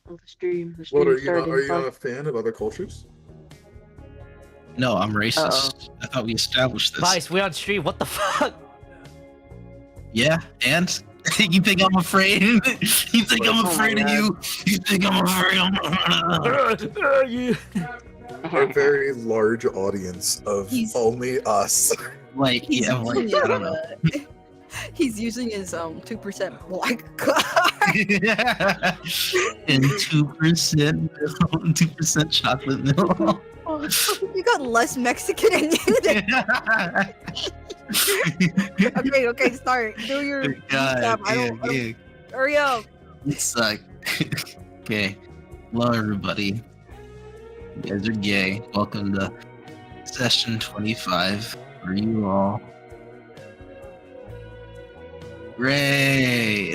of the stream. The What stream started are in you not a 5. fan of other cultures? No, I'm racist. I thought we established this. Vice, we on stream. What the fuck? Yeah, and you think I'm afraid? You think I'm Oh afraid my of you? You think I'm afraid of You. A very large audience of He's- only us. Like, He's yeah, like, using I don't know. He's using his 2% black card. And 2%, 2% chocolate milk. You got less Mexican in you than okay, start. Do your God, recap. I don't hurry up. It's like, okay. Hello, everybody. You guys are gay. Welcome to session 25. For you all. Ray!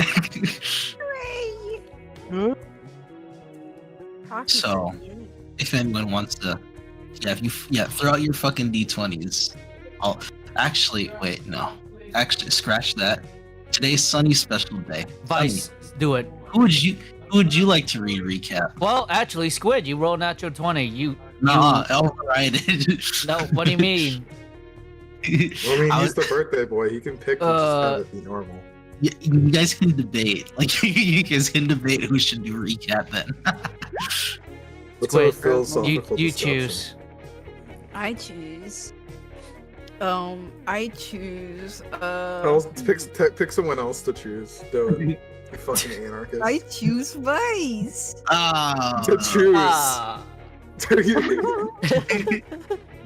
So, if anyone wants to, throw out your fucking d20s. I'll actually wait. No, actually, scratch that. Today's Sunny's special day. Vice, do it. Who would you like to read recap? Well, actually, Squid, you rolled natural 20. Nah, overrided. No, what do you mean? I mean, he's the birthday boy. He can pick and just have it be normal. You guys can debate. Like, you guys can debate who should do recap then. Let's Squid, have a philosophical you discussion. choose. I choose. I choose. Pick someone else to choose. Do it. You fucking anarchist. I choose Vice. Ah, To choose. Ah,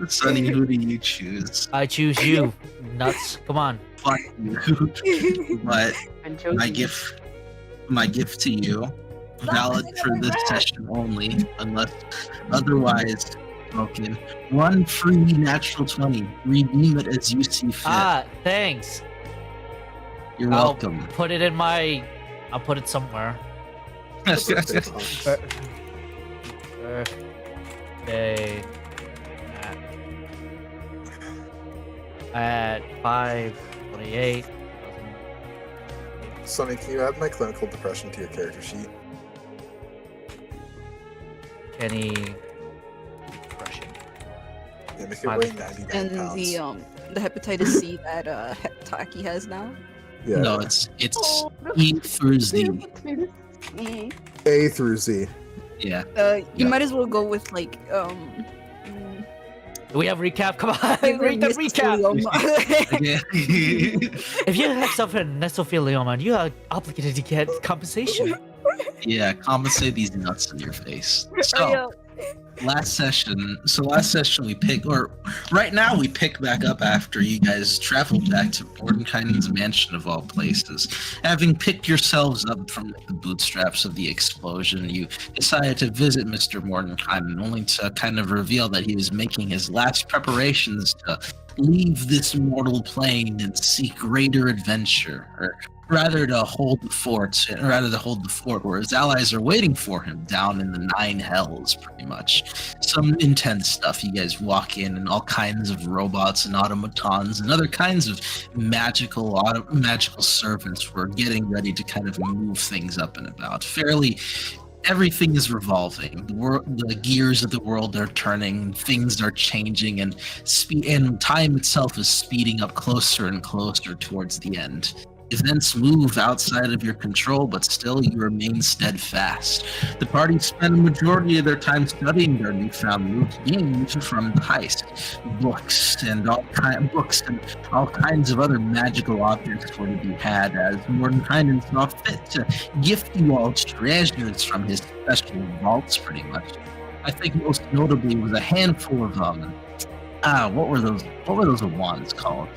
Sonny, who do you choose? I choose you. Nuts. Come on. Fuck you. But And chosen. my gift to you, valid for this session only, unless otherwise spoken. One free natural 20. Redeem it as you see fit. Thanks. You're welcome. Put it in my. I'll put it somewhere. Birthday at 5:28. Sonny, can you add my clinical depression to your character sheet? Kenny depression. Yeah, make it Fine. weigh 99 And pounds. the hepatitis C that Heptaki has now. Yeah. No, it's E through Z. A through Z. Yeah. You Yeah. might as well go with like Do we have recap? Come on, read the recap. Yeah. If you have suffered mesothelioma, you are obligated to get compensation. Yeah, compensate these nuts in your face. Hurry So up. last session we pick, or right now we pick back up after you guys traveled back to Mordenkainen's mansion of all places. Having picked yourselves up from the bootstraps of the explosion, you decided to visit Mr. Mordenkainen, only to kind of reveal that he was making his last preparations to leave this mortal plane and seek greater adventure, or rather to hold the fort where his allies are waiting for him down in the nine hells, pretty much. Some intense stuff. You guys walk in and all kinds of robots and automatons and other kinds of magical servants were getting ready to kind of move things up and about. Everything is revolving. The gears of the world are turning. Things are changing, and time itself is speeding up closer and closer towards the end. Events move outside of your control, but still you remain steadfast. The party spent a majority of their time studying their newfound loot gained from the heist. Books and all kinds of other magical objects were to be had, as Mordenkainen saw fit to gift you all treasures from his special vaults, pretty much. I think most notably was a handful of what were those wands called?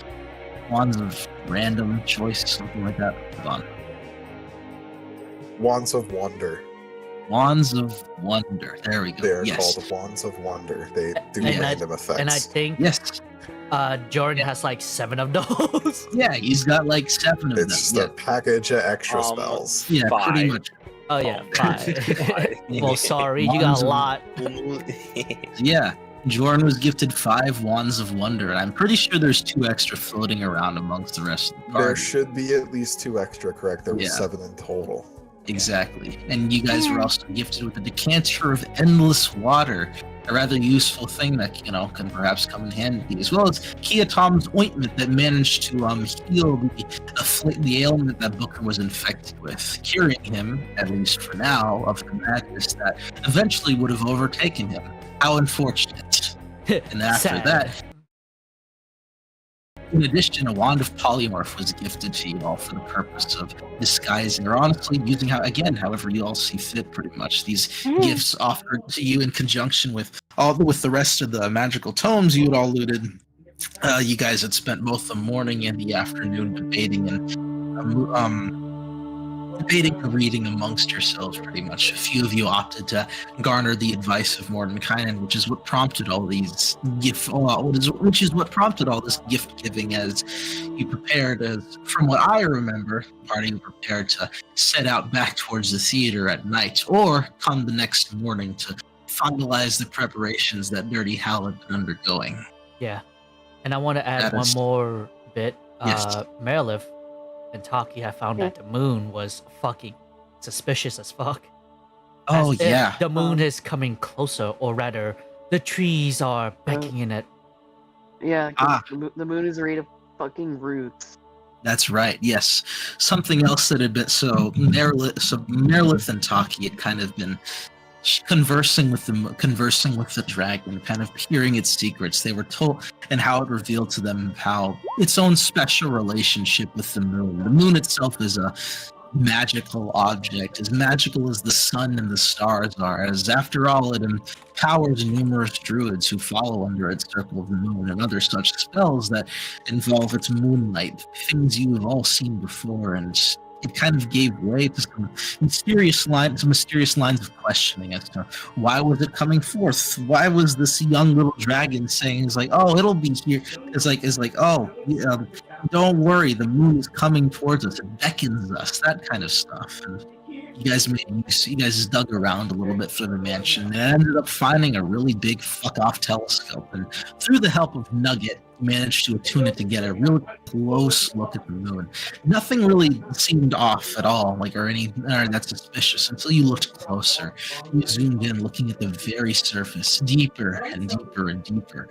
Wands of random choice, something like that. Hold on. Wands of Wonder. Wands of Wonder. There we go. They are Yes. called Wands of Wonder. They do And random effects. And I think Yes. Jordan has like 7 of those. Yeah, he's got like 7 of them. It's just a package of extra Um, spells. Yeah, pretty 5. much. Oh yeah, Oh, 5. Yeah. Well, sorry, you got Wands a of- lot. Yeah. Jordan was gifted 5 Wands of Wonder, and I'm pretty sure there's 2 extra floating around amongst the rest of the There party. should be at least 2 extra, correct? There was Yeah. 7 in total. Exactly. And you guys were also gifted with a decanter of endless water, a rather useful thing that, can perhaps come in handy, as well as Kiatom's ointment that managed to heal the ailment that Booker was infected with, curing him, at least for now, of the madness that eventually would have overtaken him. How unfortunate. And after Sad. that, in addition, a wand of polymorph was gifted to you all for the purpose of disguising, or honestly using however you all see fit. Pretty much, these gifts offered to you in conjunction with the rest of the magical tomes you had all looted. You guys had spent both the morning and the afternoon debating and reading amongst yourselves. Pretty much, a few of you opted to garner the advice of Mordenkainen, which is what prompted all these which is what prompted all this gift giving. As you prepared, from what I remember, the party prepared to set out back towards the theater at night, or come the next morning to finalize the preparations that Dirty Hal had been undergoing. Yeah. And I want to add one more bit. Yes. Merilith and Taki have found that the moon was fucking suspicious as fuck. Oh, As if yeah. the moon is coming closer, or rather, the trees are beckoning it. Yeah, 'cause the moon is made of fucking roots. That's right. Yes. Something else that had been Merilith and Taki had kind of been conversing with the dragon, kind of hearing its secrets. They were told, and how it revealed to them how its own special relationship with the moon. The moon itself is a magical object, as magical as the sun and the stars are, as after all it empowers numerous druids who follow under its circle of the moon and other such spells that involve its moonlight, things you have all seen before. And it kind of gave way to some mysterious lines of questioning as to why was it coming forth? Why was this young little dragon saying, "It's like, oh, it'll be here." It's like, oh, don't worry, the moon is coming towards us. It beckons us. That kind of stuff. And you guys dug around a little bit for the mansion and ended up finding a really big fuck-off telescope. And through the help of Nugget, managed to attune it to get a real close look at the moon. Nothing really seemed off at all, or that's suspicious, until you looked closer. You zoomed in, looking at the very surface, deeper and deeper and deeper.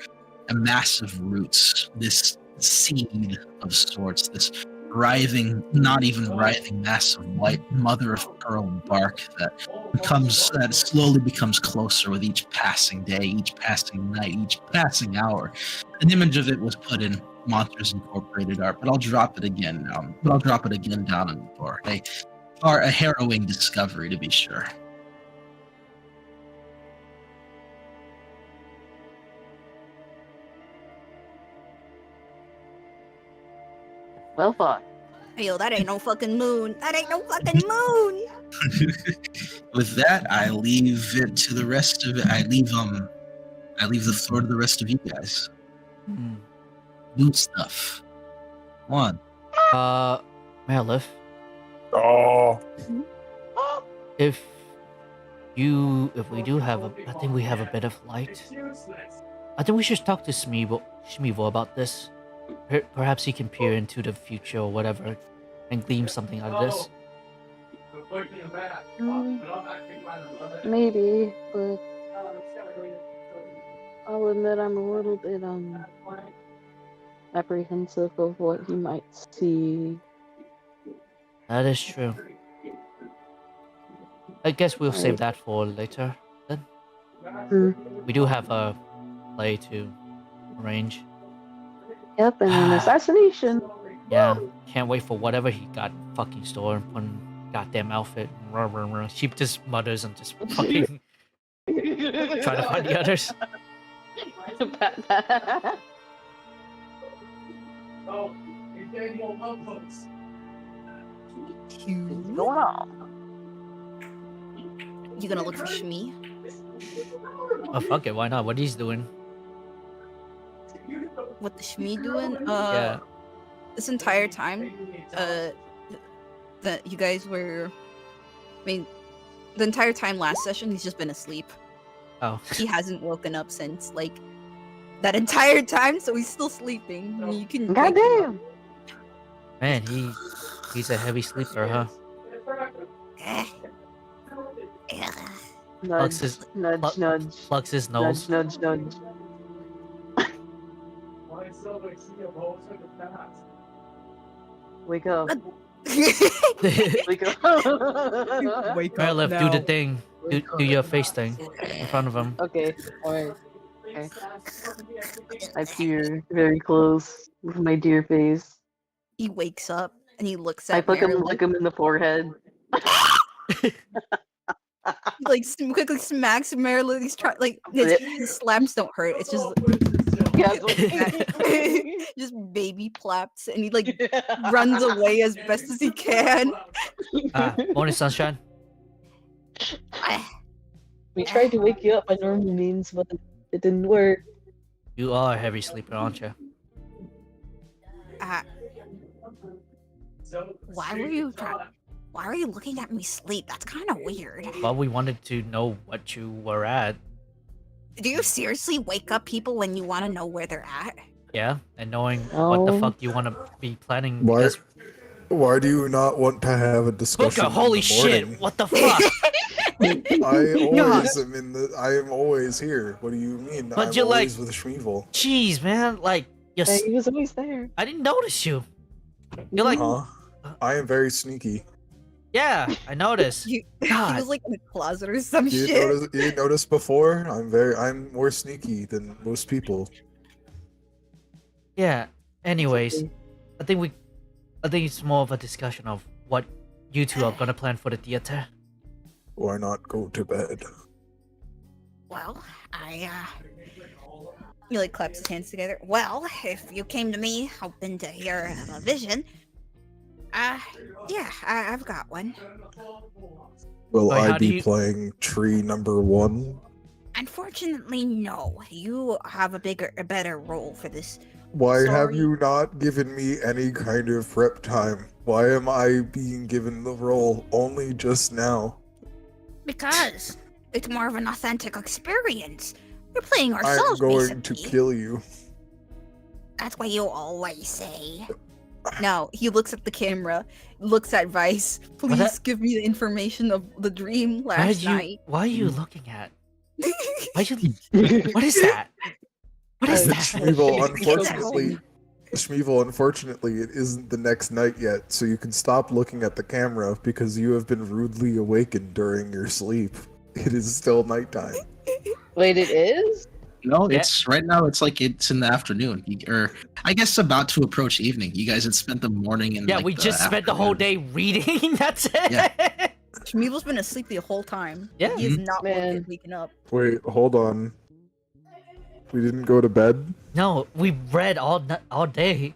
A mass of roots, this seed of sorts, this not even writhing mass of white mother of pearl bark that slowly becomes closer with each passing day, each passing night, each passing hour. An image of it was put in Monsters Incorporated art, but I'll drop it again down on the board. A harrowing discovery, to be sure. Well thought. Hey, yo, that ain't no fucking moon. That ain't no fucking moon. With that, I leave it to the rest of it. I leave the floor to the rest of you guys. Do stuff. Come on. Merilith, Oh. if we do have I think we have a bit of light. I think we should talk to Shmeevo about this. Perhaps he can peer into the future or whatever and glean something out of this. Maybe, but I'll admit I'm a little bit apprehensive of what he might see. That is true. I guess we'll save that for later then. We do have a play to arrange. Yep, and an assassination. Yeah, can't wait for whatever he got in fucking store and put in goddamn outfit. She just mutters and just fucking try to find the others. What's going on? You gonna look for Shmi? Oh fuck it, why not? What he's doing? What the Shmi doing? Yeah. This entire time, that you guys were, the entire time last session, he's just been asleep. Oh. He hasn't woken up since, that entire time, so he's still sleeping. You can. Goddamn. Man, he's a heavy sleeper, huh? Eh. Nudge, Flux's nudge, nudge, Flux's nudge, nose. nudge, nudge. Wake up. Wake up. Wake up Meredith, do the now. thing. Do your face thing in front of him. Okay, alright. Okay. I peer very close with my dear face. He wakes up and he looks I at lick Marilyn. him in the forehead. He, like quickly smacks Marilyn. He's trying like his slaps don't hurt. It's just Yeah, it's just baby plaps, and he like runs away as best as he can. Morning sunshine. We tried to wake you up by normal means, but it didn't work. You are a heavy sleeper, aren't you? Why were you looking at me sleep? That's kind of weird. Well, we wanted to know what you were at. Do you seriously wake up people when you want to know where they're at? Yeah, and knowing what the Oh. fuck you want to be planning. Why? because- Why do you not want to have a discussion? Booker, holy in the shit! morning? What the fuck? I am always here. What do you mean? But I'm you're like- always with Schmeevel. Jeez, man, like He was always there. I didn't notice you. You're like, Huh? I am very sneaky. yeah, I noticed. He God. was like in a closet or some You shit. didn't notice before? I'm more sneaky than most people. Yeah. Anyways, I think it's more of a discussion of what you two are gonna plan for the theater. Why not go to bed? Well, he like claps his hands together. Well, if you came to me hoping to hear a vision, yeah, I've got one. Will Wait, how I do be you- playing tree number 1? Unfortunately, no. You have a better role for this. Why have Sorry. you not given me any kind of prep time? Why am I being given the role only just now? Because it's more of an authentic experience. We're playing I'm ourselves, going to basically. kill you. That's what you always say. No, he looks at the camera, looks at Vice. Please that- give me the information of the dream Why last you? night. Why are you looking at? Why you? What is that? What is that? Schmeevel, unfortunately, it isn't the next night yet, so you can stop looking at the camera because you have been rudely awakened during your sleep. It is still nighttime. Wait, it is? No, Yeah. it's right now. It's like it's in the afternoon, or I guess about to approach evening. You guys had spent the morning and Yeah, we just spent the whole day reading. That's it. Yeah. Schmeevel's been asleep the whole time. Yeah. He is not Man. waking up. Wait, hold on. We didn't go to bed? No, we read all day.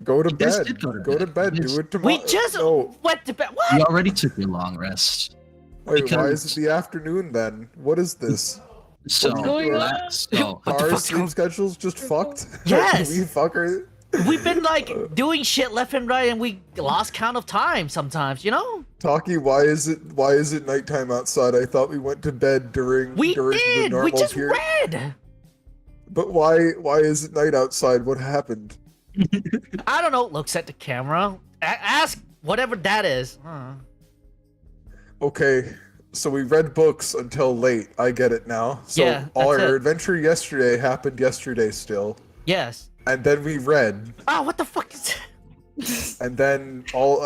Go to You guys bed. did go to Go to bed. bed. You Do it tomorrow. We just No. went to bed. You What? already took your long rest. Wait, why because- is it the afternoon then? What is this? So, going on? so What the Our fuck's sleep going- schedule's just fucked? Yes. we fucker. We've been like doing shit left and right, and we lost count of time sometimes. You know? Taki, why is it nighttime outside? I thought we went to bed during We the did. normal We just period. read. But why is it night outside? What happened? I don't know. Looks at the camera. Ask whatever that is. Okay, so we read books until late. I get it now. So Yeah, our that's it. adventure yesterday happened yesterday still. Yes. And then we read, Ah, what the fuck is? and then all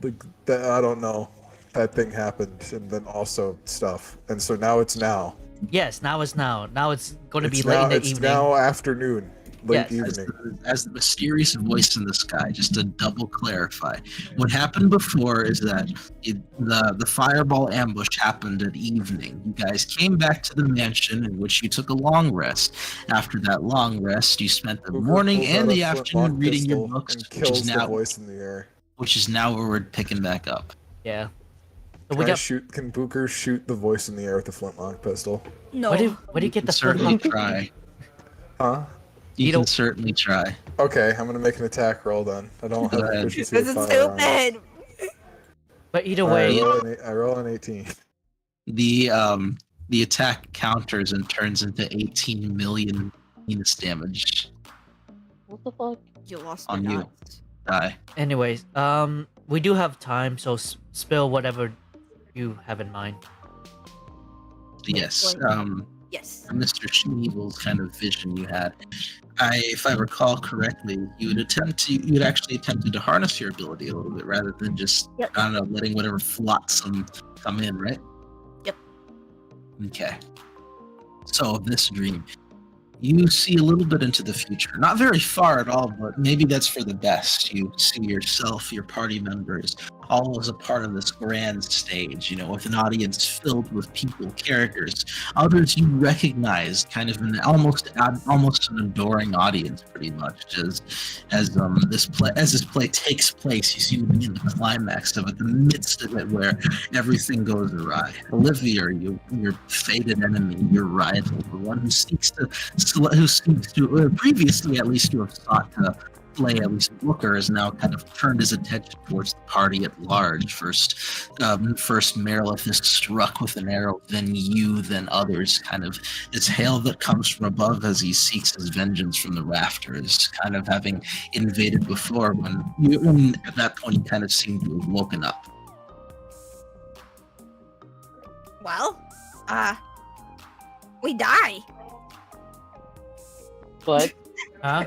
the I don't know, that thing happened, and then also stuff. And so now it's now. Yes. Now it's now. Now it's going to be It's late now, in the it's evening. now afternoon, late Yes. evening. as the mysterious voice in the sky, just to double clarify, what happened before is that the fireball ambush happened at evening. You guys came back to the mansion in which you took a long rest. After that long rest, you spent the Booker morning pulls and out the a afternoon flintlock reading your pistol books, and which kills is the now voice in the air. where we're picking back up. Yeah. So Can we I got. shoot? Can Booker shoot the voice in the air with the flintlock pistol? No. Where do you get the certainly flintlock? try. Huh? You You can don't- certainly try. Okay, I'm gonna make an attack roll then. I don't have Go ahead. proficiency This with is firearms. stupid. But either Alright, way, I roll an 18. The attack counters and turns into 18 million penis damage. What the fuck? You lost On your you. nuts. Die. anyways, we do have time, so spill whatever you have in mind? Yes. Yes. Mr. Schneeble's kind of vision you had. If I recall correctly, you had actually attempted to harness your ability a little bit rather than just, Yep. I don't know, letting whatever flotsam come in, right? Yep. Okay. So, this dream, you see a little bit into the future. Not very far at all, but maybe that's for the best. You see yourself, your party members, all as a part of this grand stage, with an audience filled with people, characters, others you recognize, kind of an almost an adoring audience, pretty much. As this play takes place, you seem to be in the climax of it, the midst of it, where everything goes awry. Olivier, your fated enemy, your rival, the one who seems to previously at least to have sought to play at least Booker, has now kind of turned his attention towards the party at large. First Merilith is struck with an arrow, then you, then others. Kind of this hail that comes from above as he seeks his vengeance from the rafters, kind of having invaded before. When at that point he kind of seemed to have woken up. Well, we die. But Huh?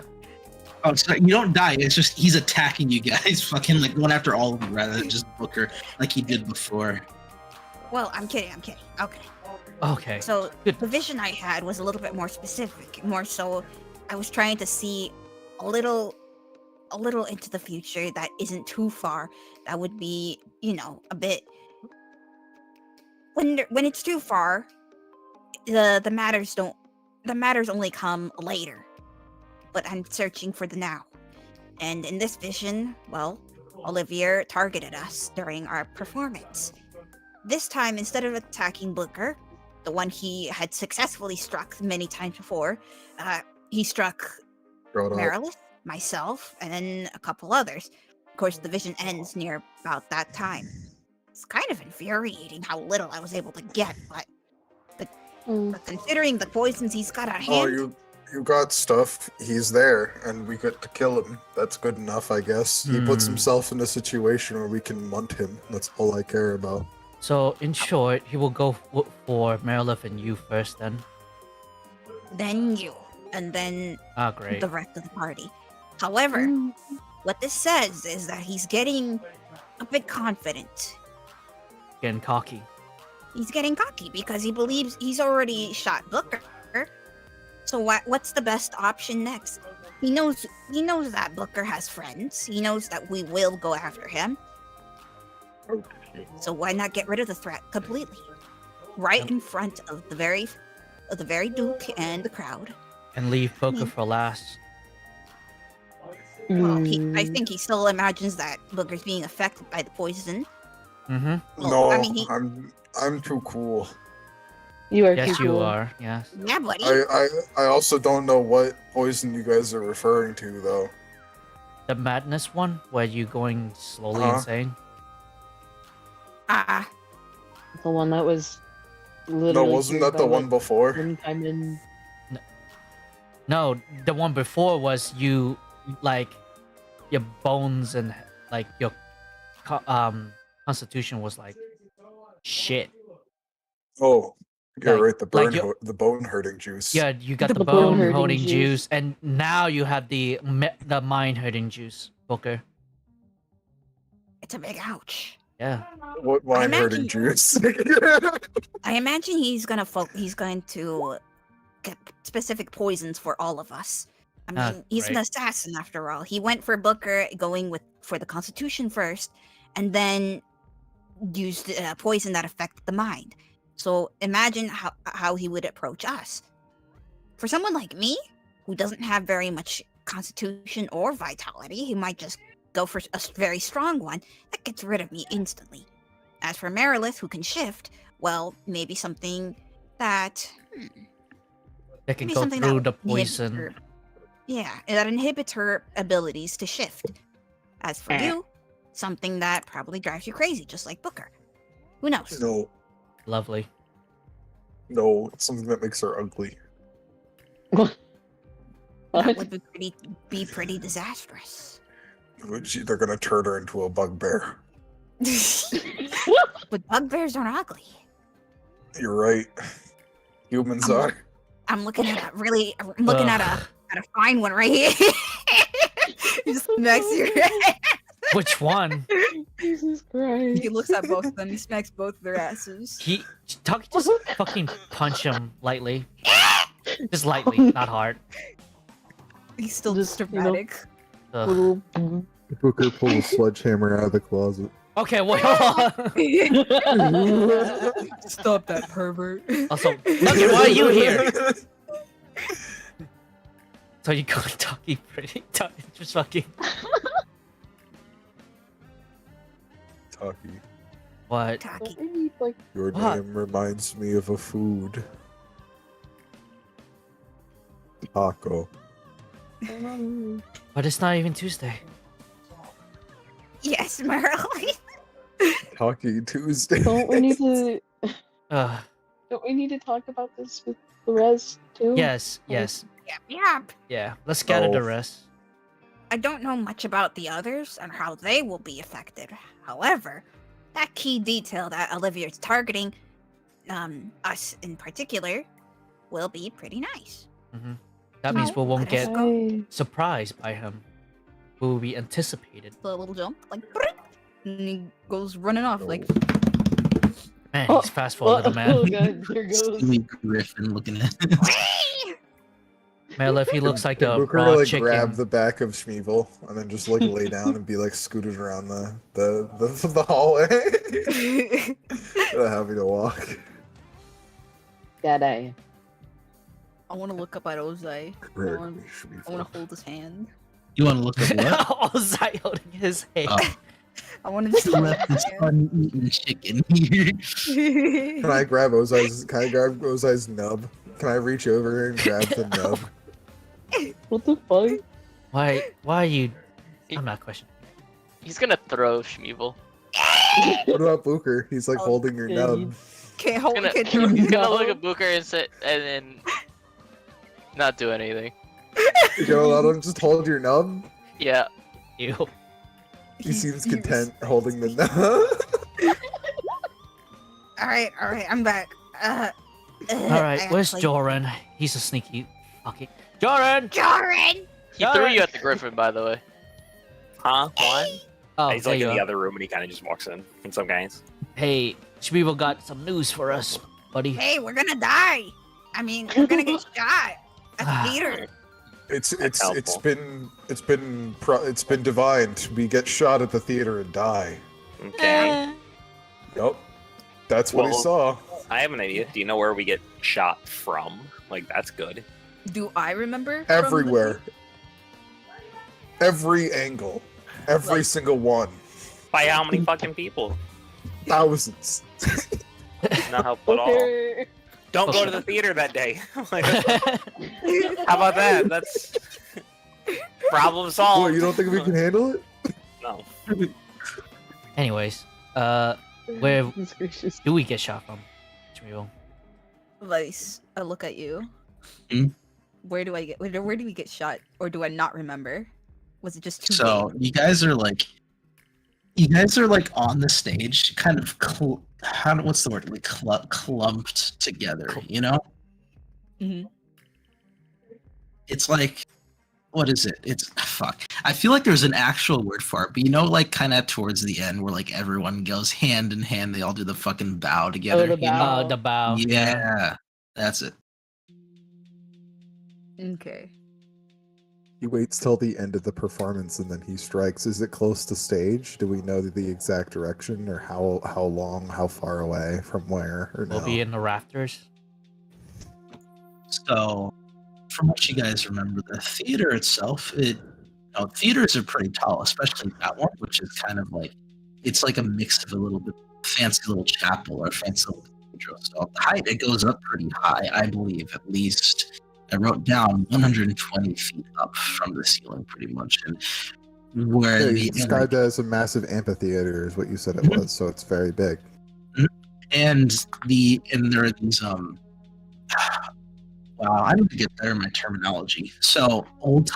Oh, so you don't die. It's just he's attacking you guys, fucking like going after all of you rather than just Booker like he did before. Well, I'm kidding. Okay. Okay. So Good. the vision I had was a little bit more specific. More so, I was trying to see a little into the future that isn't too far. That would be, a bit. When it's too far, the matters only come later. But I'm searching for the now. And in this vision, well, Olivier targeted us during our performance. This time, instead of attacking Booker, the one he had successfully struck many times before, he struck Merilith, myself, and then a couple others. Of course, the vision ends near about that time. It's kind of infuriating how little I was able to get, but considering the poisons he's got on hand... You got stuff. He's there, and we get to kill him. That's good enough, I guess. He puts himself in a situation where we can munt him. That's all I care about. So, in short, he will go for Merilith and you first, then. Then you, and then Great. the rest of the party. However, what this says is that he's getting a bit confident. Getting cocky. He's getting cocky because he believes he's already shot Booker. So what's the best option next? He knows that Booker has friends. He knows that we will go after him. So why not get rid of the threat completely? Right in front of the very Duke and the crowd. And leave Booker for last. Well, I think he still imagines that Booker's being affected by the poison. Mm-hmm. No, I mean, I'm too cool. you are Yes, too you cool. are. Yes. Yeah, buddy. I also don't know what poison you guys are referring to, though. The madness one, where you going slowly Uh-huh. insane. The one that was literally. No, wasn't that the one before? One time in. No, the one before was you, like, your bones and like your constitution was like shit. Oh, you're Like- right. like The bone hurting juice. Yeah, you got The the bone bone hurting holding juice. juice, and now you have the mind hurting juice, Booker. It's a big ouch. Yeah. What mind hurting imagine- juice? I imagine he's going to get specific poisons for all of us. I mean, he's an right. assassin after all. He went for Booker, going for the Constitution first, and then used poison that affected the mind. So imagine how he would approach us. For someone like me, who doesn't have very much Constitution or Vitality, he might just go for a very strong one that gets rid of me instantly. As for Merilith, who can shift, well, maybe something that... That can maybe go something through that the inhibits poison. her- that inhibits her abilities to shift. As for you, something that probably drives you crazy, just like Booker. Who knows? No, Lovely. no, it's something that makes her ugly. That What? would be pretty disastrous. They're gonna turn her into a bugbear. But bugbears aren't ugly. You're right. Humans I'm are. I'm looking at a fine one right here. He just smacks your head. Which one? Jesus Christ. He looks at both of them. He smacks both their asses. Taki just fucking punch him lightly. Just lightly, not hard. He's still Just, just you know, dramatic. Ugh. Little. Booker pulls a sledgehammer out of the closet. Okay, wait, hold on. Stop that pervert. Also, okay, why are you here? So you call Taki pretty? Just fucking. Taki, What? Taki. I need, like, your What? name reminds me of a food. Taco. But it's not even Tuesday. Yes, Merlin. Taki Tuesday. don't we need to? Ugh. Don't we need to talk about this with the rest too? Yes, yes, Yep. yeah. Let's scatter the Oh. rest. I don't know much about the others and how they will be affected. However, that key detail that Olivier is targeting, us in particular, will be pretty nice. That means we won't Let us get go. surprised by him. We will be anticipated. The little jump, like, and he goes running off, like, Man, Oh, he's fast for a little man. Oh god, here goes. Steely Griffin looking at Whee! Man, if he looks like a Booker raw like chicken. grab the back of Schmeevel and then just like lay down and be like scooted around the hallway. Having to walk. Daddy. I want to look up at Ozai. Correct want- me, I want Schmeevel. to hold his hand. You want to look at what? Ozai holding his hand. Oh, I want to just he hold left his this uneaten chicken here. Can I grab Ozai's nub? Can I reach over and grab the nub? What the fuck? Why are you? I'm not questioning. He's gonna throw Schmeevel. What about Booker? He's like Oh, holding your yeah, nub. Can't hold. He's gonna, Can't throw he's his gonna No. look at Booker and sit and then not do anything. You're gonna let him just hold your nub? Yeah. You. He seems content holding the nub. all right, I'm back. All right, where's Joran? Joran? He's a sneaky. Okay, Joran. Joran! He threw you at the griffin, by the way. Huh? What? Oh, He's there like you in the are. other room and he kind of just walks in some guys. Hey, Shmeevel got some news for us, buddy. Hey, we're gonna die. I mean, we're gonna get shot at the theater. It's helpful. been divined. We get shot at the theater and die. Okay. Nope. That's what he Well- saw. I have an idea. Do you know where we get shot from? Like, that's good. Do I remember? from the- Everywhere. Every angle. Every Like- single one. By how many fucking people? Thousands. Not helpful at all. Booker. Don't go to the theater that day. Like, how about that? That's problem solved. What, you don't think we can handle it? No. Anyways, where Goodness gracious. do we get shot from, Shmeevel? Vice. I look at you. Hmm? Where do I get? Where do we get shot? Or do I not remember? Was it just too So vague? you guys are like on the stage, kind of what's the word? Like clumped together, you know? Mhm. It's like, what is it? It's fuck. I feel like there's an actual word for it, but you know, like kind of towards the end where like everyone goes hand in hand, they all do the fucking bow together. the you know? bow. The bow. Yeah, that's it. Okay. He waits till the end of the performance and then he strikes. Is it close to stage? Do we know the exact direction or how long, how far away from where? Or We'll no? be in the rafters. So, from what you guys remember, the theater itself, theaters are pretty tall, especially that one, which is kind of like, it's like a mix of a little bit fancy little chapel or fancy little cathedral. So the height, it goes up pretty high, I believe, at least. I wrote down 120 feet up from the ceiling, pretty much. And where Yeah, the you described it as a massive amphitheater is what you said it was, so it's very big. and there are these wow, I need to get better at my terminology. So old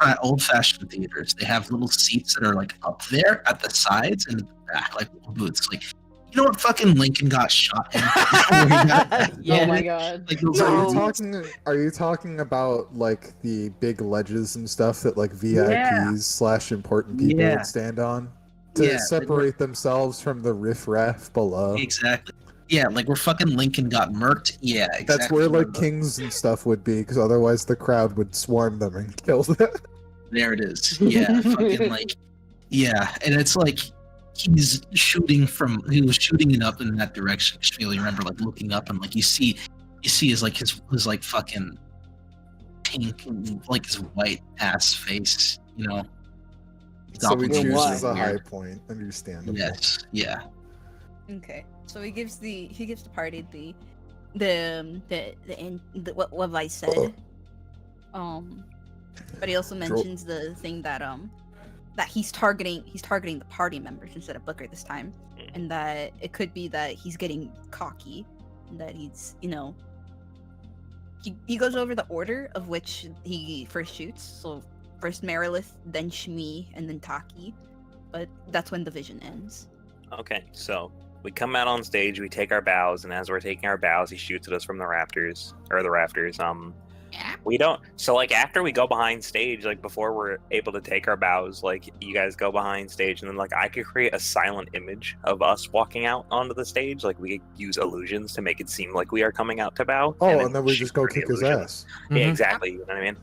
fashioned theaters, they have little seats that are like up there at the sides and at the back, like little booths. Like You know what fucking Lincoln got shot in before he got Yeah. Oh my god. like those So are are you talking about like the big ledges and stuff that like VIPs / important people Yeah. would stand on to Yeah, like, separate themselves from the riffraff below? exactly. Yeah, like where fucking Lincoln got murked. Yeah, exactly. That's where like kings and stuff would be, because otherwise the crowd would swarm them and kill them. There it is. Yeah, fucking like, yeah, and it's like he was shooting it up in that direction. I just really remember like looking up and like you see his like his like fucking pink, like his white ass face, you know. So we Doppelganger. choose a Weird. high point. Understandable. Yes, yeah. Okay, so he gives the party the what Levi said. But he also mentions the thing that that he's targeting the party members instead of Booker this time, and that it could be that he's getting cocky, and that he's he goes over the order of which he first shoots. So first Merilith, then Shmi, and then Taki. But that's when the vision ends. Okay, so we come out on stage, we take our bows, and as we're taking our bows, he shoots at us from the rafters. We don't. So like after we go behind stage, like before we're able to take our bows, like you guys go behind stage, and then like I could create a silent image of us walking out onto the stage. Like we could use illusions to make it seem like we are coming out to bow. Oh, and then we shoot just go for the kick his illusion. ass. Yeah, Mhm. exactly. You know what I mean?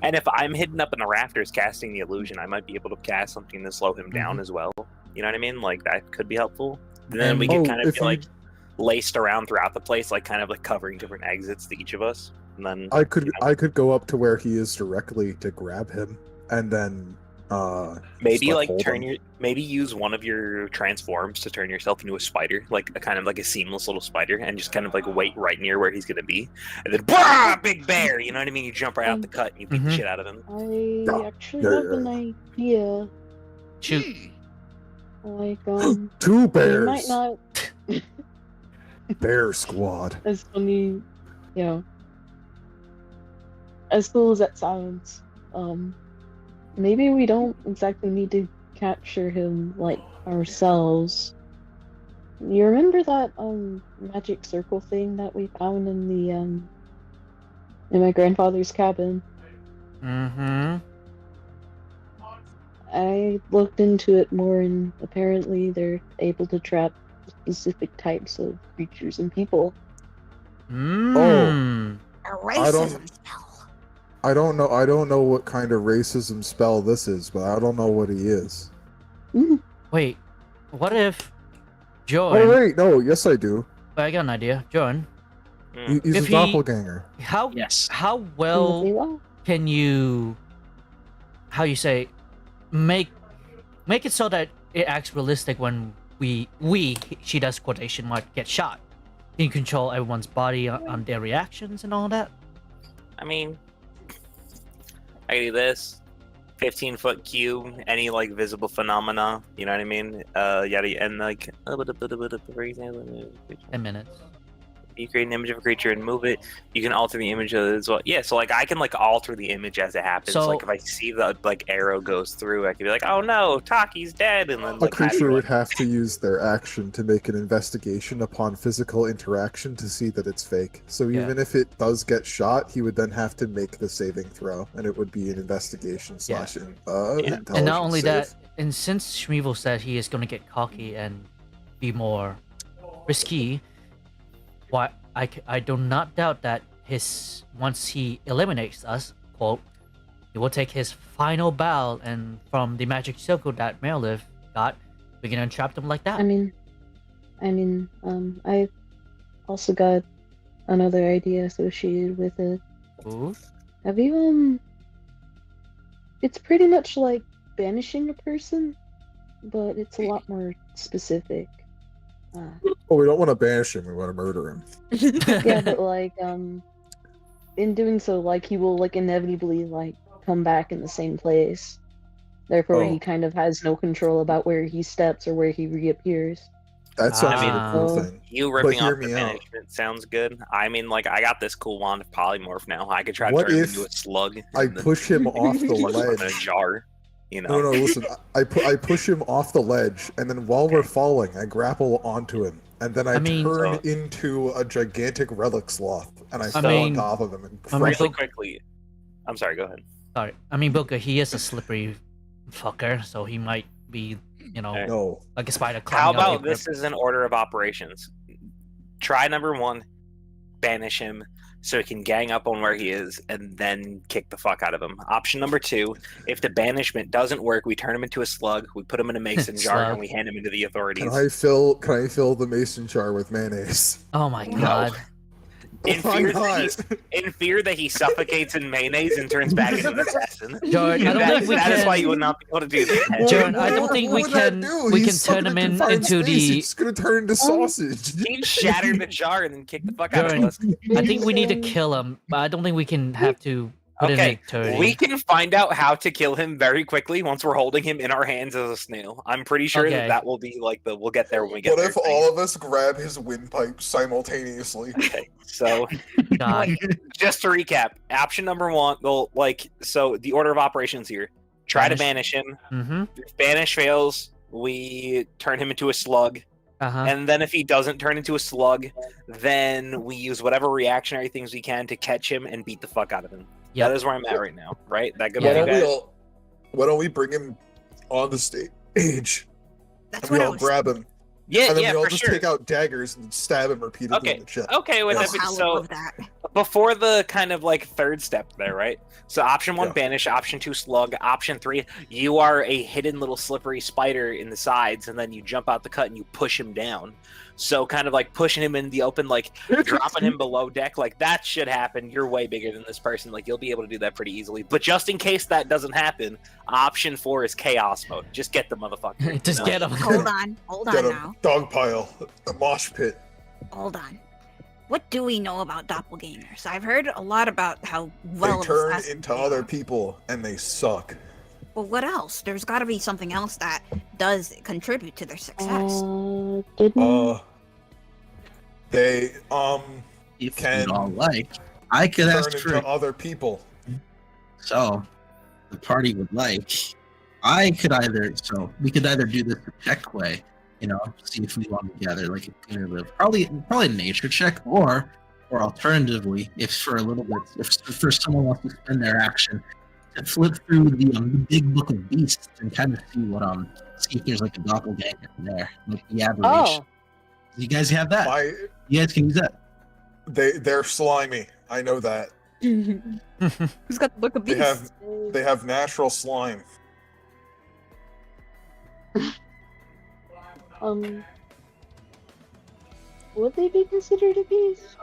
And if I'm hidden up in the rafters casting the illusion, I might be able to cast something to slow him down as well. You know what I mean? Like that could be helpful. Then we could kind of be like laced around throughout the place, like kind of like covering different exits to each of us. And then I could go up to where he is directly to grab him, and then maybe just, like hold turn him. maybe use one of your transforms to turn yourself into a spider, like a kind of like a seamless little spider, and just kind of like wait right near where he's gonna be, and then bah, big bear. You know what I mean? You jump right out the cut and you beat the Mhm. shit out of him. I actually Yeah, have yeah. an idea. Shoot. Like, Two we bears. might not, Bear squad. as funny, you know, as cool as that sounds, maybe we don't exactly need to capture him, like, ourselves. You remember that, magic circle thing that we found in the, in my grandfather's cabin? Mm-hmm. I looked into it more, and apparently they're able to trap specific types of creatures and people. Mm. A I don't- racism spell. I don't know what kind of racism spell this is, but I don't know what he is. Wait, what if Oh Joan? wait, no, yes I do. I got an idea, Joan. He's If a he- doppelganger. How Yes. how well Well, can you, how you say, make it so that it acts realistic when she does quotation mark get shot? Can you control everyone's body on their reactions and all that? I mean, I can do this. 15-foot cube, any like visible phenomena, you know what I mean? Yada, and like, for example, 10 minutes. you create an image of a creature and move it. You can alter the image of it as well. Yeah, so like I can like alter the image as it happens. So- like if I see the like arrow goes through, I can be like, oh no, Taki's dead, and then A like creature would have to use their action to make an investigation upon physical interaction to see that it's fake. So Yeah. even if it does get shot, he would then have to make the saving throw, and it would be an investigation / Yeah. intelligence And not only save. that, and since Shmeevel said he is going to get cocky and be risky, why I do not doubt that once he eliminates us, quote, he will take his final bow, and from the magic circle that Merilith got, we can entrap them like that. I mean, I also got another idea associated with it. Ooh. Have you, it's pretty much like banishing a person, but it's a lot more specific. Oh, we don't want to banish him. We want to murder him. Yeah, but like, in doing so, like, he will, like, inevitably, like, come back in the same place. Therefore, Oh. he kind of has no control about where he steps or where he reappears. That's actually Ah. a cool Oh. thing. you ripping hear off the me out. management sounds good. I mean, like I got this cool wand of polymorph now. I could try to What turn him if into a slug. I and then push him off the put him in a ledge. jar. You know. No, listen. I push him off the ledge, and then while we're falling, I grapple onto him, and then I turn into a gigantic relic sloth, and I fall on top of him and crush him. Quickly. I'm sorry. Go ahead. Sorry, I mean, Booker, he is a slippery fucker, so he might be, No. like a spider. How about this is an order of operations? Try number 1, banish him so he can gang up on where he is, and then kick the fuck out of him. Option number 2, if the banishment doesn't work, we turn him into a slug, we put him in a mason jar, and we hand him into the authorities. Can I fill the mason jar with mayonnaise? Oh my god. In fear that he suffocates in mayonnaise and turns back into an assassin. Jordan, I don't think we that can. is why you would not be able to do that. Jordan, I don't think we can. We can turn him into the. He's gonna turn into sausage. He'd shatter the jar and then kick the fuck out of us. I think we need to kill him, but I don't think we can have to. Okay, we can find out how to kill him very quickly once we're holding him in our hands as a snail. I'm pretty sure that will be like we'll get there when we get there. What if all of us grab his windpipe simultaneously? Okay, so just to recap, option number 1, so the order of operations here. Try to banish him. Mm-hmm. If banish fails, we turn him into a slug. And then if he doesn't turn into a slug, then we use whatever reactionary things we can to catch him and beat the fuck out of him. Yep. That is where I'm at right now, right? That good with you guys? Why don't we bring him on the stage? That's and we all grab him. Yeah, and then yeah, we all for just sure. take out daggers and stab him repeatedly in the chest. Okay, with Yes. it. So before the kind of like third step there, right? So option 1, banish. Option 2, slug. Option 3, you are a hidden little slippery spider in the sides, and then you jump out the cut and you push him down. So kind of like pushing him in the open, like dropping him below deck, like that should happen. You're way bigger than this person, like you'll be able to do that pretty easily. But just in case that doesn't happen, option 4 is chaos mode. Just get the motherfucker. Just get him. Hold on now. Dog pile, a mosh pit. Hold on. What do we know about doppelgangers? I've heard a lot about how well they turn into other people and they suck. Well, what else? There's got to be something else that does contribute to their success. They if can you'd all like, I could turn ask for into other people. So the party would like. We could either do this the check way, see if we want to gather like a punitive, probably a nature check, or alternatively, if for a little bit, if someone wants to spend their action to flip through the big book of beasts and kind of see if there's like a doppelganger there, like the aberration. You guys have that? You guys can use that. They're slimy. I know that. Who's got the book of beasts? They have natural slime. Would they be considered a beast?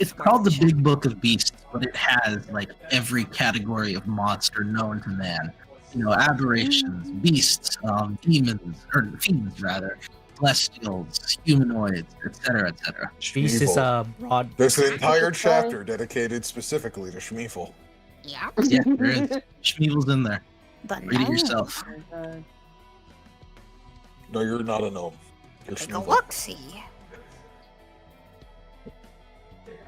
It's called the Big Book of Beasts, but it has like every category of monster known to man. Aberrations, beasts, demons, or fiends rather, celestials, humanoids, etc., etc. Beast is broad. There's an entire chapter dedicated specifically to Schmeefel. Yeah. Yeah, there is. Schmeevel's in there. Read it yourself. No, you're not a gnome. You're Take a Schmeefel. look-see.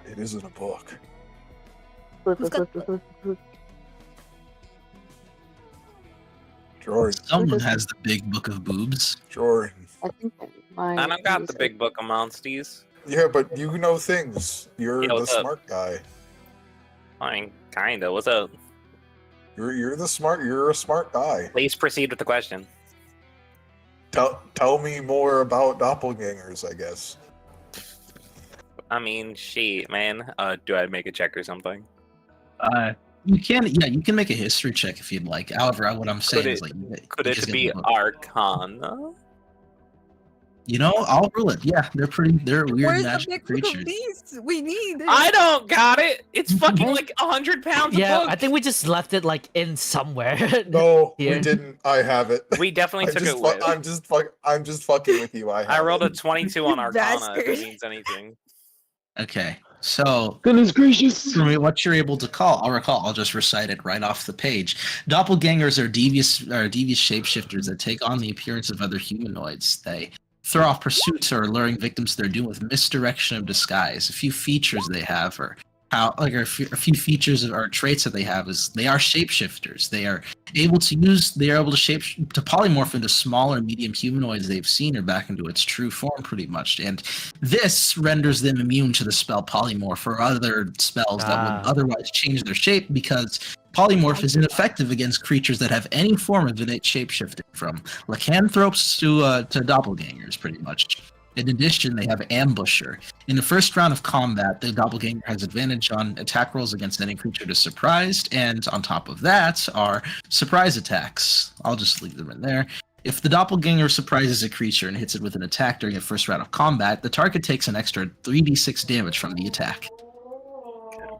It isn't a book. Jordan. Someone has the Big Book of Boobs. Jordan. I think I don't got the big book of monsties. Yeah, but you know things. You're the what's up? smart guy. Fine, kinda. What's up? You're a smart guy. Please proceed with the question. Tell me more about doppelgangers, I guess. I mean, shit, man. Do I make a check or something? You can make a history check if you'd like. However, what I'm saying is like, Could it be Arcana? I'll rule it. Yeah, they're weird Where's the magical big book of creatures. beasts? We need it. I don't got it. It's fucking like 100 pounds. Yeah, a book. I think we just left it like in somewhere. No, Here. we didn't. I have it. We definitely took it with. I'm just fucking with you. I rolled it. a 22 on Arcana. If Bastard. it means anything. Okay, so Goodness gracious. for me, what you're able to I'll just recite it right off the page. Doppelgangers are devious shapeshifters that take on the appearance of other humanoids. They throw off pursuits or luring victims to their doom with misdirection of disguise. A few features they have are how like a few features or traits that they have is they are shapeshifters. They are able to polymorph into small or medium humanoids they've seen or back into its true form pretty much. And this renders them immune to the spell polymorph or other spells that would otherwise change their shape, because polymorph is ineffective against creatures that have any form of innate shapeshifting, from lycanthropes to doppelgangers pretty much. In addition, they have Ambusher. In the first round of combat, the doppelganger has advantage on attack rolls against any creature it is surprised, and on top of that are surprise attacks. I'll just leave them in there. If the doppelganger surprises a creature and hits it with an attack during the first round of combat, the target takes an extra 3d6 damage from the attack.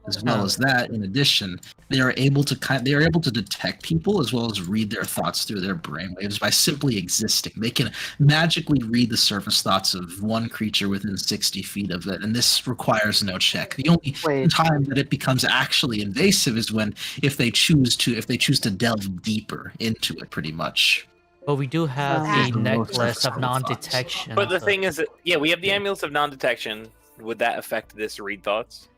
As well as that, in addition, they are able to detect people as well as read their thoughts through their brainwaves by simply existing. They can magically read the surface thoughts of one creature within 60 feet of it, and this requires no check. The only time that it becomes actually invasive is if they choose to delve deeper into it, pretty much. But we do have a necklace of non-detection. But the thing is, yeah, we have the amulets of non-detection. Would that affect this read thoughts?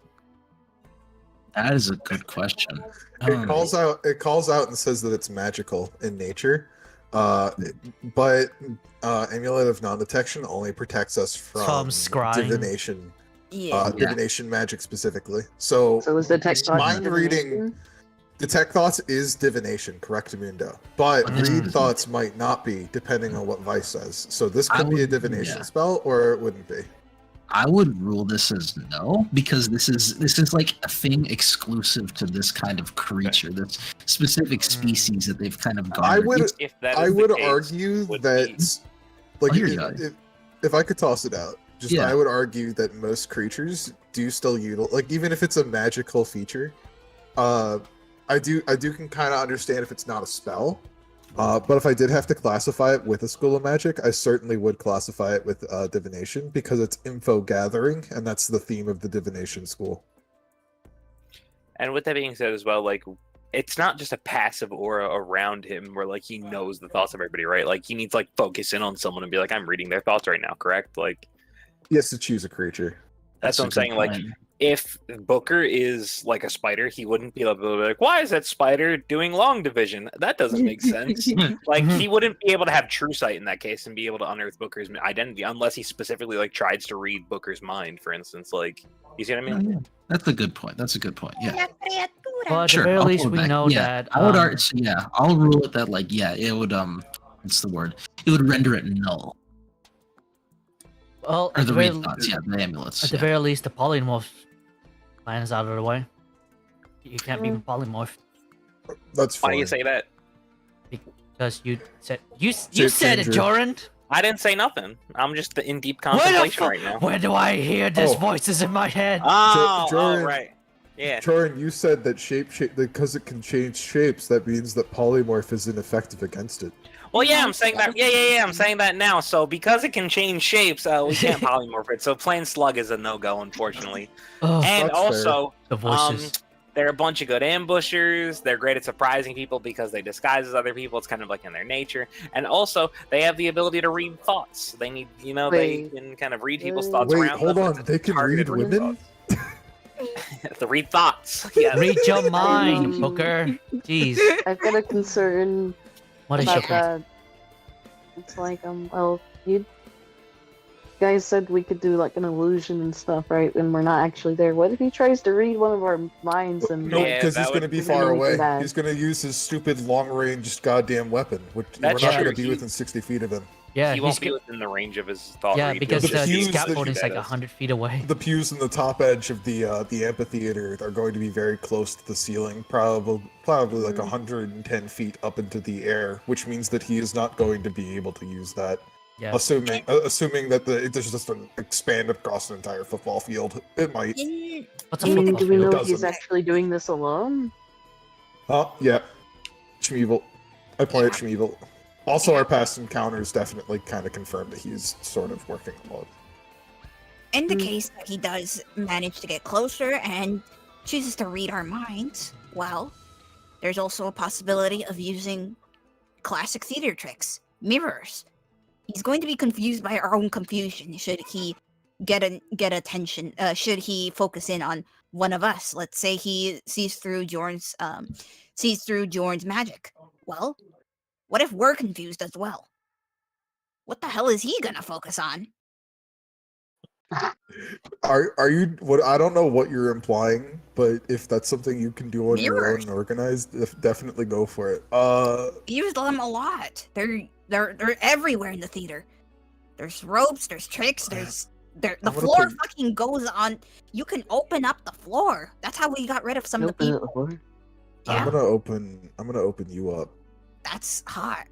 That is a good question. It calls out and says that it's magical in nature, but amulet of non-detection only protects us from scrying. divination. Yeah. Divination magic specifically. So is detect thoughts mind reading. Detect thoughts is divination, correct, Mundo? But read thoughts might not be, depending on what Vice says. So this could be a divination spell, or it wouldn't be. I would rule this as no, because this is like a thing exclusive to this kind of creature, this specific species that they've kind of gone. I would argue that, like, if I could toss it out, I would argue that most creatures do still utilize, like, even if it's a magical feature, I do can kind of understand if it's not a spell. But if I did have to classify it with a school of magic, I certainly would classify it with divination, because it's info gathering, and that's the theme of the divination school. And with that being said as well, like, it's not just a passive aura around him where, like, he knows the thoughts of everybody, right? Like, he needs to, like, focus in on someone and be like, I'm reading their thoughts right now, correct? Like, he has to choose a creature. That's what I'm saying. Like, if Booker is like a spider, he wouldn't be able to be like, why is that spider doing long division? That doesn't make sense. Like, he wouldn't be able to have true sight in that case and be able to unearth Booker's identity unless he specifically, like, tries to read Booker's mind, for instance. Like, you see what I mean? That's a good point. Yeah. Well, at the very least, we know that. I would I'll rule it that, like, it would what's the word? It would render it null. Well, or the read thoughts, the amulets. At the very least, the polymorph plan is out of the way. You can't be polymorphed. That's fine. Why do you say that? Because you said it, Joran. I didn't say nothing. I'm just in deep contemplation right now. Where do I hear these voices in my head? Joran, right. Yeah. Joran, you said that because it can change shapes, that means that polymorph is ineffective against it. Well, yeah, I'm saying that. Yeah, I'm saying that now. So because it can change shapes, we can't polymorph it. So plain slug is a no-go, unfortunately. And also, the voices. They're a bunch of good ambushers. They're great at surprising people because they disguise as other people. It's kind of like in their nature. And also, they have the ability to read thoughts. They need, they can kind of read people's thoughts around. Hold on, they can read women? To read thoughts. Yeah. Read your mind, Booker. Jeez. I've got a concern. What is about that. It's like, well, you guys said we could do, like, an illusion and stuff, right? When we're not actually there. What if he tries to read one of our minds and... No, because he's going to be far away. He's going to use his stupid long-range goddamn weapon, which we're not going to be within 60 feet of him. Yeah, he won't be within the range of his thought. Yeah, because the scaffold is like 100 feet away. The pews in the top edge of the amphitheater are going to be very close to the ceiling, probably like 110 feet up into the air, which means that he is not going to be able to use that. Yeah. Assuming that it's just expand across an entire football field, it might. What's a football do we know field? he's actually doing this alone? Yeah. Schmeevel. I play at Schmeevel. Also, our past encounters definitely kind of confirmed that he's sort of working alone. In the case that he does manage to get closer and chooses to read our minds, well, there's also a possibility of using classic theater tricks, mirrors. He's going to be confused by our own confusion should he get attention. Should he focus in on one of us? Let's say he sees through Jorn's magic. Well, what if we're confused as well? What the hell is he gonna focus on? Are you what? I don't know what you're implying, but if that's something you can do on your own and organize, definitely go for it. Use them a lot. They're everywhere in the theater. There's ropes. There's tricks. The floor fucking goes on. You can open up the floor. That's how we got rid of some of the people. Yeah. I'm gonna open you up. That's hot.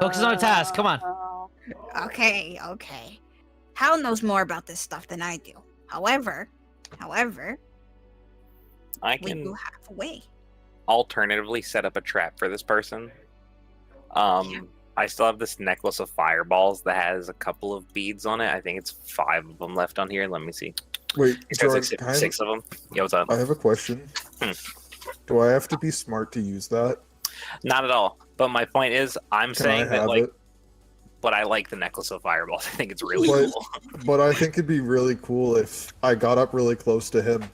Focus on the task. Come on. Okay. Hal knows more about this stuff than I do. However, I we can do have a way. alternatively set up a trap for this person. I still have this necklace of fireballs that has a couple of beads on it. I think it's 5 of them left on here. Let me see. Wait, there's like 6 of them. Yeah, what's up? I have a question. Do I have to be smart to use that? Not at all. But my point is, I'm saying that like. It? But I like the necklace of fireballs. I think it's really cool. But I think it'd be really cool if I got up really close to him.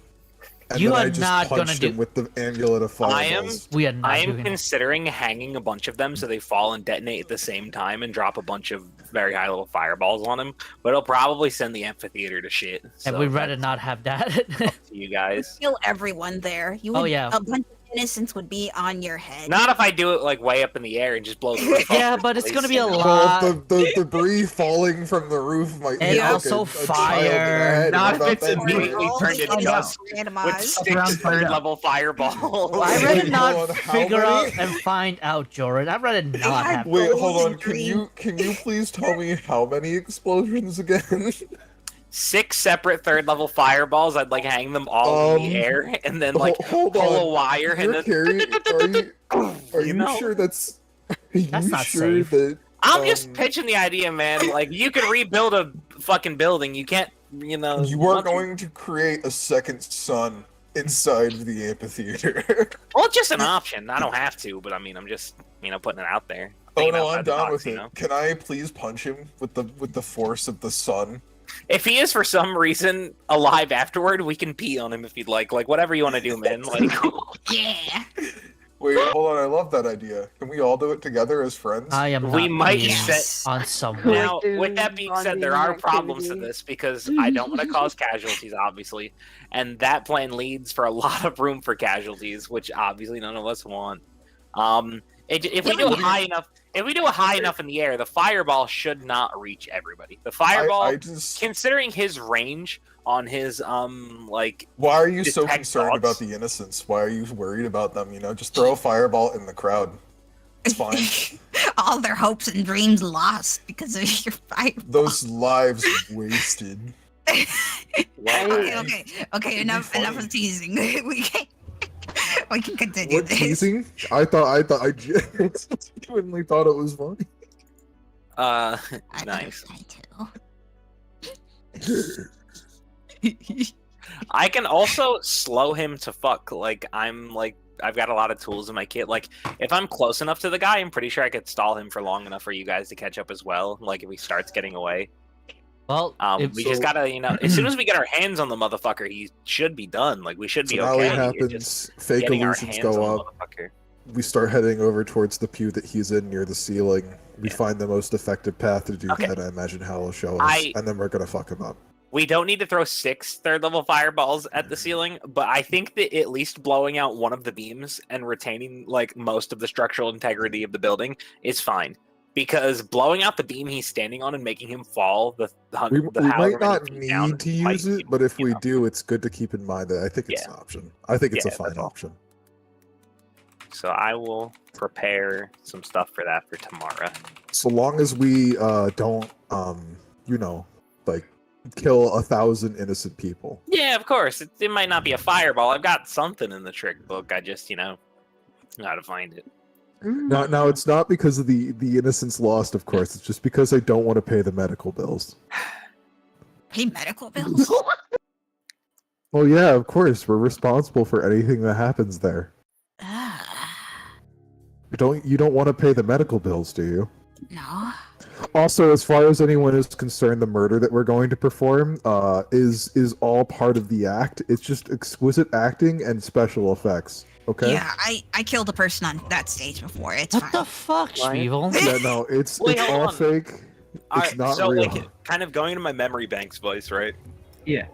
And you then are I just not punched him with the amulet of fireballs. I am considering hanging a bunch of them so they fall and detonate at the same time and drop a bunch of very high level fireballs on him. But it'll probably send the amphitheater to shit. And we'd rather not have that. Up to you guys. Kill everyone there. You would, a bunch of innocents would be on your head. Not if I do it like way up in the air and just blow the roof off. Yeah, but it's gonna be a lot. The debris falling from the roof might and be also fire. Not if it's immediately turned into dust with 6 third-level fireballs. I'd rather not figure out and find out, Jordan. I'd rather not have. Wait, hold on. Can you please tell me how many explosions again? 6 separate third-level fireballs. I'd like hang them all in the air and then like pull a wire and then. Are you sure that's? That's not safe. That, I'm just pitching the idea, man. Like you can rebuild a fucking building. You can't, You are going to create a second sun inside the amphitheater. Well, it's just an option. I don't have to, but I mean, I'm just putting it out there. Oh no, I'm down with it. Can I please punch him with the force of the sun? If he is for some reason alive afterward, we can pee on him if you'd like. Like whatever you want to do, man. Like yeah. Wait, hold on. I love that idea. Can we all do it together as friends? I am. We might set on someone. Now, with that being said, there are problems to this because I don't want to cause casualties, obviously, and that plan leads for a lot of room for casualties, which obviously none of us want. If we do it high enough in the air, the fireball should not reach everybody. The fireball, considering his range on his like. Why are you so concerned about the innocents? Why are you worried about them? Just throw a fireball in the crowd. It's fine. All their hopes and dreams lost because of your fireball. Those lives wasted. Okay. Enough of teasing. We can continue what, this. Teasing? I genuinely thought it was funny. Nice. I can also slow him to fuck. Like I've got a lot of tools in my kit. Like if I'm close enough to the guy, I'm pretty sure I could stall him for long enough for you guys to catch up as well. Like if he starts getting away. Well, we just gotta, as soon as we get our hands on the motherfucker, he should be done. Like we should be okay. What happens? Fake illusions go up. We start heading over towards the pew that he's in near the ceiling. We find the most effective path to do that. I imagine Hal will show us, and then we're gonna fuck him up. We don't need to throw 6 third-level fireballs at the ceiling, but I think that at least blowing out one of the beams and retaining like most of the structural integrity of the building is fine. Because blowing out the beam he's standing on and making him fall, we might not need to use it, but if we do, it's good to keep in mind that I think it's an option. I think it's a fine option. So I will prepare some stuff for that for tomorrow. So long as we don't, kill 1,000 innocent people. Yeah, of course. It might not be a fireball. I've got something in the trick book. I just, know how to find it. Now it's not because of the innocence lost, of course. It's just because I don't want to pay the medical bills. Pay medical bills? Well, yeah, of course. We're responsible for anything that happens there. You don't want to pay the medical bills, do you? No. Also, as far as anyone is concerned, the murder that we're going to perform is all part of the act. It's just exquisite acting and special effects. Okay. Yeah, I killed a person on that stage before. It's What fine. the fuck, Schmeevel? Yeah, no, it's Wait, it's hold all on. fake. It's not so real. like kind of going to my memory banks voice, right? Yeah.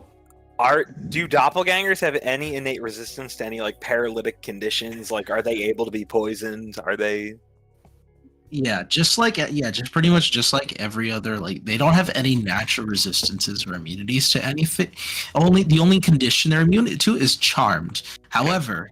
Do doppelgangers have any innate resistance to any like paralytic conditions? Like, are they able to be poisoned? Are they? Yeah, just pretty much just like every other, like they don't have any natural resistances or immunities to anything. The only condition they're immune to is charmed. However,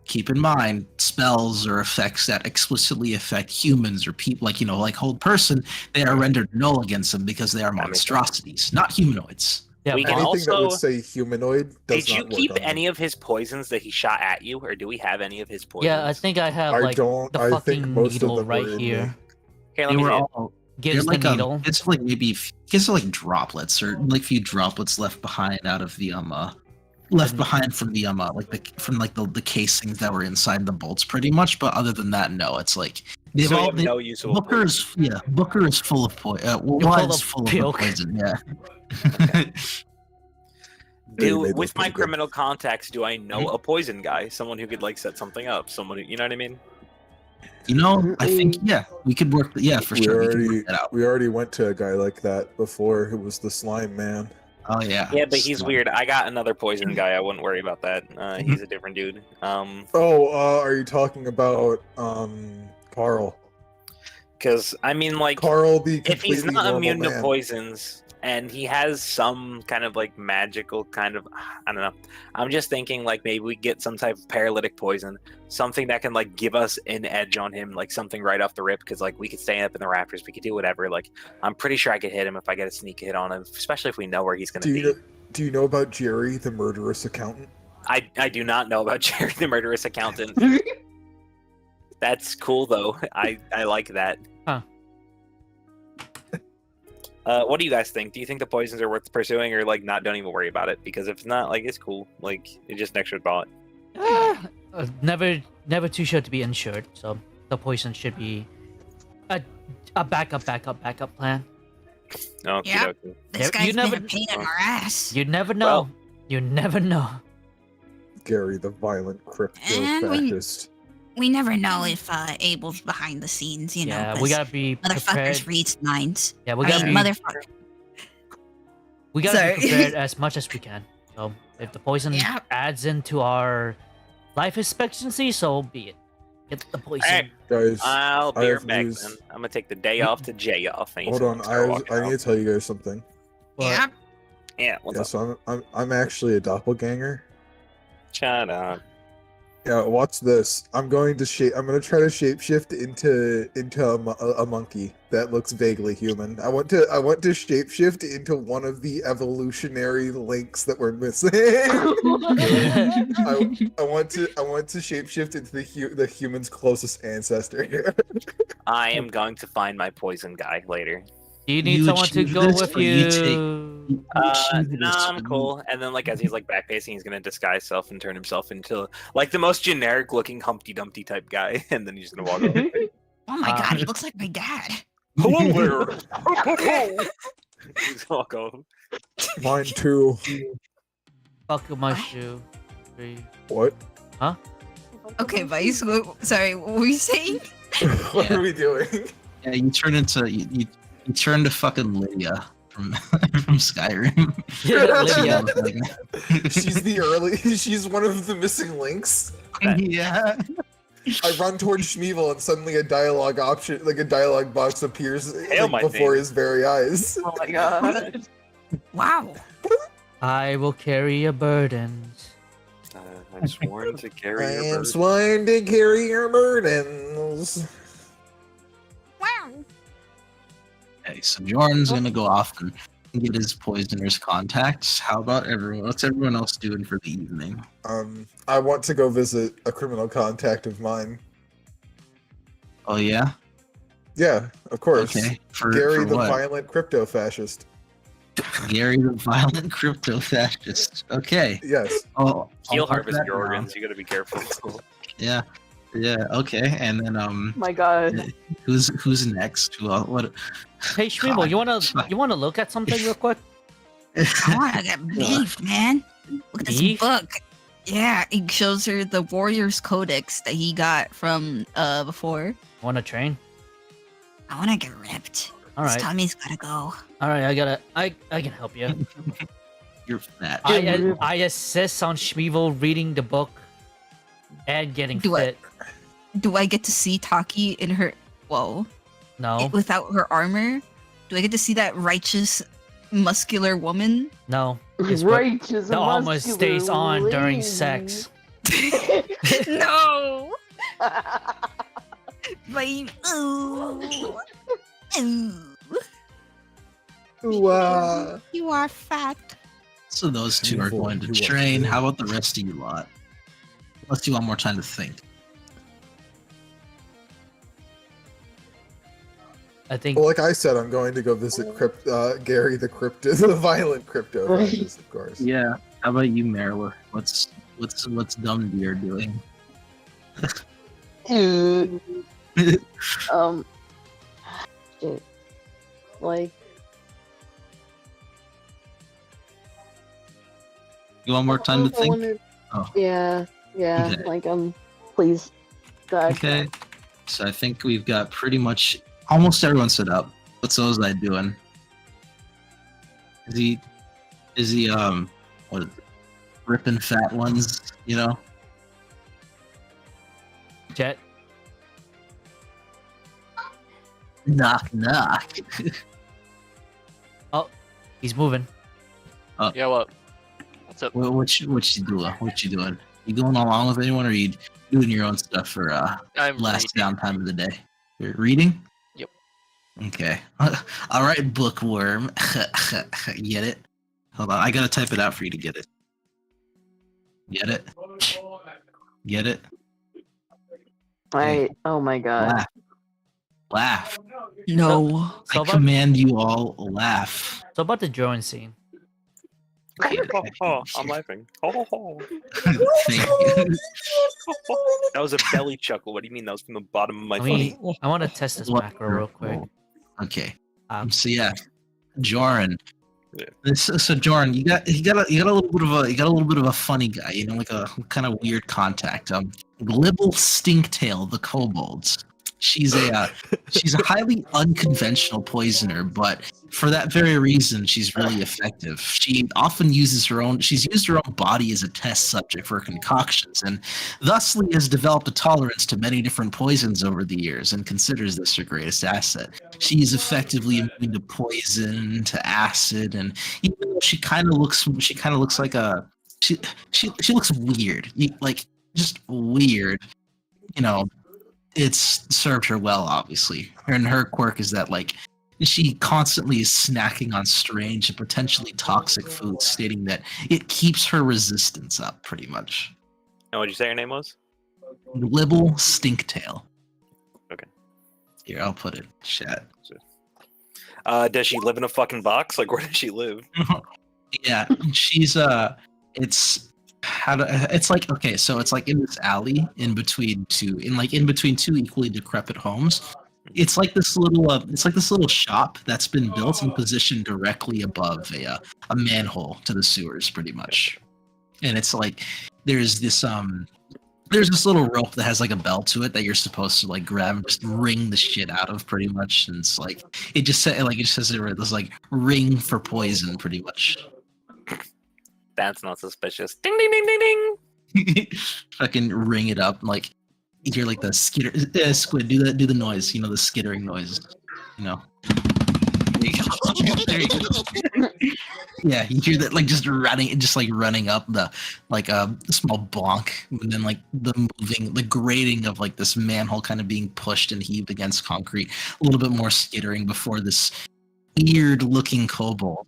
keep in mind spells or effects that explicitly affect humans or people, like like whole person, they are rendered null against them because they are monstrosities, not humanoids. Yeah, We can Anything that would also. say humanoid does Did you not work keep on any them. of his poisons that he shot at you, or do we have any of his poisons? yeah, I think I have I like don't. the I think fucking most of needle them right were in here. me. Okay, let They me were see it. all. Gives They're the like needle. it's like maybe gets like droplets or like few droplets left behind out of the left behind from the the casings that were inside the bolts pretty much, but other than that, no, it's like they've So you all have no usable Booker is full of poison. full of Full pilk. of poison, yeah. You made those With my pretty good. criminal contacts, do I know a poison guy? Someone who could like set something up? Someone who, you know what I mean? I think we could work. Yeah, for sure, we could work that out. We already went to a guy like that before who was the slime man. Oh yeah. Yeah, but he's weird. I got another poison guy. I wouldn't worry about that. He's a different dude. Are you talking about Carl? Because I mean, like, Carl, the if he's completely not normal immune to man. poisons and he has some kind of like magical kind of, I don't know. I'm just thinking like maybe we get some type of paralytic poison, something that can like give us an edge on him, like something right off the rip. Because like we could stay up in the rafters, we could do whatever. Like I'm pretty sure I could hit him if I get a sneak hit on him, especially if we know where he's going to be. Do you know about Jerry, the murderous accountant? I do not know about Jerry the murderous accountant. That's cool though. I like that. Huh. What do you guys think? Do you think the poisons are worth pursuing, or like not? Don't even worry about it, because if it's not, like it's cool. Like it's just an extra thought. Never too sure to be insured, so the poison should be a backup plan. Okay, Yeah. okay. This You guy's never- been a pain in our ass. You never know. Well- You never know. Gary, the violent crypto And fascist. We never know if Abel's behind the scenes, you know. Yeah, 'cause we gotta be motherfuckers prepared. reads minds. Yeah, we gotta be. Motherfucker. We gotta Sorry. be prepared as much as we can. So if the poison Yeah. adds into our life expectancy, so be it. Get the poison. Alright, Guys, I'll I be have right back news. then. I'm gonna take the day off to J off. Hold on, I need to tell you guys something. Yeah. Yeah, what's Yeah, up? so I'm actually a doppelganger. Shut up. Yeah, watch this. I'm going to try to shapeshift into a monkey that looks vaguely human. I want to shapeshift into one of the evolutionary links that we're missing. I want to shapeshift into the human's closest ancestor. I am going to find my poison guy later. Do you need You someone to achieve go this, with or you you? Nah, I'm cool. And then, like, as he's like backpacing, he's gonna disguise self and turn himself into like the most generic looking Humpty Dumpty type guy, and then he's just gonna walk over. Oh my god, he looks like my dad. Hello there. He's gonna walk over. Mine too. Buckle my shoe. What? Okay, Vice. Sorry, what were you saying? What are we doing? Yeah, you turn into you turn to fucking Lydia from from Skyrim. Yeah, Lydia. She's one of the missing links. Yeah. I run towards Schmeevel and suddenly a dialogue box appears Hail like, my before name. his very eyes. Oh my god. Wow. I will carry your burdens. I'm sworn to carry I your am burden. sworn to carry your burdens. Wow. Okay, so Jordan's gonna go off and get his poisoner's contacts. How about everyone? What's everyone else doing for the evening? I want to go visit a criminal contact of mine. Oh yeah. Yeah, of course. Okay. Gary for the what? violent crypto fascist. Gary the violent crypto fascist. Okay. Yes. Oh, He'll I'll mark harvest that your down. organs. You gotta be careful. Yeah. Yeah. Okay. And then My God. who's next? What? Hey Shmeeble, you wanna look at something real quick? I want to get beef, man. Look at this Beef? book. Yeah, it shows her the Warrior's Codex that he got from before. Wanna train? I want to get ripped. All His right. tummy's gotta go. All right, I can help you. You're fat. I assist on Shmeevel reading the book and getting fit. Do I get to see Taki in her? Whoa. No, Without her armor? Do I get to see that righteous, muscular woman? no. It's what- Righteous the armor muscular stays on during lady. sex. No. My ooh. Ooh. Wow. You are fat. So those two are going to You are train. fat. How about the rest of you lot? Let's do one more time to think. I think Well, like I said, I'm going to go visit Gary the crypto, the violent cryptologist, of course. Yeah. How about you, Merrill? What's Dumb Deer doing? Dude. Shit. Like, You want more time to I think? wonder- Oh. Yeah, Okay. like, please. God. Okay. So I think we've got pretty much almost everyone set up. What's Ozai doing? Is he what is it? Ripping fat ones, you know? Jet. Knock knock. He's moving. Yeah, what? What's up? What you doing? What you doing? You going along with anyone, or are you doing your own stuff for I'm last reading. downtime of the day? You're reading? Yep. Okay. All right, bookworm. Get it? Hold on, I gotta type it out for you to get it. Get it? Get it? Oh my God. Laugh. Laugh. No. I So about, command you all laugh. so about the drone scene. I'm laughing. Thank you. That was a belly chuckle. What do you mean? That was from the bottom of my I want to test this What- macro real quick. Okay. Um, So yeah, Joran. Yeah. So Joran, you got a little bit of a funny guy, you know, like a kind of weird contact. Glibble Stinktail, the kobolds. She's a highly unconventional poisoner, but for that very reason, she's really effective. She often uses she's used her own body as a test subject for concoctions, and thusly has developed a tolerance to many different poisons over the years, and considers this her greatest asset. She's effectively immune to poison, to acid, and even though she kind of looks like she looks weird, like just weird, you know. It's served her well, obviously. And her quirk is that, like, she constantly is snacking on strange and potentially toxic foods, stating that it keeps her resistance up, pretty much. And what'd you say your name was? Libble Stinktail. Okay. Here, I'll put it. Chat. Does she live in a fucking box? Like, where does she live? Yeah, she's it's like, okay, so it's like in this alley in between two equally decrepit homes. It's like this little shop that's been built and positioned directly above a manhole to the sewers, pretty much. And it's like there's this little rope that has like a bell to it that you're supposed to like grab and just wring the shit out of, pretty much. And it's like it just says it this like ring for poison, pretty much. That's not suspicious. Ding ding ding ding ding. Fucking ring it up, like you hear like the skitter. Squid, do the noise. You know, the skittering noise. You know. There you go. There you go. Yeah, you hear that, like just running up the like a small bonk, and then like the grating of like this manhole kind of being pushed and heaved against concrete. A little bit more skittering before this weird looking kobold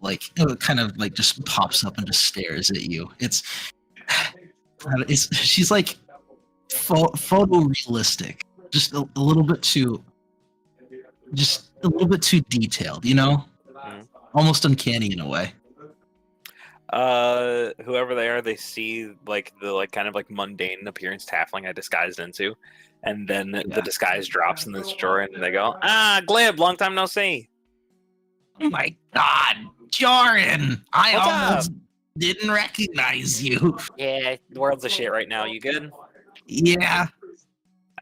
kind of like just pops up and just stares at you. She's like photorealistic, just a little bit too detailed, you know. Almost uncanny in a way. Whoever they are, they see like the kind of like mundane appearance halfling I disguised into, And then the disguise drops in this drawer, and they go, Glib, long time no see. Oh my God, Jordan! I What's almost up? didn't recognize you. Yeah, the world's a shit right now. You good? Yeah,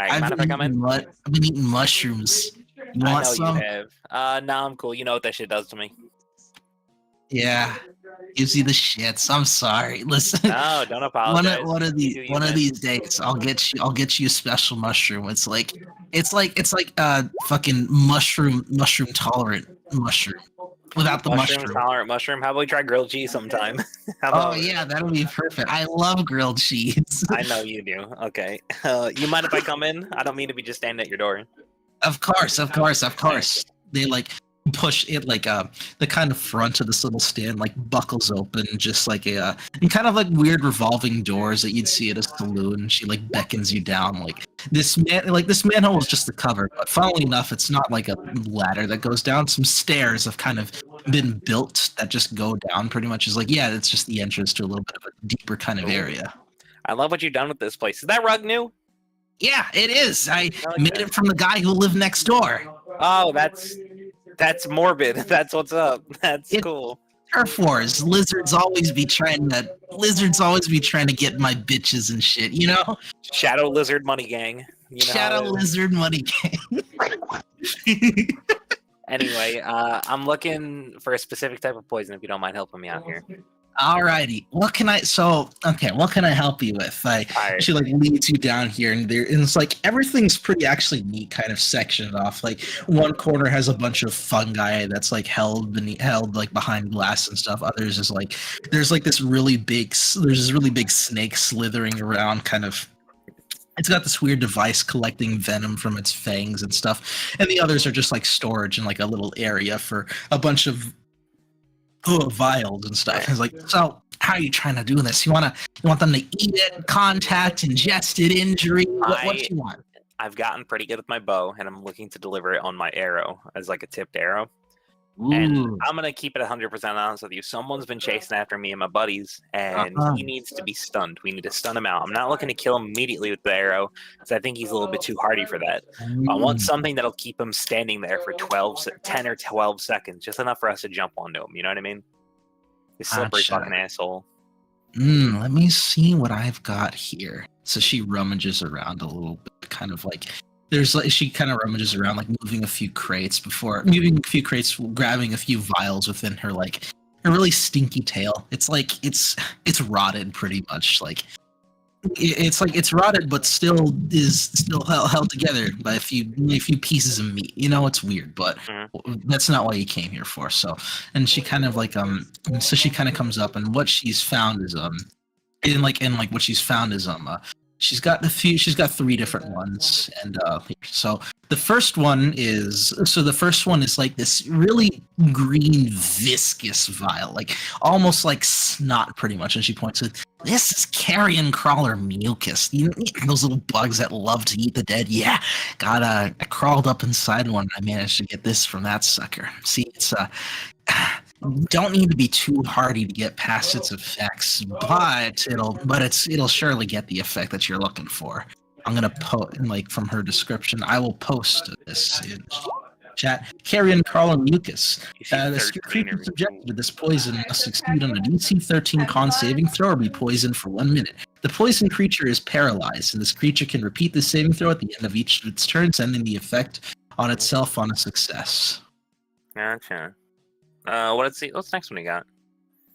All right, mind if I come in? I've been eating mushrooms. You I want know some? you have. No, I'm cool. You know what that shit does to me. Yeah, gives you the shits. I'm sorry. Listen, No, don't apologize. one of these You do you, one of man. these days, I'll get you a special mushroom. It's like fucking mushroom tolerant mushroom without the Mushroom mushroom. tolerant mushroom. How about we try grilled cheese sometime? How Oh about yeah, that'll be perfect. I love grilled cheese. I know you do. Okay. You mind if I come in? I don't mean to be just standing at your door. Of course. They like push it like the kind of front of this little stand like buckles open, just like a and kind of like weird revolving doors that you'd see at a saloon. She like beckons you down. This manhole is just the cover, but funnily enough, it's not like a ladder that goes down. Some stairs have kind of been built that just go down. Pretty much is like it's just the entrance to a little bit of a deeper kind of area. I love what you've done with this place. Is that rug new? Yeah, it is. I like made that. it from the guy who lived next door. Oh, that's morbid. That's what's up. That's cool. Turf wars. Lizards always be trying to get my bitches and shit, you know? Shadow Lizard Money Gang. You know Shadow Lizard Money Gang. Anyway, I'm looking for a specific type of poison if you don't mind helping me out here. Alrighty. What can I help you with? Alright. She like leads you down here and it's like everything's pretty actually neat, kind of sectioned off. Like one corner has a bunch of fungi that's like held like behind glass and stuff. Others is like there's this really big snake slithering around, kind of. It's got this weird device collecting venom from its fangs and stuff. And the others are just like storage in like a little area for a bunch of vials and stuff. It's like, so how are you trying to do this? You want them to eat it, contact, ingest it, injury? What do you want? I've gotten pretty good with my bow, and I'm looking to deliver it on my arrow as like a tipped arrow. Ooh. And I'm gonna keep it 100% honest with you. Someone's been chasing after me and my buddies, and he needs to be stunned. We need to stun him out. I'm not looking to kill him immediately with the arrow, because I think he's a little bit too hardy for that. I want something that'll keep him standing there for 10 or 12 seconds, just enough for us to jump onto him. You know what I mean? This slippery fucking asshole. Let me see what I've got here. So she rummages around a little bit, kind of like. She kind of rummages around, like moving a few crates, grabbing a few vials within her, like a really stinky tail. It's like it's rotted pretty much. Like it's rotted, but still held together by a few pieces of meat. You know, it's weird, but that's not what you came here for. So, and she kind of like so she kind of comes up, and what she's found is what she's found is she's got 3 different ones, and so the first one is like this really green viscous vial, like almost like snot pretty much, and she points to this is carrion crawler mucus. You know, those little bugs that love to eat the dead. Yeah, I crawled up inside one, and I managed to get this from that sucker. See, it's don't need to be too hardy to get past its effects, but it'll surely get the effect that you're looking for. I'm gonna from her description, I will post this in chat. Carrion crawler mucus. The creature subjected to this poison must succeed on a DC 13 con saving throw or be poisoned for 1 minute. The poisoned creature is paralyzed, and this creature can repeat the saving throw at the end of each of its turns, ending the effect on itself on a success. Gotcha. What's the next one you got?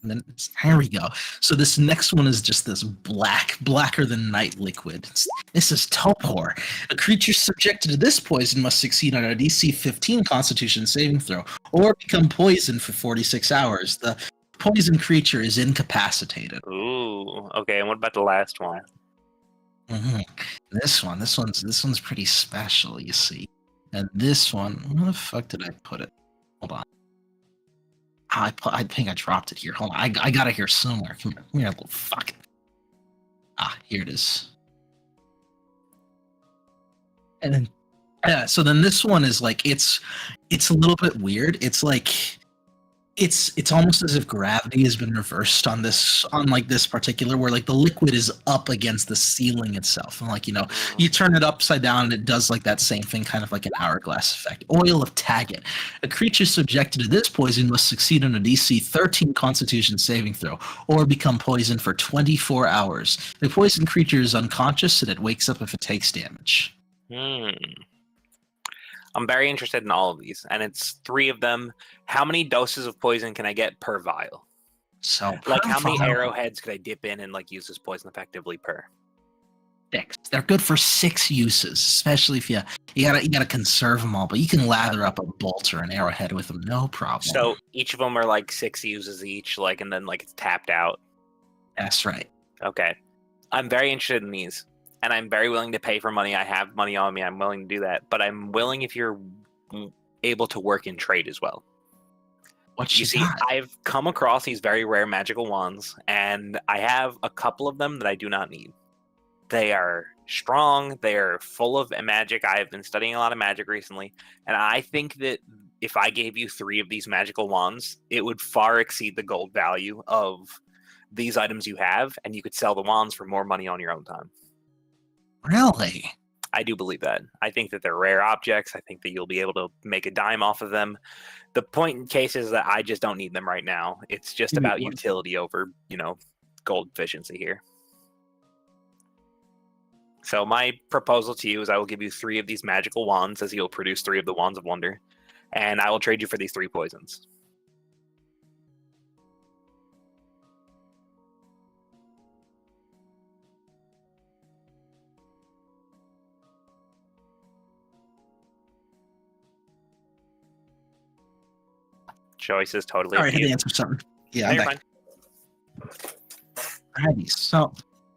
And then here we go. So this next one is just this blacker than night liquid. This is Topor. A creature subjected to this poison must succeed on a DC 15 Constitution saving throw, or become poisoned for 46 hours. The poison creature is incapacitated. Ooh, okay. And what about the last one? Mm-hmm. This one's pretty special, you see. And this one, where the fuck did I put it? Hold on. I think I dropped it here. Hold on. I got it here somewhere. Come here, little fuck. Here it is. And then, so then this one is like, it's a little bit weird. It's like, It's almost as if gravity has been reversed on this particular, where like the liquid is up against the ceiling itself, and like you turn it upside down and it does like that same thing, kind of like an hourglass effect. Oil of Taggart. A creature subjected to this poison must succeed on a DC 13 Constitution saving throw, or become poisoned for 24 hours. The poisoned creature is unconscious and it wakes up if it takes damage. I'm very interested in all of these, and it's 3 of them. How many doses of poison can I get per vial? So, like, how many arrowheads could I dip in and like use this poison effectively per? 6. They're good for 6 uses, especially if you gotta conserve them all. But you can lather up a bolt or an arrowhead with them, no problem. So each of them are like 6 uses each, like, and then like it's tapped out. That's right. Okay, I'm very interested in these. And I'm very willing to pay for money. I have money on me. I'm willing to do that. But I'm willing if you're able to work in trade as well. What you see, I've come across these very rare magical wands, and I have a couple of them that I do not need. They are strong. They are full of magic. I have been studying a lot of magic recently. And I think that if I gave you 3 of these magical wands, it would far exceed the gold value of these items you have. And you could sell the wands for more money on your own time. Really? I do believe that. I think that they're rare objects. I think that you'll be able to make a dime off of them. The point in case is that I just don't need them right now. It's just about utility over, gold efficiency here. So my proposal to you is I will give you 3 of these magical wands, as you'll produce 3 of the Wands of Wonder, and I will trade you for these 3 poisons. Choice is totally. Sorry, I had to answer something. Yeah, no, you're fine. Alrighty, so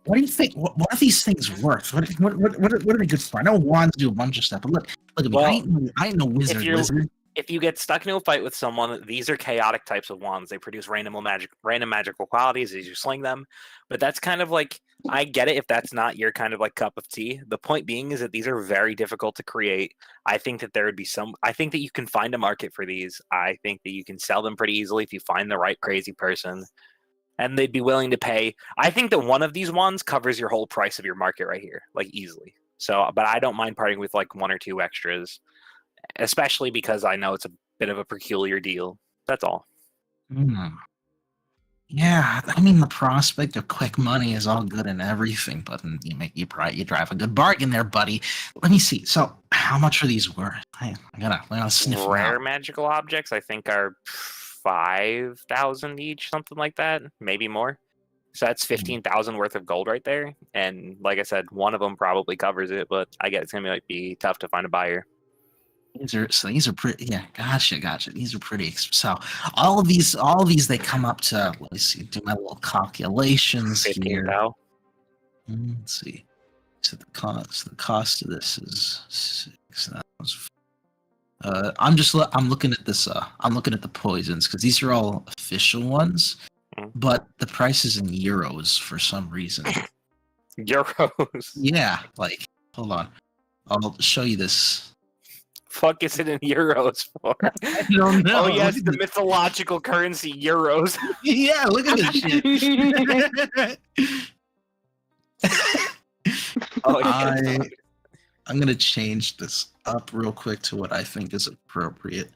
what do you think? What are these things worth? What are they good for? I know wands do a bunch of stuff, but look at me. I ain't no wizard. If you get stuck into a fight with someone, these are chaotic types of wands. They produce random magical qualities as you sling them. But that's kind of like, I get it if that's not your kind of like cup of tea. The point being is that these are very difficult to create. I think that there would be I think that you can find a market for these. I think that you can sell them pretty easily if you find the right crazy person. And they'd be willing to pay. I think that one of these wands covers your whole price of your market right here, like easily. So, but I don't mind parting with like 1 or 2 extras, especially because I know it's a bit of a peculiar deal. That's all. Yeah, I mean, the prospect of quick money is all good and everything, but you drive a good bargain there, buddy. Let me see. So, how much are these worth? I gotta sniff them Rare out. magical objects, I think, are 5,000 each, something like that, maybe more. So that's 15,000 worth of gold right there. And like I said, one of them probably covers it, but I guess it's gonna be tough to find a buyer. These are pretty. Yeah, gotcha. These are pretty. So all of these, they come up to. Let me see. Do my little calculations here. Let's see. So the cost of this is 6,000. I'm looking at this. I'm looking at the poisons because these are all official ones, but the price is in euros for some reason. Euros. Yeah, like hold on. I'll show you this. Fuck is it in euros for? I don't know. Oh yes, the mythological currency euros. Yeah, look at this shit. I'm gonna change this up real quick to what I think is appropriate.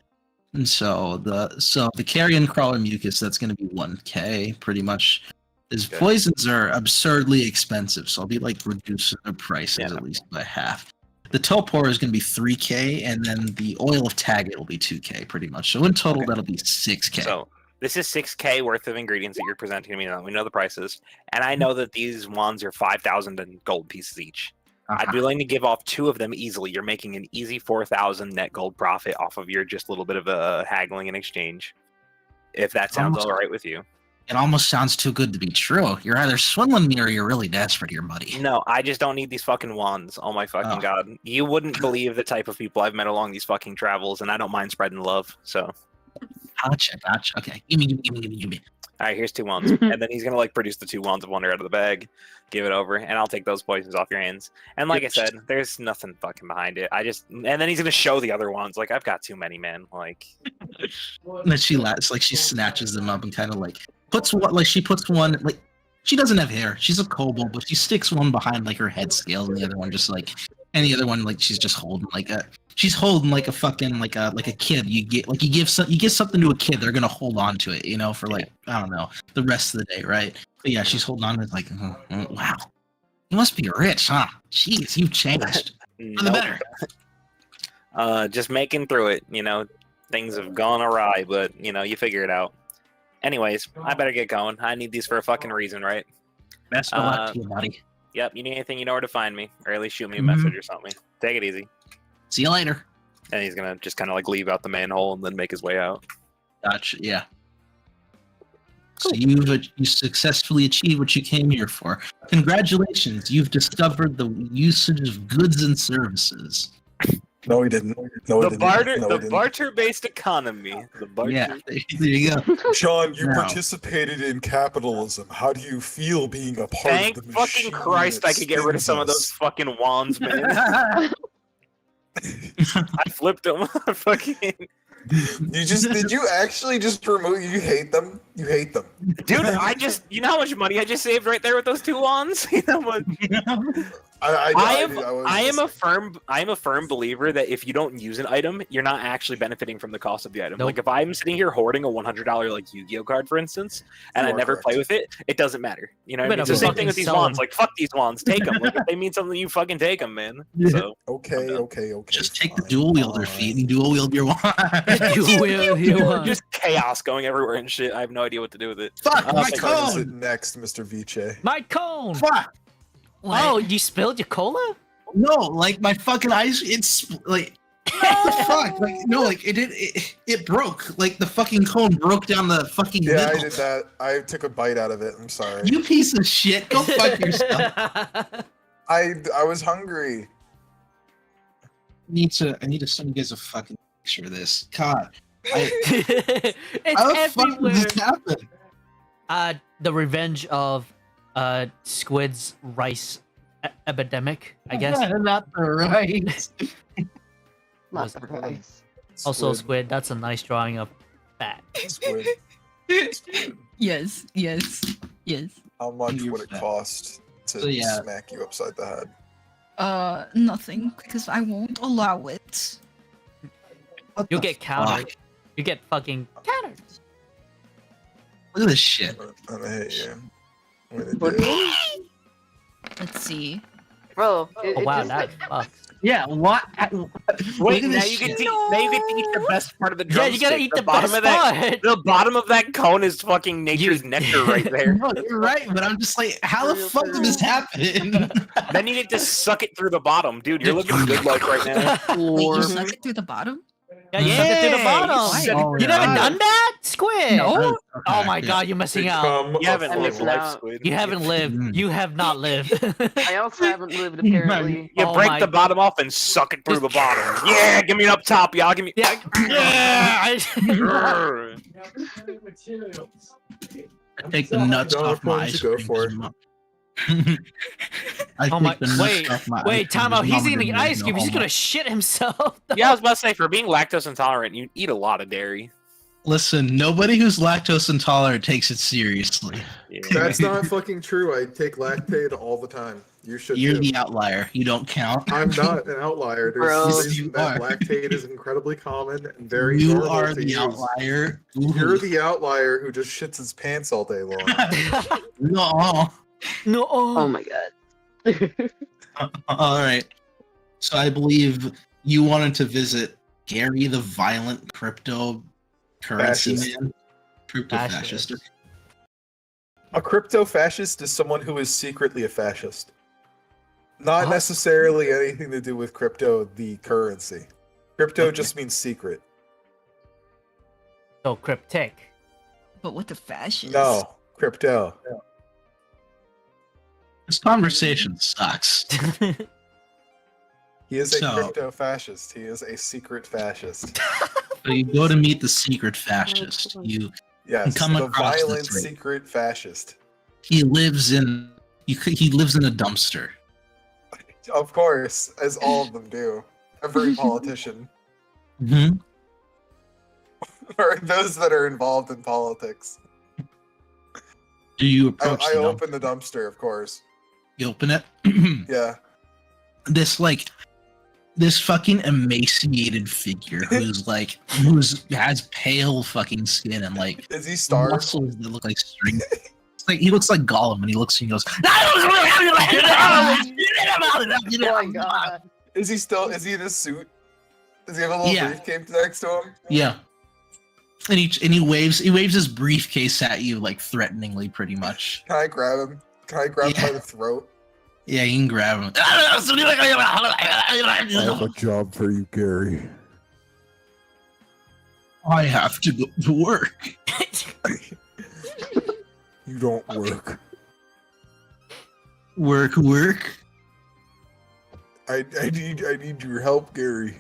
And so the carrion crawler mucus, that's gonna be 1K pretty much. His poisons are absurdly expensive, so I'll be like reducing the prices at least by half. The Topor is going to be 3K, and then the Oil of Taggart will be 2K, pretty much. So in total, that'll be 6K. So this is 6K worth of ingredients that you're presenting to me now. We know the prices, and I know that these wands are 5,000 in gold pieces each. I'd be willing to give off 2 of them easily. You're making an easy 4,000 net gold profit off of your just little bit of a haggling and exchange. If that sounds all right with you. It almost sounds too good to be true. You're either swindling me or you're really desperate here, buddy. No, I just don't need these fucking wands. Oh my fucking god. You wouldn't believe the type of people I've met along these fucking travels, and I don't mind spreading love, so. Gotcha. Okay. Give me. All right, here's 2 wands, and then he's gonna like produce the 2 wands of wonder out of the bag, give it over, and I'll take those poisons off your hands. And like I said, there's nothing fucking behind it. And then he's gonna show the other ones. Like I've got too many, man. Like, and then she snatches them up and kind of like puts one like she doesn't have hair. She's a kobold, but she sticks one behind like her head scale, and the other one just like, and the other one like she's just holding like a. She's holding like a fucking like a kid. You give something to a kid, they're gonna hold on to it, for like I don't know the rest of the day, right? But yeah, she's holding on to it like, wow, you must be rich, huh? Jeez, you've changed for the better. Just making through it, things have gone awry, but you figure it out. Anyways, I better get going. I need these for a fucking reason, right? Best of luck to you, buddy. Yep, you need anything, you know where to find me, or at least shoot me a message or something. Take it easy. See you later. And he's gonna just kind of like leave out the manhole and then make his way out. Gotcha. Yeah. Cool. So you successfully achieved what you came here for. Congratulations! You've discovered the usage of goods and services. No, he didn't. No, the barter-based economy. Yeah, there you go. Sean, you participated in capitalism. How do you feel being a part of the machine? Thank fucking Christ I could get rid of some of those fucking wands, man. I flipped them. Fucking. Did you actually just remove? You hate them. You hate them, dude. You know how much money I just saved right there with those 2 wands. You know what? I am a firm believer that if you don't use an item, you're not actually benefiting from the cost of the item. Nope. Like if I'm sitting here hoarding a $100 like Yu-Gi-Oh card, for instance, and I never play with it, it doesn't matter. You know, what I mean? It's the same thing with these wands. Like fuck these wands, take them. Like if they mean something, you fucking take them, man. So okay. Just take the dual wielder feat and dual wield your wand. Just chaos going everywhere and shit. I have no idea what to do with it. Fuck my cone. Is it next, Mr. Viche? My cone. Fuck. What? Oh, you spilled your cola? No, like my fucking ice. It's like fuck. Like no, like it broke. Like the fucking cone broke down the fucking. Yeah, middle. I did that. I took a bite out of it. I'm sorry. You piece of shit. Go fuck yourself. I was hungry. I need to send you guys a fucking picture of this. God. It's how the fuck did this happen? The revenge of Squid's rice epidemic, I guess. Not the rice. Not the rice. Also, Squid, that's a nice drawing of that. Squid. Yes. How much would it cost to smack you upside the head? Nothing, because I won't allow it. You'll get countered. You get fucking countered. Look at this shit. I'm gonna hit you. Let's see. Bro, oh wow, that fucks. Yeah, what? Wait, now you get to eat the best part of the drumstick. Yeah, you gotta eat the bottom of that. The bottom of that cone is fucking nature's nectar right there. No, you're right, but I'm just like, how the fuck did this happen? Then you need to suck it through the bottom, dude. You're looking good like right now. Wait, you suck it through the bottom? Yeah, you suck it through the bottom. You never done that, Squid? No. Oh my god, you're missing out. You haven't lived life, Squid. You haven't lived. You have not lived. I also haven't lived, apparently. You break the bottom off and suck it through the bottom. Yeah, give me it up top, y'all. Give me. Yeah. I take the nuts off my ice cream. Go for it. Wait, time out. He's eating ice cream. He's gonna shit himself. Yeah, I was about to say, for being lactose intolerant, you eat a lot of dairy. Listen, nobody who's lactose intolerant takes it seriously. Yeah. That's not fucking true. I take Lactaid all the time. You should. You're the outlier. You don't count. I'm not an outlier. There's a reason that Lactaid is incredibly common and very You normal are to the use. outlier. You're the outlier who just shits his pants all day long. No. No. Oh my god. All right. So I believe you wanted to visit Gary the Violent Cryptocurrency Fascist. Man. Crypto-fascist. A crypto-fascist is someone who is secretly a fascist. Not necessarily anything to do with crypto, the currency. Crypto just means secret. So cryptic. But what the fashion? No, crypto. This conversation sucks. He is a crypto-fascist. He is a secret fascist. So you go to meet the secret fascist. You Yes, come the across this violent right. secret fascist. He lives in a dumpster. Of course, as all of them do. Every politician. Mm-hmm. Or those that are involved in politics. Do you approach I the dumpster? open the dumpster, of course. You open it? Yeah. This fucking emaciated figure who has pale fucking skin and like Is he starved? muscles that look like string. It's like he looks like Gollum and he looks and he goes. Oh my god. Is he in his suit? Does he have a little Yeah. briefcase next to him? Yeah. And he waves his briefcase at you like threateningly, pretty much. Can I grab him? Can I grab him by the throat? Yeah, you can grab him. I have a job for you, Gary. I have to go to work. You don't work. Work. I need your help, Gary.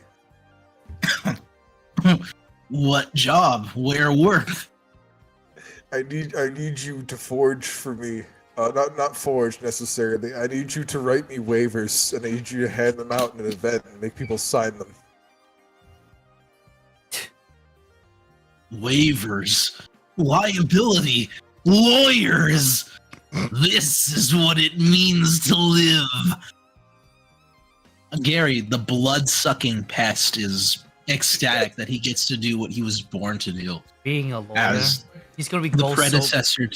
What job? Where work? I need you to forge for me. Not forge necessarily. I need you to write me waivers, and I need you to hand them out in an event and make people sign them. Waivers, liability, lawyers. This is what it means to live. Gary, the blood-sucking pest, is ecstatic that he gets to do what he was born to do. Being a lawyer. As He's gonna be the called predecessor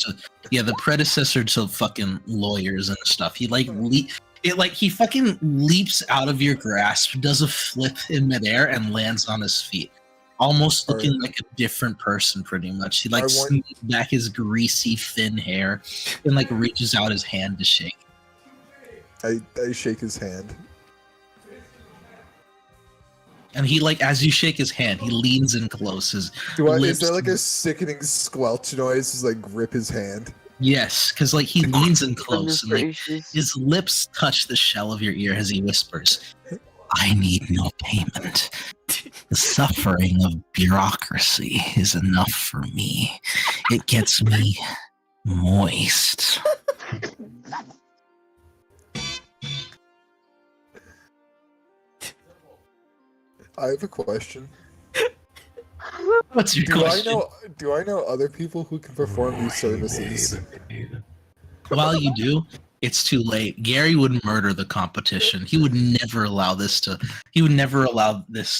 to fucking lawyers and stuff. He he fucking leaps out of your grasp, does a flip in midair, and lands on his feet, almost looking like a different person. Pretty much, he smooths back his greasy, thin hair, and like reaches out his hand to shake. I shake his hand. And he as you shake his hand, he leans in close. Is there like a sickening squelch noise as I grip his hand? Yes, because he leans in close and gracious. his lips touch the shell of your ear as he whispers, "I need no payment. The suffering of bureaucracy is enough for me. It gets me moist." I have a question. What's your question? Do I know other people who can perform these services? While you do, it's too late. Gary would murder the competition. He would never allow this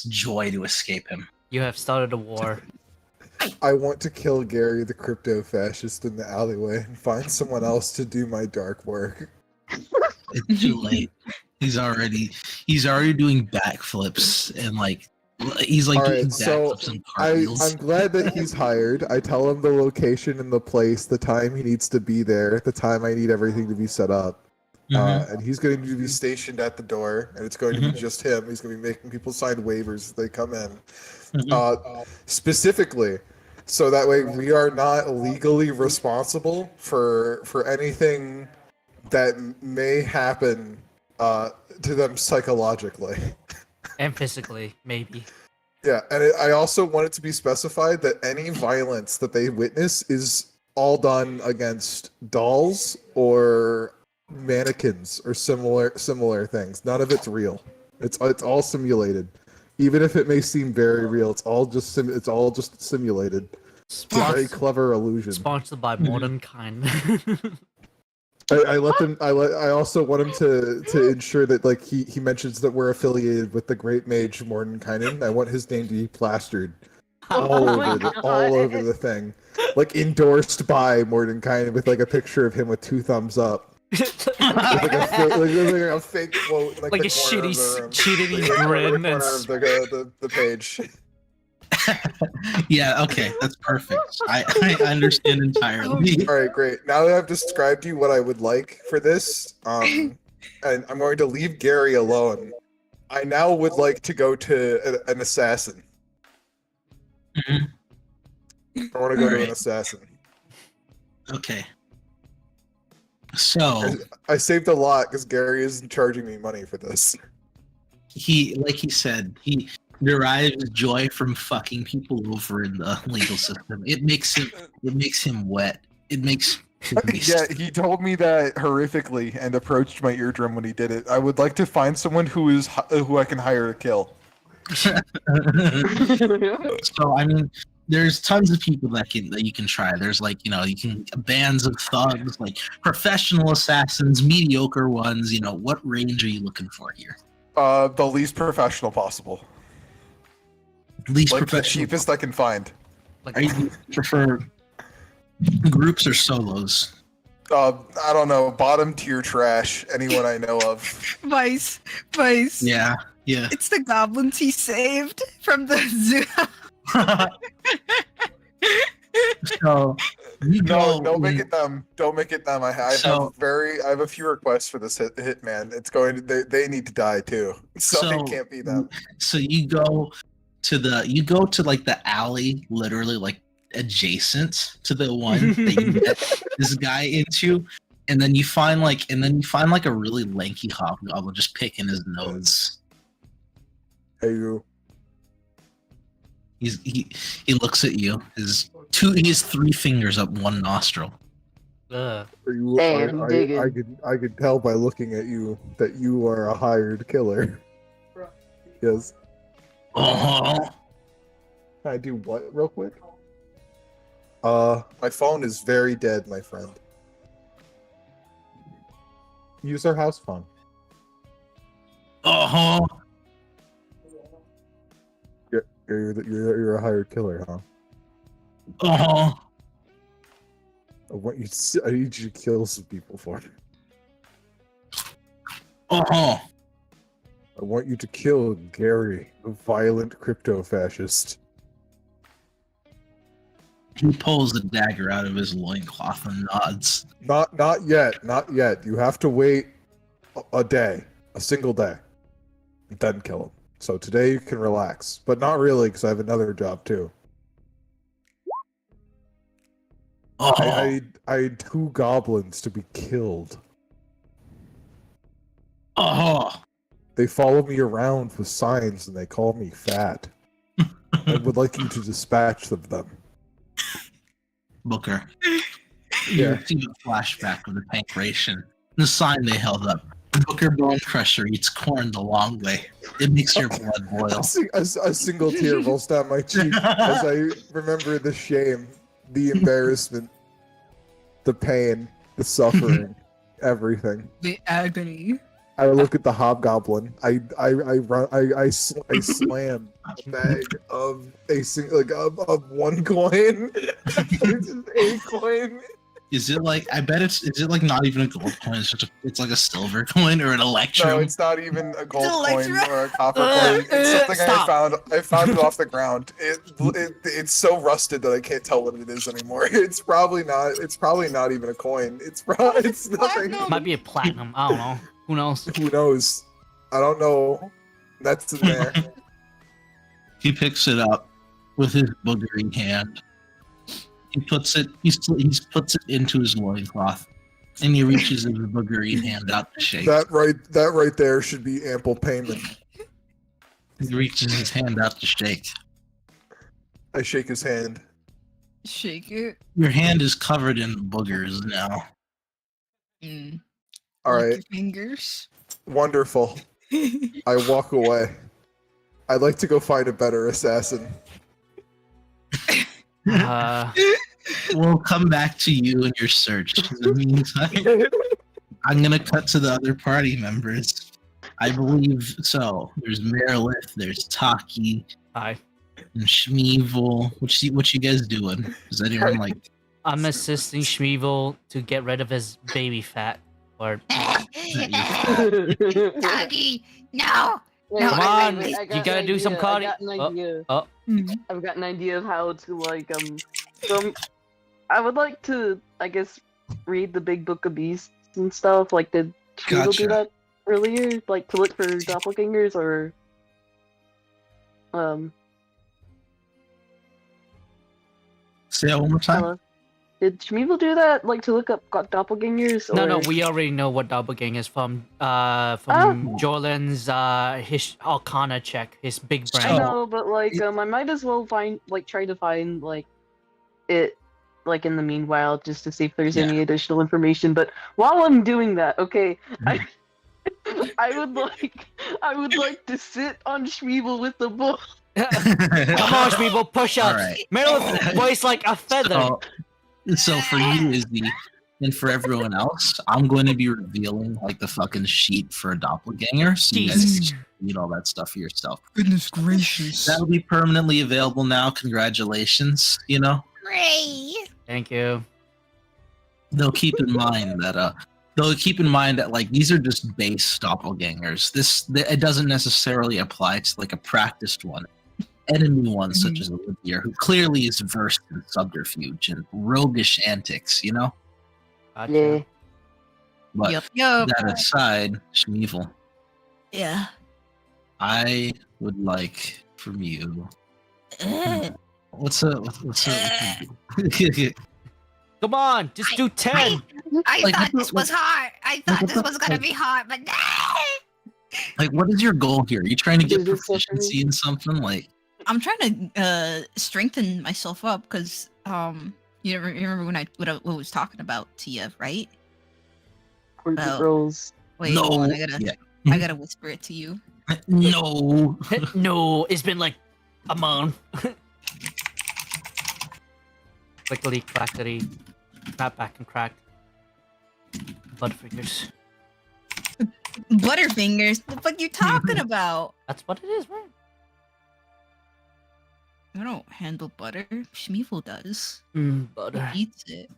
joy to escape him. You have started a war. I want to kill Gary the crypto fascist in the alleyway and find someone else to do my dark work. It's too late. He's already doing backflips and he's doing backflips and cartwheels. I'm glad that he's hired. I tell him the location and the place, the time he needs to be there, the time I need everything to be set up. And he's going to be stationed at the door, and it's going to be just him. He's going to be making people sign waivers as they come in. Specifically, so that way we are not legally responsible for anything that may happen to them psychologically. And physically, maybe. Yeah, and I also want it to be specified that any violence that they witness is all done against dolls or mannequins or similar things. None of it's real. It's all simulated. Even if it may seem very real, it's all just simulated. It's a very clever illusion. Sponsored by Modern Kind. I also want him to ensure that he mentions that we're affiliated with the great mage Mordenkainen. I want his name to be plastered all over the thing, endorsed by Mordenkainen with a picture of him with 2 thumbs up, with a fake quote, like a shitty grin and the page. Yeah, okay, that's perfect. I understand entirely. All right, great. Now that I've described to you what I would like for this, and I'm going to leave Gary alone, I now would like to go to an assassin. I want to go to an assassin. Okay. So I saved a lot because Gary isn't charging me money for this. He said, derives joy from fucking people over in the legal system. It makes him wet. It makes Yeah, he told me that horrifically and approached my eardrum when he did it. I would like to find someone who I can hire to kill. So I mean, there's tons of people that you can try. There's like, you can bands of thugs, like professional assassins, mediocre ones. What range are you looking for here? The least professional possible. Least like professional. The cheapest I can find. Are you prefer groups or solos? I don't know. Bottom tier trash. Anyone I know of. Vice. Yeah. It's the goblins he saved from the zoo. So you go. Don't make it them. Don't make it them. I have a few requests for this hitman. It's going to. They need to die too. So it can't be them. So you go to like the alley, literally like adjacent to the one that you met this guy into, and then you find like a really lanky hobgoblin just picking his nose. Hey you. He looks at you. He has 3 fingers up one nostril. I could tell by looking at you that you are a hired killer. Yes. Oh. Can I do what real quick? My phone is very dead, my friend. Use our house phone. You're a hired killer, huh? I need you to kill some people for me. I want you to kill Gary, the violent crypto-fascist. He pulls the dagger out of his loincloth and nods. Not yet. You have to wait a single day, and then kill him. So today you can relax, but not really, because I have another job too. I had 2 goblins to be killed. They follow me around with signs and they call me fat. I would like you to dispatch them. Booker. You see a flashback of the tank ration. The sign they held up. Booker Bone Crusher eats corn the long way. It makes your blood boil. A single tear rolls down my cheek as I remember the shame, the embarrassment, the pain, the suffering, everything. The agony. I look at the hobgoblin. I slam a bag of of 1 coin. It's just a coin. Is it like? I bet is it like not even a gold coin? It's like a silver coin or an electrum. No, it's not even a gold coin or a copper coin. It's something I found it off the ground. It's so rusted that I can't tell what it is anymore. It's probably not even a coin. It's nothing. It might be a platinum. I don't know. Who knows? Who knows? I don't know. That's in there. He picks it up with his boogering hand. He puts it into his loincloth, and he reaches his boogery hand out to shake. That right there should be ample payment. He reaches his hand out to shake. I shake his hand. Shake it. Your hand is covered in boogers now. All right. Your fingers. Wonderful. I walk away. I'd like to go find a better assassin. We'll come back to you in your search. In the meantime, I'm gonna cut to the other party members. I believe so. There's Merilith, there's Taki, Hi. and Shmeevel. What you guys doing? Is anyone like? I'm assisting Shmeevel to get rid of his baby fat. Or Doggy, no. Come on, you gotta do some cardio. I've got an idea of how to I would like to, I guess, read the Big Book of Beasts and stuff. Like, did Shmeevel do that earlier? Like, to look for doppelgangers or Say that one more time. Did Shmeevel do that, like, to look up doppelgangers? No, or... no, we already know what doppelganger is from Jordan's his Arcana check, his big brain. I know, but like, I might as well try to find like it, like in the meanwhile, just to see if there's any additional information. But while I'm doing that, okay, I would like to sit on Shmeevel with the book. Come on, Shmeevel, push ups. Right. Meryl voice like a feather. So for you, Izzy, and for everyone else, I'm going to be revealing like the fucking sheet for a doppelganger, so you guys can read all that stuff for yourself. Goodness gracious. That'll be permanently available now. Congratulations, you know. Hooray! Thank you. Though keep in mind that like these are just base doppelgangers. It doesn't necessarily apply to like a practiced one. Enemy one such as Olivier, who clearly is versed in subterfuge and roguish antics, you know? Gotcha. Yeah. But Yup. that aside, Shmeevel, Yeah. I would like from you. What's up? Come on, just do 10. I Like, thought what- this was hard. I thought this was gonna be hard, but Like, what is your goal here? Are you trying to get Is it so proficiency in something? Like, I'm trying to strengthen myself up because you remember when what I was talking about to you, right? Quirky Well, rolls. Wait, no. hold on, Yeah. I gotta whisper it to you. No. No, it's been like a month. Clickety clackety, snap back and crack. Butterfingers. Butterfingers, the fuck you talking about? That's what it is, right? I don't handle butter. Shmeevel does. Butter. He eats it.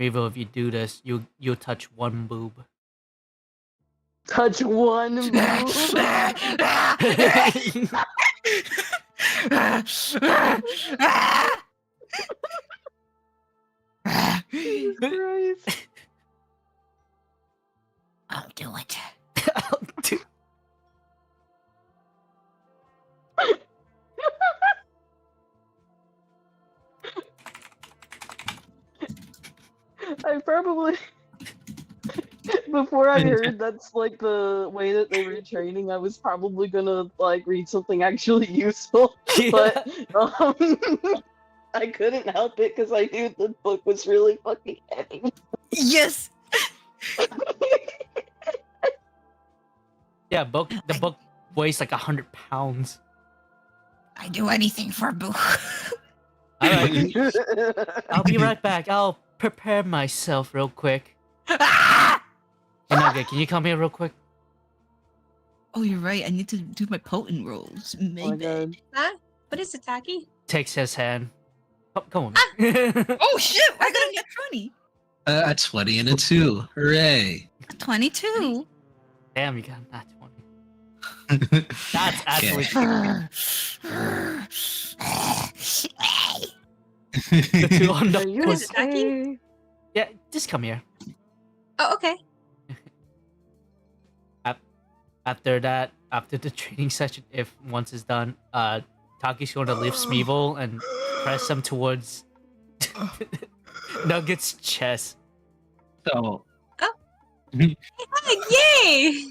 Revo, if you do this, you'll touch one boob. Touch one move. Jesus Christ. I'll do it. I'll do- I probably before I heard that's like the way that they were training, I was probably gonna like read something actually useful, but I couldn't help it because I knew the book was really fucking heavy. Yes. Yeah, the book weighs like 100 pounds. I do anything for Boo. All right, I'll be right back. I'll prepare myself real quick. Hey, Nugget, can you come here real quick? Oh, you're right. I need to do my potent rolls. Oh my Maybe. God. Huh? What is it, Taki? Takes his hand. Come on. Oh shit! I got a net 20. A 20 and a 2. Hooray. 22. Damn, you got that 20. That's actually the two on Are the you What is it, Taki? okay? Yeah, just come here. Oh, okay. After that, after the training session, if once it's done, Taki's going to lift Smeevel and press him towards Nugget's chest. So, Yay!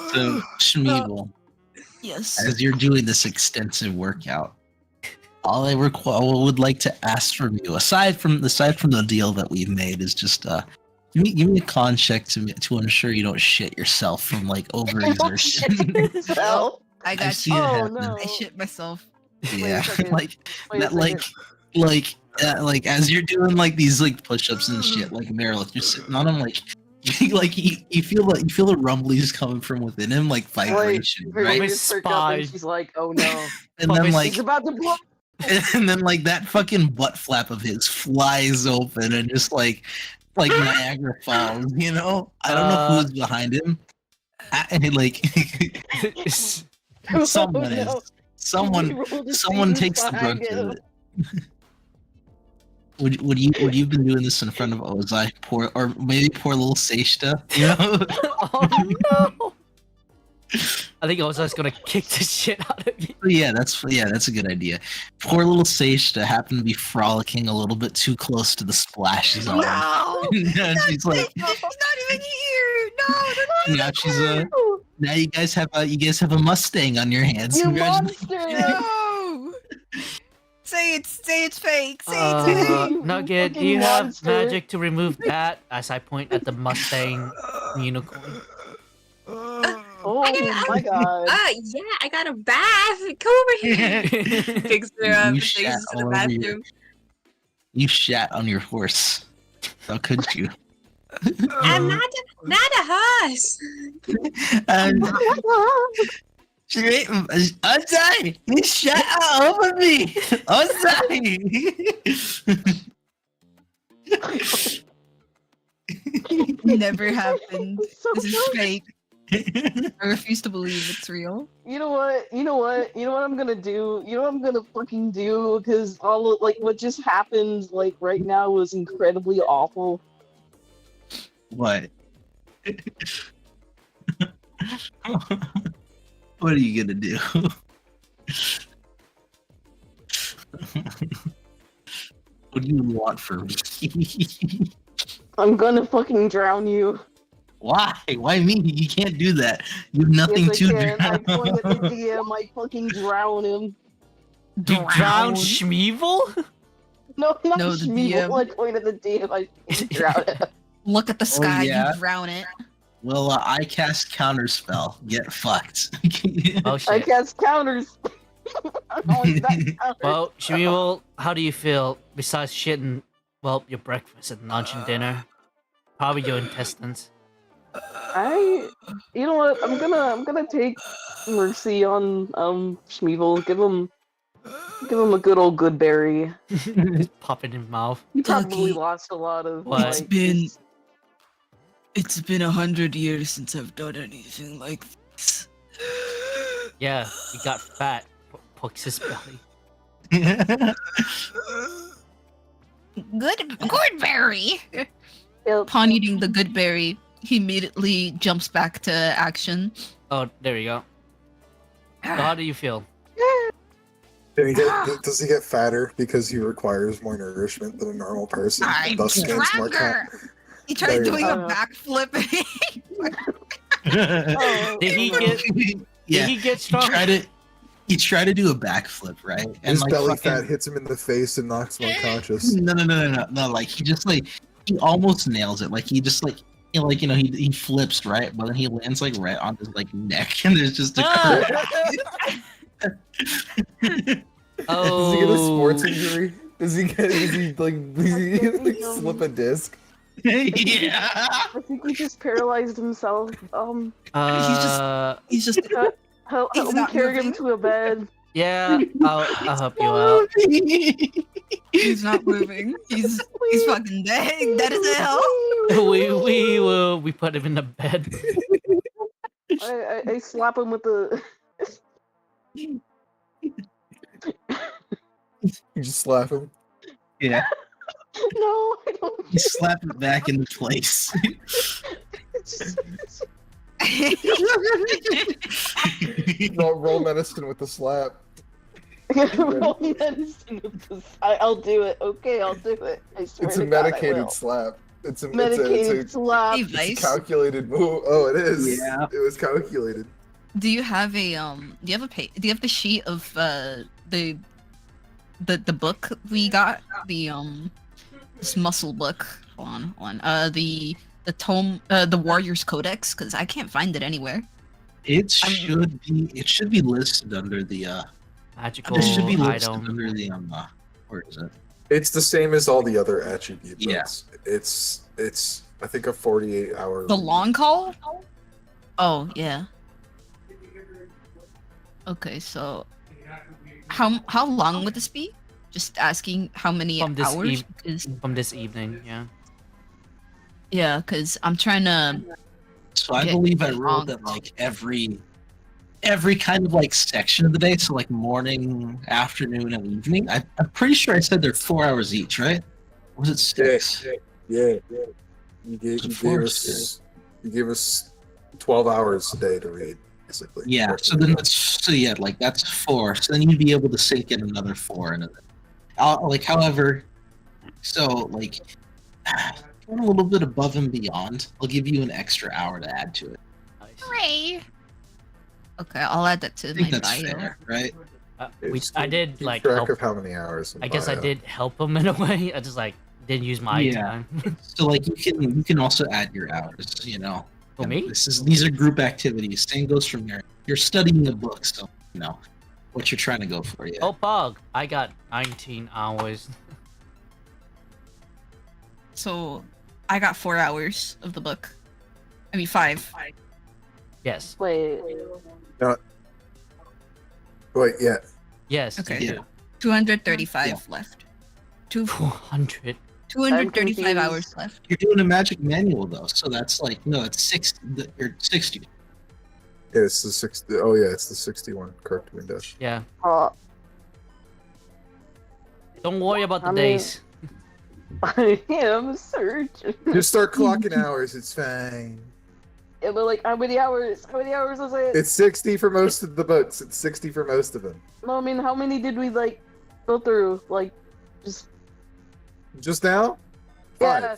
so Shmeevel, Yes. as you're doing this extensive workout, all I would like to ask from you, aside from the deal that we've made, is just give me a con check to ensure you don't shit yourself from like overexertion. Well, I I got see you. it oh happen. no. I shit myself. Yeah, second. like Wait a that, like as you're doing like these like push-ups and shit, like Meryl, you're sitting on him, like like you feel the rumblies coming from within him, like vibration, Her right? ears perk up and Spine. she's like, "Oh no, And then like he's about to blow." and then like that fucking butt flap of his flies open and just like Niagara Falls, you know? I don't know who's behind him. Like someone Oh, no. is. Someone takes the brunt of it. Would you been doing this in front of Ozai? Poor little Seishta, you know? Oh no! I think I was just gonna kick the shit out of you. Yeah, that's a good idea. Poor little Seishta happened to be frolicking a little bit too close to the splash zone. No! She's like, He's not even here! No! now she's now you guys have a Mustang on your hands. You Congratulations. monster! No! Say it's fake. Say it's fake. Nugget, do fucking you have monster. magic to remove that? As I point at the Mustang unicorn. Oh my god. Yeah, I got a bath. Come over here. Picks her up and takes her to the bathroom. You shat on your horse. How could you? I'm not a horse. I'm sorry. You shat all over me. I'm sorry. Never happened. So This is funny. fake. I refuse to believe it's real. You know what I'm gonna do? You know what I'm gonna fucking do? Because all of, like, what just happened, like, right now was incredibly awful. What? What are you gonna do? What do you want from me? I'm gonna fucking drown you. Why? Why me? You can't do that. You have nothing Yes, to I can. I drown. point at the DM, I fucking drown him. You drown Shmeevel? No, not No, the Shmeevel. DM. I point at the DM, I fucking drown him. Look at the sky, yeah? you drown it. Well, I cast counterspell. Get fucked. Oh I shit. cast counters. I'm always that counter. Well, Shmeevel, how do you feel besides shitting, well, your breakfast and lunch and dinner? Probably your intestines. You know what? I'm gonna take mercy on Shmeevel. Give him a good old good berry. Pop it in his mouth. He probably Lucky. lost a lot of. It's like, been 100 years since I've done anything like this. Yeah, he got fat. Pokes his belly. Good berry. Upon eating the good berry, he immediately jumps back to action. Oh, there you go. So how do you feel? Does he get fatter because he requires more nourishment than a normal person? I'm Thus gains more stronger. He tries There you doing a go. backflip. Oh, Did he get? Yeah, Did he get he strong? tried to do a backflip, right? His like, belly fucking- fat hits him in the face and knocks him unconscious. No. Like he almost nails it. Like he just like he flips right, but then he lands like right on his like neck, and there's just a curve. Oh. Does he get a sports injury? Does he slip a disc? Yeah. I think he just paralyzed himself. He's just Help He's me not carry him moving. to a bed. Yeah, I'll help you out. he's not moving. He's fucking dead. Dead as hell. We put him in the bed. I slap him with the. You just slap him. Yeah. No, I don't. You slap it back into place. It's Roll medicine with the slap. roll medicine with the. I'll do it. Okay, I'll do it. I swear It's to a God, I medicated will. slap. It's a Medicated slap. Hey, it's a Vice, calculated move. Oh, it is. Yeah. It was calculated. do you have a do you have the sheet of the book we got, the this muscle book? Hold on. The tome, the Warrior's Codex, because I can't find it anywhere. It should be listed under the Magical it should be listed item. under the where is it? It's the same as all the other attribute Yeah. books. It's I think a 48-hour. The long call? Oh yeah. Okay, so how long would this be? Just asking how many From this hours is From this evening, yeah. yeah, because I'm trying to. So I Get believe I me rolled on. that like every kind of like section of the day, so like morning, afternoon, and evening. I'm pretty sure I said they're 4 hours each, right? Or was it 6? Yeah. You gave us 12 hours a day to read. basically. Yeah. So then that's 4. So then you'd be able to sink in another 4, and however, so like going a little bit above and beyond, I'll give you an extra hour to add to it. Hooray! Okay, I'll add that to I think my that's bio. fair, right? I did keep like track help. of how many hours. I guess I did help him in a way. I just like didn't use my time. So like you can also add your hours, For me? These are group activities. Same goes from there. You're studying a book, so what you're trying to go for. Yeah. Oh, Pog, I got 19 hours. So, I got 4 hours of the book. I mean 5. Yes. Wait. Wait, yeah. Yes. Okay. Yeah. 235 left. 200. 235 hours left. You're doing a magic manual though, so that's like it's 60. You're 60. Yeah, it's the 60. Oh yeah, it's the 61 correct window. Yeah. Uh, Don't worry about the How many- days. I am searching. Just start clocking hours. It's fine. Yeah, but like, how many hours? How many hours is it? It's 60 for most of the boats. It's 60 for most of them. No, I mean, how many did we like go through? Like, Just now? 5. Yeah.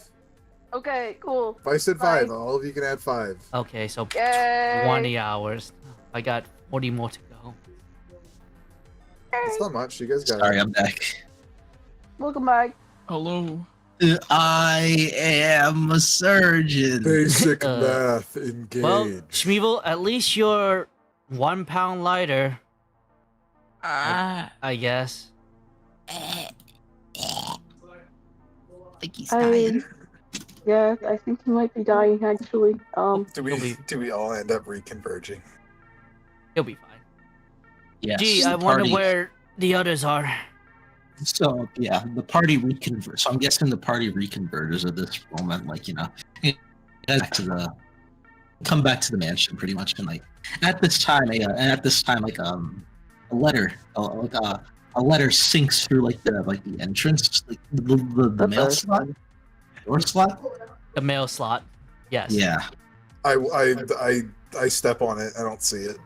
Okay, cool. If I said 5, all of you can add 5. Okay, so Yay! 20 hours. I got 40 more to go. It's not much. You guys got Sorry, it. I'm back. Welcome back. Hello. I am a surgeon. Basic math engaged. Well, Shmeevel, at least you're 1 pound lighter, I guess. I think he's I- dying. Yeah, I think he might be dying actually. Do we all end up reconverging? You'll be fine. Yes. Gee, the I wonder party- where the others are. So yeah, the party reconvert. So I'm guessing the party reconverters at this moment, come back to the mansion pretty much, and at this time, a letter sinks through the entrance, like the mail slot, door slot. The mail slot. Yes. Yeah. I step on it. I don't see it.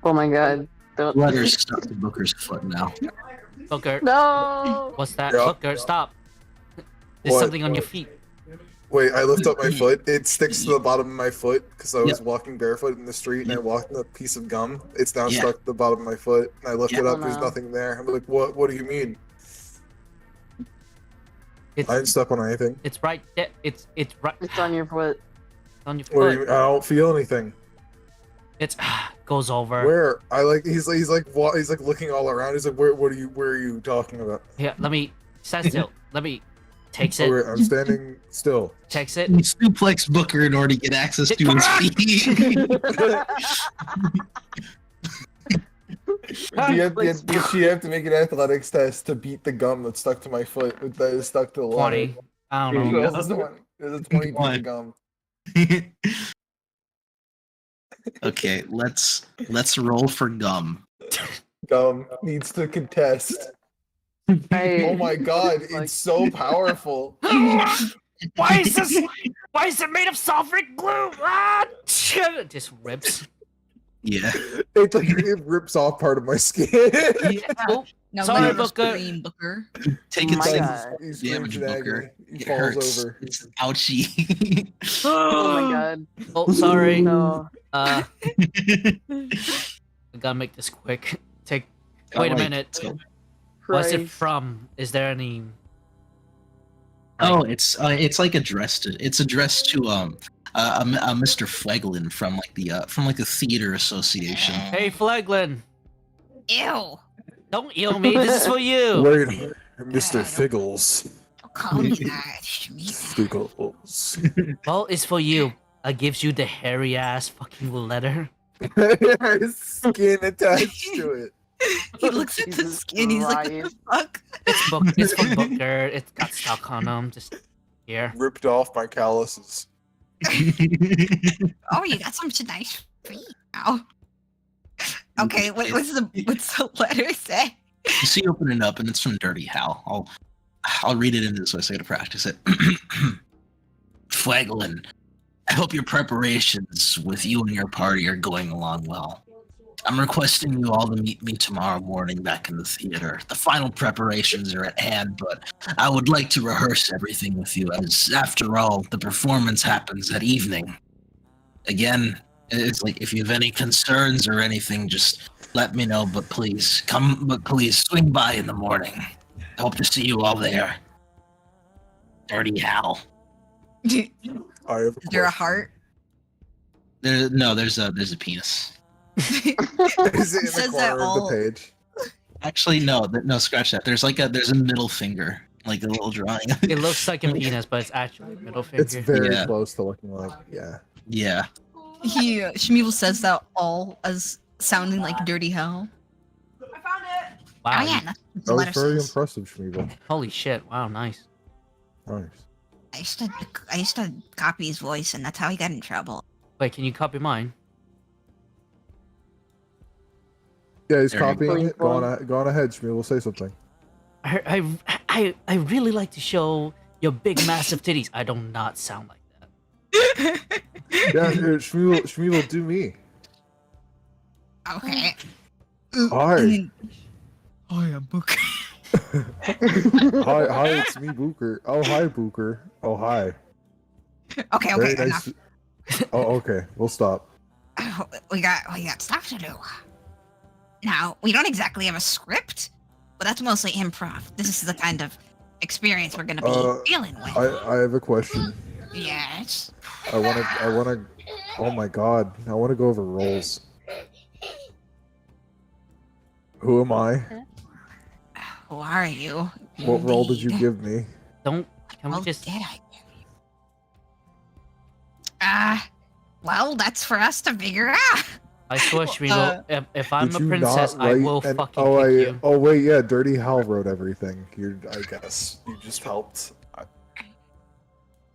Oh my god. Don't. Letter's stuck to Booker's foot now. Booker. No. What's that? Yeah. Booker, stop. There's What? something on your feet. Wait, I lift up my foot. It sticks to the bottom of my foot because I was Yep. walking barefoot in the street and I walked in a piece of gum. It's now Yeah. stuck to the bottom of my foot. And I lift it Yeah. up. There's Oh, no. nothing there. I'm like, what? What do you mean? It's I didn't step on anything. it's right there. It's right It's on your foot. on your What do you foot. mean? I don't feel anything. It's goes over. Where? He's looking all around. He's like, where are you talking about? Here, let me stand still. Let me takes Oh, it. wait, I'm standing still. Takes it. You suplex Booker in order to get access to his feet. Did she have to make an athletics test to beat the gum that's stuck to my foot that is stuck to the letter? 20. I don't know. There's a 20 piece One. of gum. Okay, let's roll for gum. Gum needs to contest. Hey. Oh my god, it's so powerful. Why is this? Why is it made of sulfuric glue? Ah! It just rips. Yeah. It rips off part of my skin. Oh, Now sorry, let him Booker. scream, Booker. Take Oh it my to God. He damage, screams in Booker. agony. He It falls hurts. over. It's ouchie. Oh my god. Oh, sorry. No. I gotta make this quick. Wait a Alright, minute. so- What's it Christ. from? Is there any? Oh, it's addressed to Mr. Fleglin from the theater association. Hey, Fleglin, Ew. don't yell me. This is for you. Wait, Mr. Figgles. Don't call me that. Figgles. Well, it's for you. I gives you the hairy ass fucking letter. His skin attached to it. He looks at the Jesus skin. He's like, what the fuck? It's from Booker. It got stuck on him. Just here. Ripped off my calluses. Oh, you got some nice feet now. Okay, what's the letter say? You see, open it up, and it's from Dirty Hal. I'll read it into this way so I get to practice it. Fleglin, I hope your preparations with you and your party are going along well. I'm requesting you all to meet me tomorrow morning back in the theater. The final preparations are at hand, but I would like to rehearse everything with you, as after all, the performance happens that evening. Again, it's like if you have any concerns or anything, just let me know. But please swing by in the morning. Hope to see you all there. Dirty Hal. I have Is there a heart? There's a penis. Is it in the Says that corner of the page? Actually, no, scratch that. There's a middle finger, like a little drawing. It looks like a penis, but it's actually a middle finger. It's very close to looking like, yeah. Yeah. Shmeevel says that all as sounding like Dirty Hell. I found it. Wow. Oh, yeah. That was very impressive, Shmeevel. Holy shit. Wow, nice. Nice. I used to copy his voice, and that's how he got in trouble. Wait, can you copy mine? Yeah, he's There you copying it. Go on ahead, Shmeevel. Say something. I really like to show your big, massive titties. I do not sound like that. Yeah, Shmeevel, do me. Okay. Hi. Hi, I'm Booker. Hi, it's me, Booker. Oh, hi, Booker. Oh, hi. Okay, Very enough. nice. Oh, okay. We'll stop. We got stuff to do. Now, we don't exactly have a script, but that's mostly improv. This is the kind of experience we're gonna be dealing with. I have a question. Yes. I wanna. Oh my God! I wanna go over roles. Who am I? Who are you? What role did you give me? Can we Well, just... did I? Well, that's for us to figure out. I swear, Shmeevel, if I'm Did a you princess, not I write will an- fucking oh, kick you. Oh wait, yeah. Dirty Hal wrote everything. I guess you just helped. I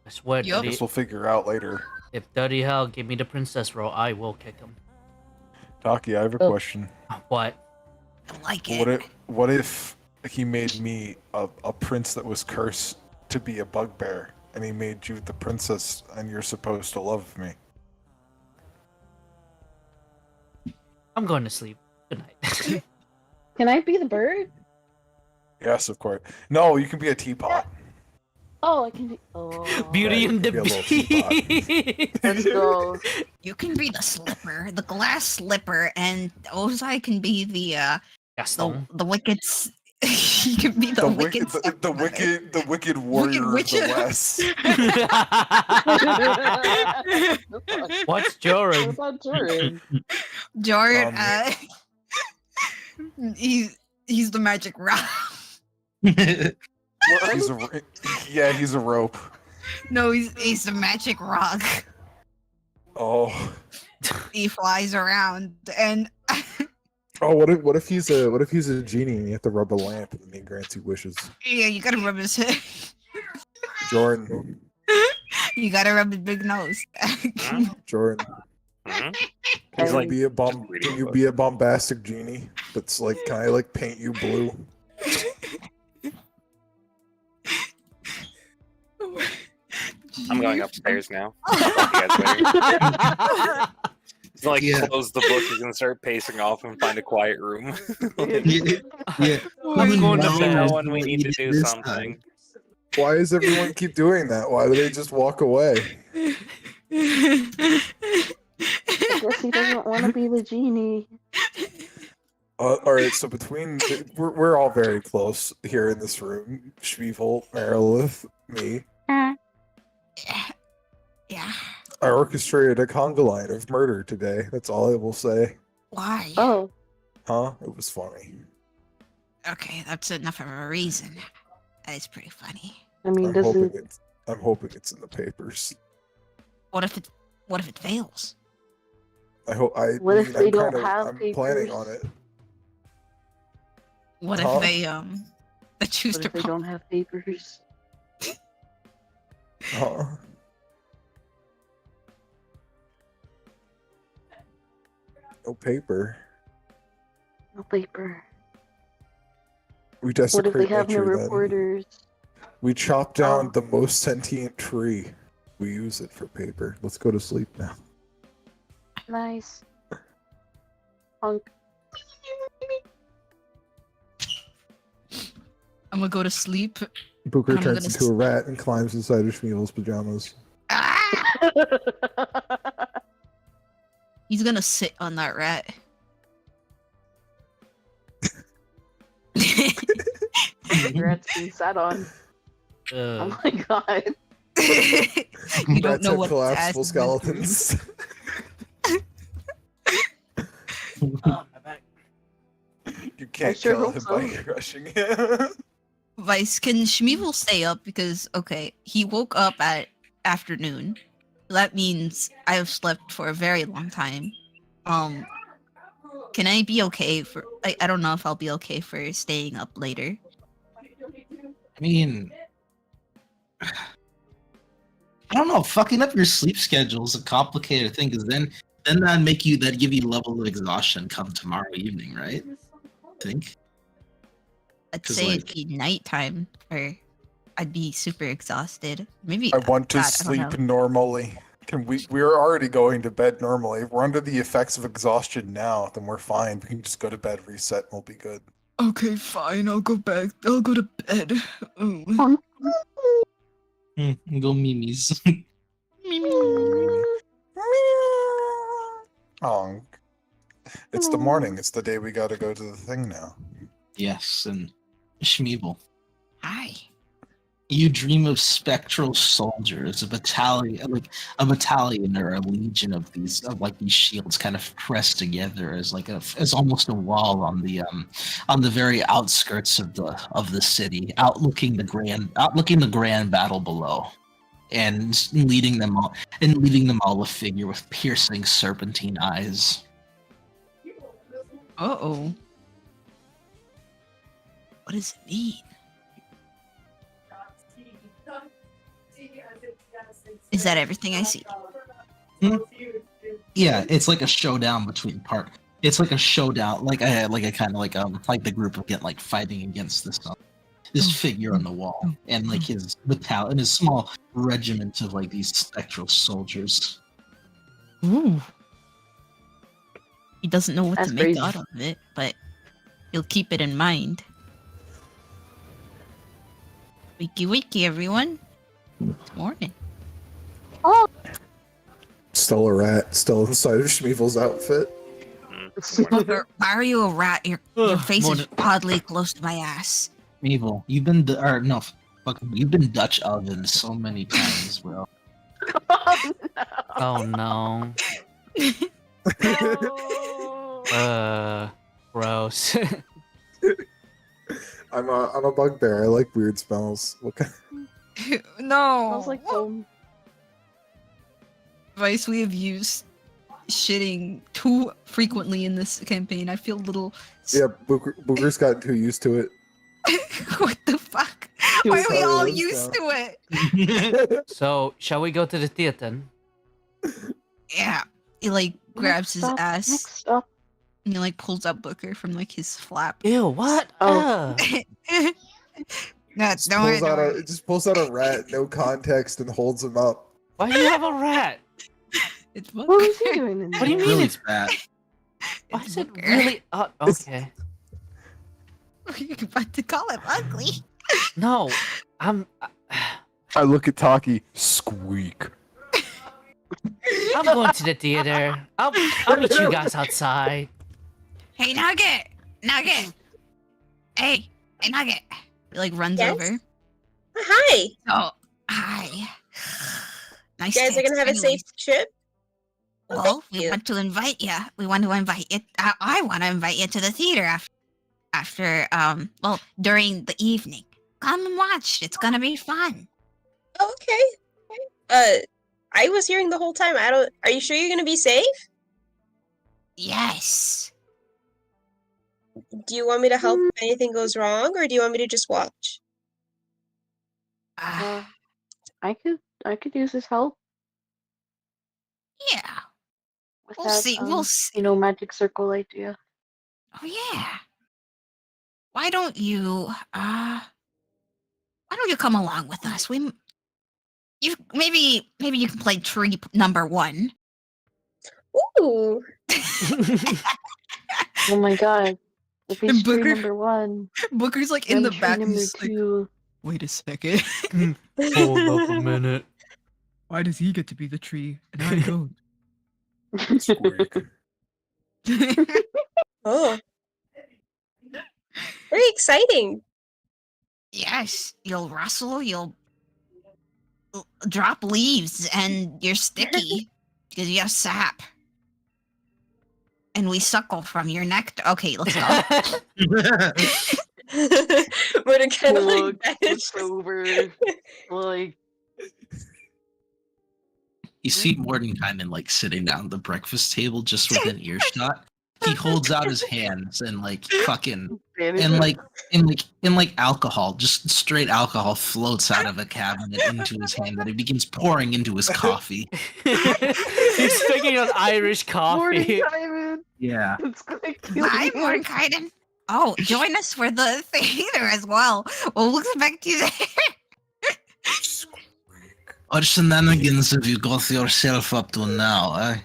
swear, Yup. I guess we'll figure out later. if Dirty Hell give me the princess role, I will kick him. Taki, I have a question. What? I like it. What if he made me a prince that was cursed to be a bugbear, and he made you the princess, and you're supposed to love me? I'm going to sleep. Good night. Can I be the bird? Yes, of course. No, you can be a teapot. Oh, I can be. Oh. Beauty and the Be a little teapot. Beast. Let's go. You can be the slipper, the glass slipper, and Ozai can be the Gaston. the wicked. He can be the wicked. The wicked warrior Wicked of the West. What's Joran? What about Jordan? Jordan. He's the magic rock. He's a rope. No, he's the magic rock. Oh. He flies around and. Oh, what if he's a genie and you have to rub a lamp and he grants you wishes? Yeah, you gotta rub his head. Jordan. You gotta rub his big nose. Jordan. Mhm. Can you be a bombastic genie? That's like, can I like paint you blue? I'm going upstairs now. Talk to you guys later. He's like, close the book. He's gonna start pacing off and find a quiet room. Yeah. I'm going to bed. No one, we need to do something. Why does everyone keep doing that? Why do they just walk away? I guess he doesn't want to be the genie. All right, so we're all very close here in this room. Shmeevel, Merilith, me. Yeah. I orchestrated a conga line of murder today. That's all I will say. Why? Oh, Huh? It was funny. Okay, that's enough of a reason. That is pretty funny. I mean, I'm hoping it's in the papers. What if it fails? What if they don't have I'm papers? planning on it. What Huh? if they choose What to if they don't have papers? Huh? No paper. No paper. We What if they desecrate have no nature then. reporters? We chop down the most sentient tree. We use it for paper. Let's go to sleep now. Nice. Punk. I'm gonna go to sleep. Booker I'm turns gonna into a rat and climbs inside of Schmeevel's pajamas. Ah! He's gonna sit on that rat. Rat's being sat on. Oh my god. You don't Rats know have what collapsible ass has been through. skeletons. Oh, my back. You can't sure kill hope him so. by crushing him. Vice, can Shmeevel stay up? Because, okay, he woke up at afternoon. That means I have slept for a very long time. Can I be okay for... I don't know if I'll be okay for staying up later. I mean, I don't know. Fucking up your sleep schedule is a complicated thing, because then that'd give you a level of exhaustion come tomorrow evening, right? I think. I'd 'Cause, say like- it'd be nighttime, or I'd be super exhausted. Maybe I want to God, I don't sleep know. normally. We're already going to bed normally. If we're under the effects of exhaustion now, then we're fine. We can just go to bed, reset, and we'll be good. Okay, fine. I'll go back. I'll go to bed. Go Mimi's. Oh, it's the morning. It's the day we gotta go to the thing now. Yes, and Schmeevel. Hi. You dream of spectral soldiers, a battalion or a legion of these shields kind of pressed together as as almost a wall on the very outskirts of the city, outlooking the grand battle below, and leading them all a figure with piercing serpentine eyes. Uh-oh. What does it mean? Is that everything I see? Yeah, it's like a showdown between It's like a showdown, like the group of fighting against this figure on the wall, and his battalion, his small regiment of these spectral soldiers. Ooh. He doesn't know what That's to make crazy. out of it, but he'll keep it in mind. Wakey wakey, everyone. It's morning. Oh! Still a rat, still inside of Schmeevel's outfit. Booker, why are you a rat? Your face morning. is oddly close to my ass. Evil, you've been Dutch oven so many times, bro. Oh no. Gross. I'm a bugbear. I like weird smells. What kind? No. Smells like foam. Vice, we have used shitting too frequently in this campaign. I feel a little... Yeah, Booger's gotten too used to it. What the fuck? Why are we all used to it? So, shall we go to the theater then? Yeah. He grabs his ass Next stop. and he pulls out Booker from his flap. Ew, what? Oh. No, don't worry. It just pulls out a rat, no context, and holds him up. Why do you have a rat? It's What Booker. was he doing in there? What do you mean Really it's bad. Why is it Booker. really? Okay. You're about to call him ugly. No, I'm I look at Taki. Squeak. going to the theater. I'll meet you guys outside. Hey, Nugget! Nugget! Hey, Nugget! He runs Yes? over. Hi. Oh, hi. Nice You guys to are gonna have a safe anyways. trip? Well, thank we you. want to invite you. We want to invite you. I want to invite you to the theater during the evening. Come and watch. It's gonna be fun. Okay. I was hearing the whole time. Are you sure you're gonna be safe? Yes. Do you want me to help if anything goes wrong, or do you want me to just watch? Uh, I could use his help yeah. with We'll that, see. We'll see. magic circle idea. Oh yeah. Why don't you come along with us? maybe you can play tree number 1. Ooh. Oh my god. If he's tree Booker- number 1, Booker's like in the tree back. number He's like, 2. wait a second. Hold up a minute. Why does he get to be the tree and I don't? Squeak. Oh. Very exciting. Yes, you'll rustle, you'll drop leaves, and you're sticky because you have sap. And we suckle from your nectar. Okay, let's go. We're kind of Look, like it's over. Like, You see Mordenkainen like sitting down at the breakfast table just within earshot. He holds out his hands and like fucking and like alcohol, just straight alcohol floats out of a cabinet into his hand that he begins pouring into his coffee. He's thinking of Irish coffee. Mordenkainen! Yeah. It's gonna kill Hi, me. Mordenkainen. Oh, join us for the theater as well. We'll expect you there. What shenanigans have you got yourself up to now, eh?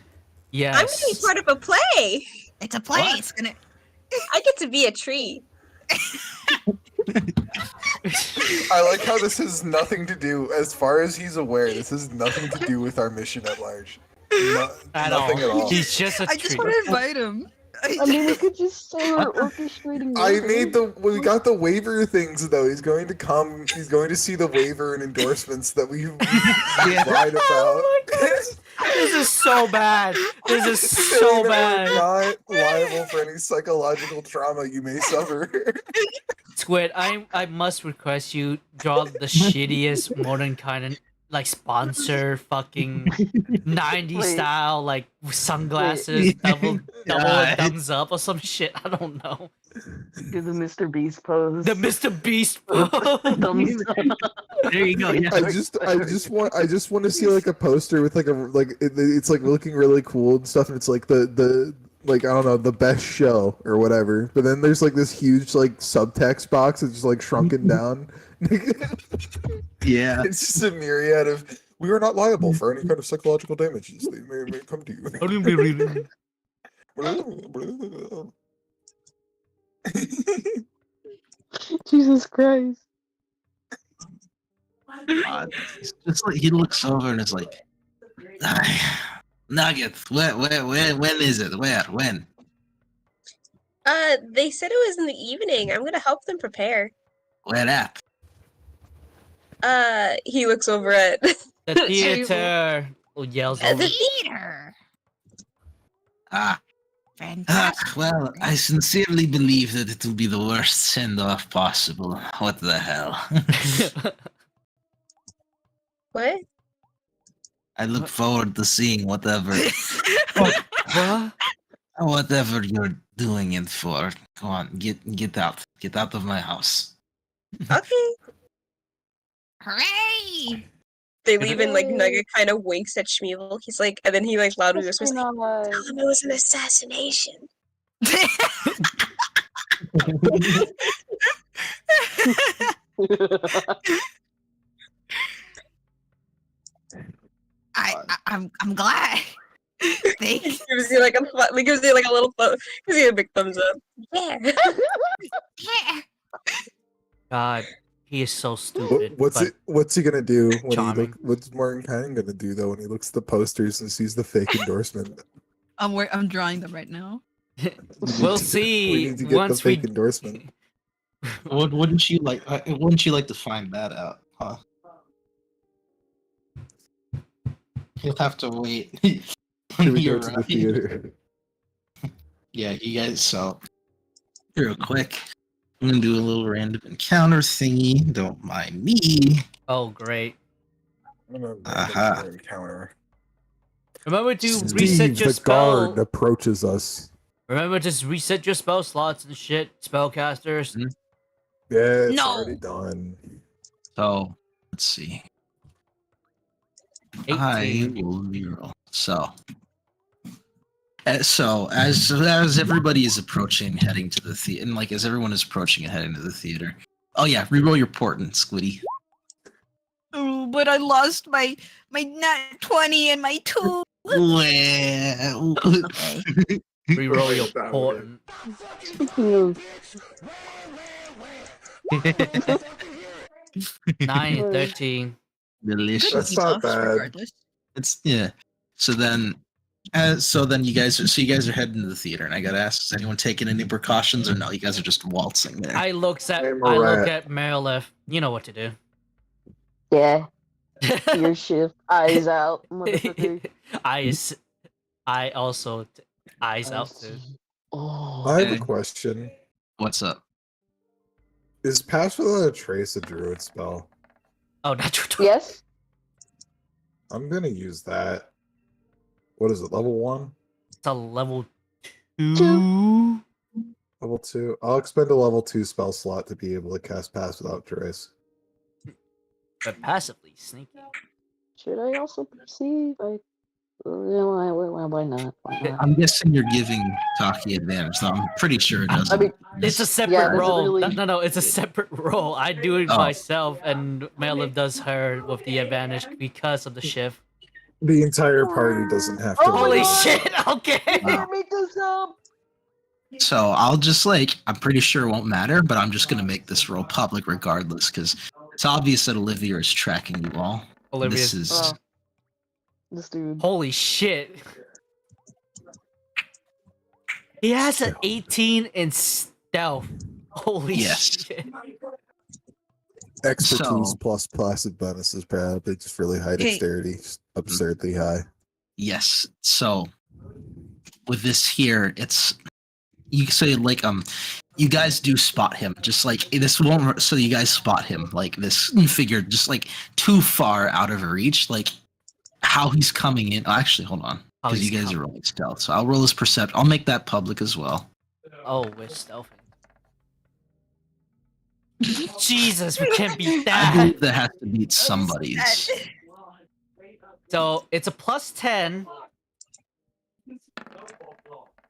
Yes. I'm gonna be part of a play. It's a play. What? It's gonna. I get to be a tree. I like how this has nothing to do, as far as he's aware, this has nothing to do with our mission at large. Nothing at all. He's just a I just tree. want to invite him. I mean, we could just start orchestrating. I waivers. made we got the waiver things though. He's going to come. He's going to see the waiver and endorsements that we lied about. Oh my goodness. This is so bad. This is so Saying that bad. we're not liable for any psychological trauma you may suffer. Squid, I must request you draw the shittiest Mordenkainen like sponsor fucking 90s Wait. style like sunglasses, double thumbs up or some shit. I don't know. Do the Mr. Beast pose. The Mr. Beast pose. Thumbs up. There you go. Yeah. I just want to see like a poster with it's like looking really cool and stuff, and it's like the like I don't know, the best show or whatever. But then there's like this huge like subtext box that's just like shrunken down. Yeah. It's just a myriad of we are not liable for any kind of psychological damages that may come to you. Jesus Christ. It's just like he looks over and is like, Nuggets. When is it? Where? When? They said it was in the evening. I'm gonna help them prepare. Where at? He looks over at The theater. Oh, yells over. The theater. Fantastic. Well, I sincerely believe that it will be the worst send-off possible. What the hell? what? I look forward to seeing whatever What? whatever you're doing it for. Go on, get out. Get out of my house. Okay. Hooray! They leave and like Nugget kind of winks at Schmeevel. He's like, and then he like loudly whispers, "Tell him it was an assassination." I'm glad. Thanks. Gives you like a gives you like a little gives you a big thumbs up. Yeah. Yeah. God, he is so stupid. What's he gonna do when charming. what's Mordenkainen gonna do though when he looks at the posters and sees the fake endorsement? I'm drawing them right now. We'll We see need to get once the fake we. endorsement. Wouldn't you like? Wouldn't you like to find that out? Huh? You'll have to wait. Should we go You're to the right. theater? Yeah, you guys. So, real quick, I'm gonna do a little random encounter thingy. Don't mind me. Oh, great! Uh-huh. Encounter. Remember to Steve, reset your the guard spell. approaches us. Remember to reset your spell slots and shit, spellcasters. Yeah, it's No. already done. So, let's see. 18. I will reroll. So as everybody is approaching, heading to the theater, and like as everyone is approaching and heading to the theater. Oh yeah, reroll your portent, Squiddy. Oh but I lost my nat 20 and my 2. Well, Okay. Reroll your portent. Speaking of 9 and 13. delicious. That's not bad. Regardless. It's So then, you guys are heading to the theater, and I gotta ask: is anyone taking any precautions, or no? You guys are just waltzing there. I look at Merilith. You know what to do. yeah, your shift, eyes out, motherfucker. I also eyes out too. Oh, I have a question. What's up? Is Pass Without a Trace a druid spell? Oh, natural 20. yes. I'm gonna use that. What is it? Level 1? It's a level 2. Level 2. I'll expend a level 2 spell slot to be able to cast Pass Without Trace. But passively sneaky. Should I also perceive? Why not? Why not? I'm guessing you're giving Taki advantage, so I'm pretty sure it doesn't. I mean, It's a separate roll. really... No, it's a separate roll. I do it myself, and Merilith does her with the advantage because of the shift. The entire party doesn't have to. Holy shit! Okay. Wow. Make this up. So I'll just I'm pretty sure it won't matter, but I'm just gonna make this roll public regardless, because it's obvious that Olivier is tracking you all. Olivia's, This is This dude. holy shit. He has an 18 in stealth. Holy shit. Expertise plus passive bonuses, probably just really high dexterity, absurdly high. Yes. So with this here, it's you say you guys do spot him, just like this won't. So you guys spot him like this figure, just like too far out of reach, like how he's coming in. Oh, actually, hold on, because you guys are rolling stealth. So I'll roll his perception. I'll make that public as well. Oh, we're stealthing. Jesus, we can't beat that. I believe that has to beat somebody's. So it's a +10.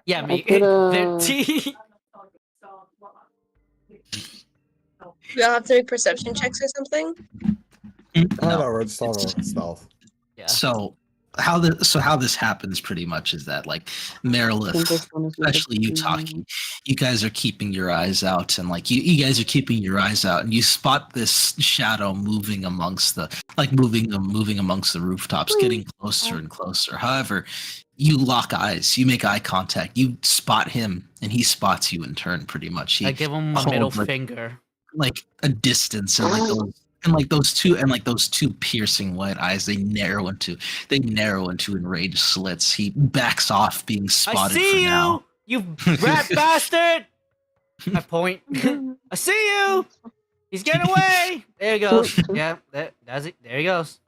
Yeah, me. 13. We all have to make perception checks or something. No, we're just all rolling stealth. Yeah. So how this happens pretty much is that Merilith, especially you talking, you guys are keeping your eyes out, and you guys are keeping your eyes out, and you spot this shadow moving amongst the moving amongst the rooftops, getting closer and closer. However, you lock eyes, you make eye contact, you spot him, and he spots you in turn. Pretty much, I give him a middle finger, a distance, and those two piercing white eyes, they narrow into enraged slits. He backs off, being spotted. I see for now. you rat bastard! I point. I see you. He's getting away. There he goes. Yeah, that's it. There he goes.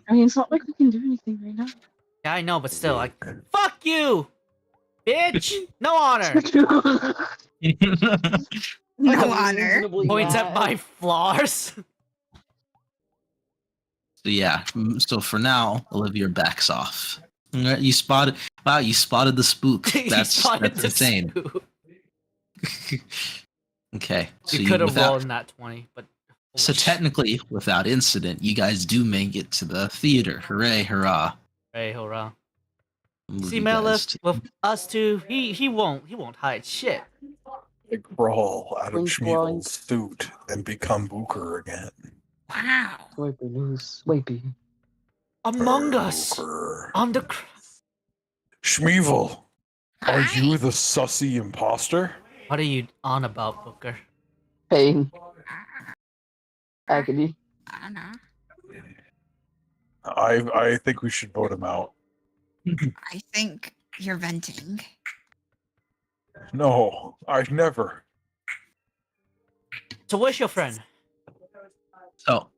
I mean, it's not like we can do anything right now. Yeah, I know, but still, fuck you, bitch. No honor. No honor. Points at my flaws. So yeah, so for now, Olivier backs off. You spotted. Wow, you spotted the spook. That's insane. Okay, so you could have rolled in that 20, but so technically, without incident, you guys do make it to the theater. Hooray! Hurrah! Hooray! Hurrah! See, Merilith, with us two, he won't hide shit. Crawl out of Schmeagol's suit and become Booker again. Wow. Swipey. Among Us. On the. Schmeagle, are you the sussy imposter? What are you on about, Booker? Pain. Agony. I don't know. I think we should vote him out. I think you're venting. No, I've never. So where's your friend? So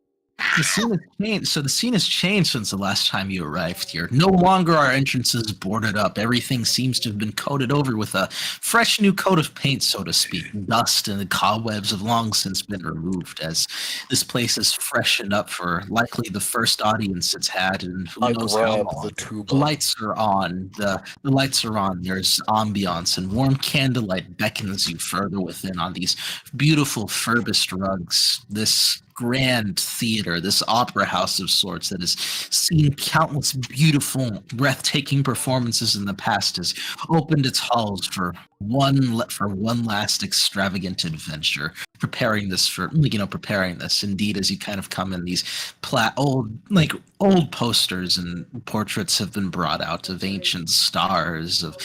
the scene has changed. So the scene has changed since the last time you arrived here. No longer are entrances boarded up. Everything seems to have been coated over with a fresh new coat of paint, so to speak. Dust and the cobwebs have long since been removed, as this place is freshened up for likely the first audience it's had, and who knows how long. The lights are on. The lights are on. There's ambiance, and warm candlelight beckons you further within on these beautiful furbished rugs. This grand theater, this opera house of sorts that has seen countless beautiful, breathtaking performances in the past, has opened its halls for one last extravagant adventure, preparing this. Indeed, as you kind of come in, these old posters and portraits have been brought out of ancient stars of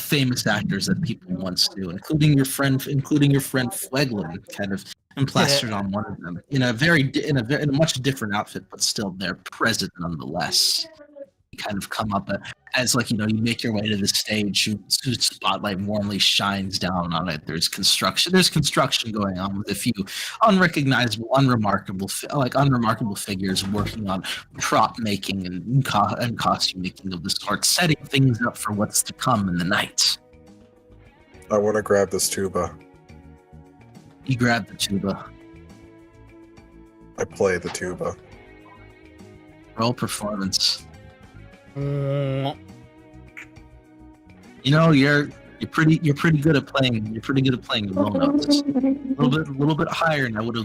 famous actors that people once knew, including your friend Fleglin, kind of plastered on one of them in a much different outfit, but still they're present nonetheless. You kind of come up as you make your way to the stage, whose spotlight warmly shines down on it. There's construction going on with a few unremarkable figures working on prop making and costume making of the sort, setting things up for what's to come in the night. I want to grab this tuba. You grab the tuba. I play the tuba. Roll performance. You're pretty good at playing. You're pretty good at playing the low notes. A little bit higher, and I would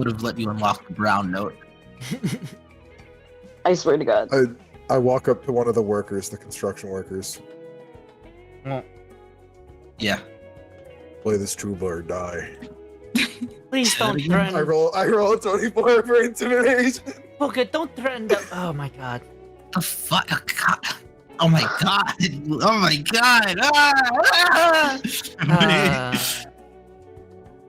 have let you unlock the brown note. I swear to God. I walk up to one of the workers, the construction workers. Yeah. Play this tuba or die. Please don't threaten. I roll a 24 for intimidation. Okay, don't threaten them. Oh my God. The fuck? Oh my god! Oh my god!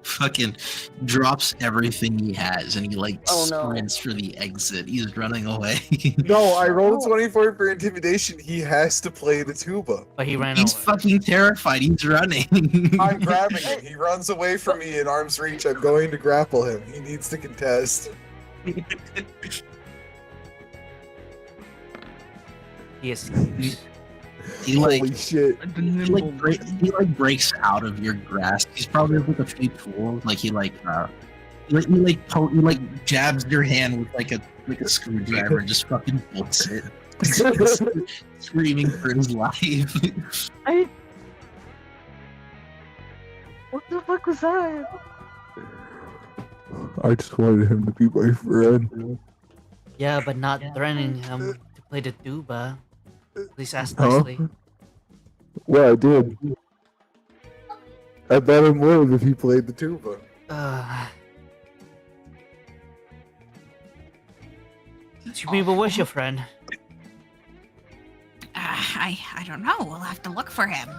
Fucking drops everything he has, and he sprints for the exit. He's running away. No, I rolled a 24 for intimidation. He has to play the tuba. But he ran He's away. fucking terrified. He's running. I'm grabbing him. He runs away from me in arm's reach. I'm going to grapple him. He needs to contest. He escapes. Holy shit! He breaks out of your grasp. He's probably with a few tools. He jabs your hand with a screwdriver and just fucking bolts it, screaming for his life. What the fuck was that? I just wanted him to be my friend. Yeah, but not threatening him to play the tuba. Please ask nicely. Well, I did. I bet him live if he played the tuba. But where's your friend? I don't know. We'll have to look for him.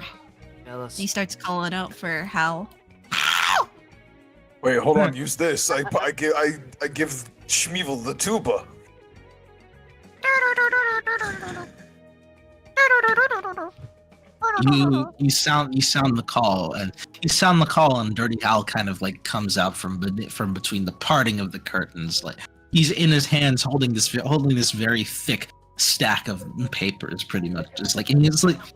He starts calling out for Hal. Wait, hold on. Use this. I give Schmeevel the tuba. You sound the call, and Dirty Hal kind of comes out from between the parting of the curtains. He's in his hands holding this very thick stack of papers, pretty much. And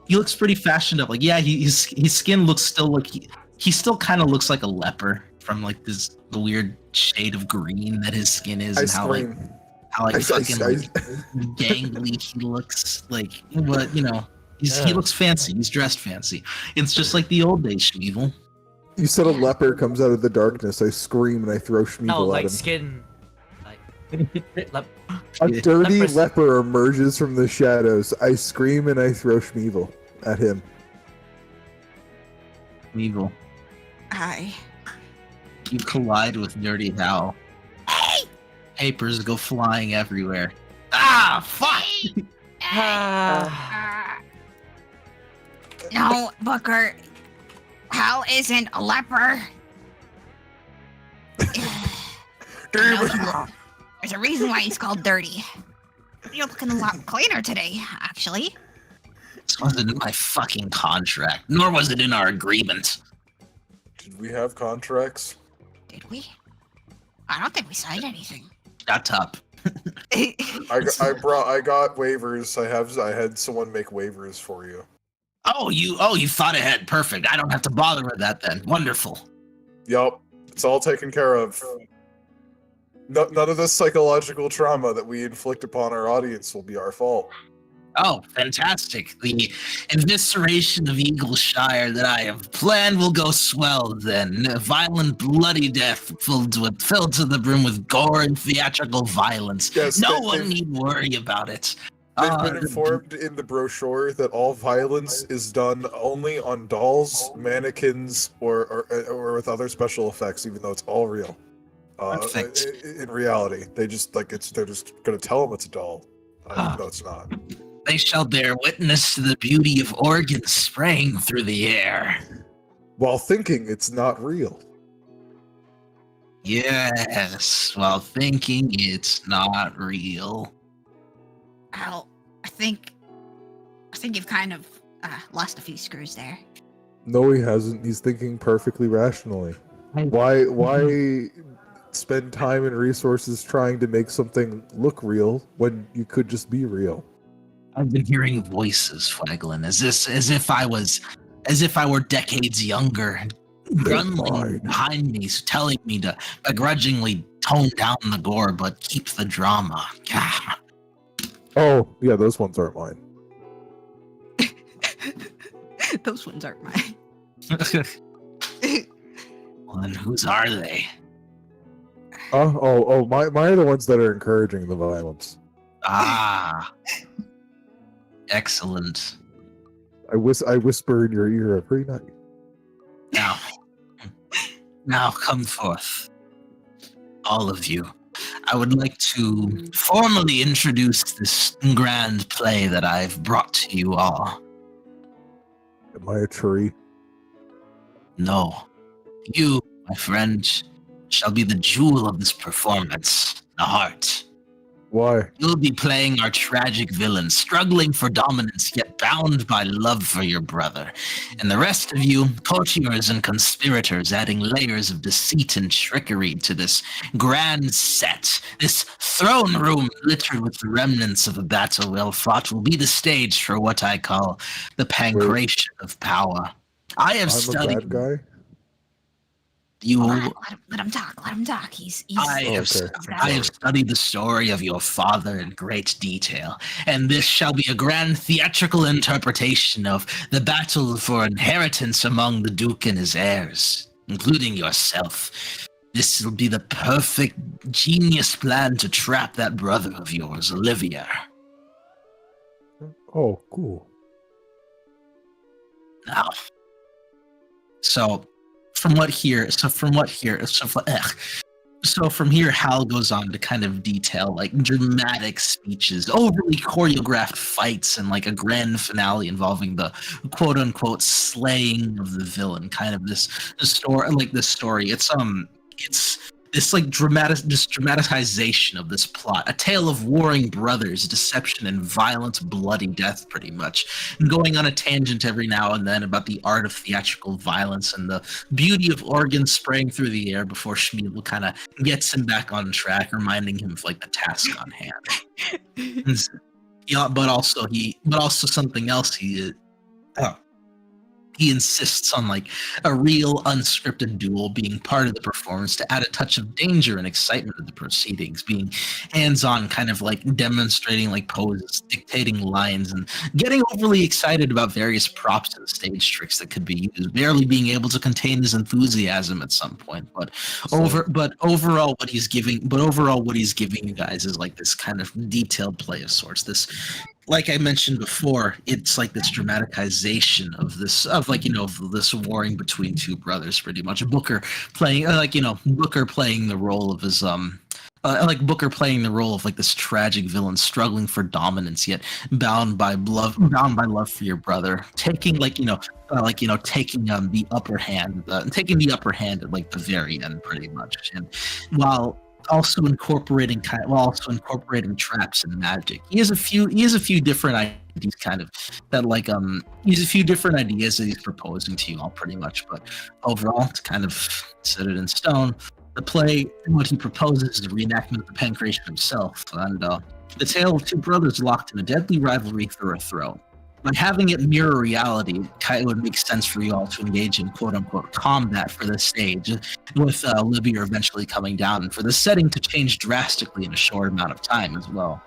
he looks pretty fashioned up. His skin looks still he still kind of looks like a leper from the weird shade of green that his skin is, and how gangly he looks. But he looks fancy. He's dressed fancy. It's just like the old days, Schmeevel. You said a leper comes out of the darkness. I scream and I throw Schmeevel at him. Skin. A dirty leper emerges from the shadows. I scream and I throw Schmeevel at him. Schmeevel. Hi. You collide with Dirty Hal. Hey! Papers go flying everywhere. Ah, fuck! No, Booker. Hal isn't a leper. There's a reason why he's called Dirty. You're looking a lot cleaner today, actually. This wasn't in my fucking contract, nor was it in our agreement. Did we have contracts? Did we? I don't think we signed anything. Shut up. I got waivers. I had someone make waivers for you. Oh, you thought ahead. Perfect. I don't have to bother with that then. Wonderful. Yup. It's all taken care of. None of the psychological trauma that we inflict upon our audience will be our fault. Oh, fantastic. The evisceration of Eagleshire that I have planned will go swell then. A violent, bloody death filled to the brim with gore and theatrical violence. Yes, no one need worry about it. They've been informed in the brochure that all violence is done only on dolls, mannequins, or with other special effects, even though it's all real. In reality, they're just gonna tell them it's a doll, even though it's not. They shall bear witness to the beauty of organs spraying through the air. While thinking it's not real. Yes, while thinking it's not real. Al, I think you've kind of lost a few screws there. No, he hasn't. He's thinking perfectly rationally. Why spend time and resources trying to make something look real when you could just be real? I've been hearing voices, Flaglin, as if I were decades younger, grunting behind me, telling me to begrudgingly tone down the gore but keep the drama. Oh, yeah, those ones aren't mine. Those ones aren't mine. Well, then whose are they? Mine are the ones that are encouraging the violence. Ah. Excellent. I whisper in your ear every night. Now come forth, all of you. I would like to formally introduce this grand play that I've brought to you all. Am I a tree? No. You, my friend, shall be the jewel of this performance, the heart. Why? You'll be playing our tragic villain, struggling for dominance, yet bound by love for your brother. And the rest of you, courtiers and conspirators, adding layers of deceit and trickery to this grand set. This throne room littered with the remnants of a battle well fought will be the stage for what I call the pancreation of power. I'm a bad guy? Let him talk. I have studied the story of your father in great detail, and this shall be a grand theatrical interpretation of the battle for inheritance among the Duke and his heirs, including yourself. This will be the perfect genius plan to trap that brother of yours, Olivier. Oh, cool. Now, so from here, Hal goes on to kind of detail like dramatic speeches, overly choreographed fights, and like a grand finale involving the quote unquote slaying of the villain. Kind of this story. It's this like dramatization of this plot, a tale of warring brothers, deception, and violent, bloody death, pretty much. And going on a tangent every now and then about the art of theatrical violence and the beauty of organs spraying through the air before Schmiedel kind of gets him back on track, reminding him of like the task on hand. But also something else he insists on like a real unscripted duel being part of the performance to add a touch of danger and excitement to the proceedings, being hands-on, kind of like demonstrating like poses, dictating lines, and getting overly excited about various props and stage tricks that could be used, barely being able to contain his enthusiasm at some point. But overall what he's giving you guys is like this kind of detailed play of sorts. This, like I mentioned before, it's like this dramatization of this warring between two brothers, pretty much. Booker playing the role of his Booker playing the role of like this tragic villain struggling for dominance, yet bound by love for your brother, taking the upper hand at like the very end, pretty much, and while also incorporating traps and magic. He has a few different ideas that he's proposing to you all, pretty much, but overall to kind of set it in stone, the play, what he proposes is a reenactment of the pancreation himself, and the tale of two brothers locked in a deadly rivalry for a throne. by having it mirror reality, it kind of would make sense for you all to engage in quote-unquote combat for the stage, with Olivier eventually coming down, and for the setting to change drastically in a short amount of time as well.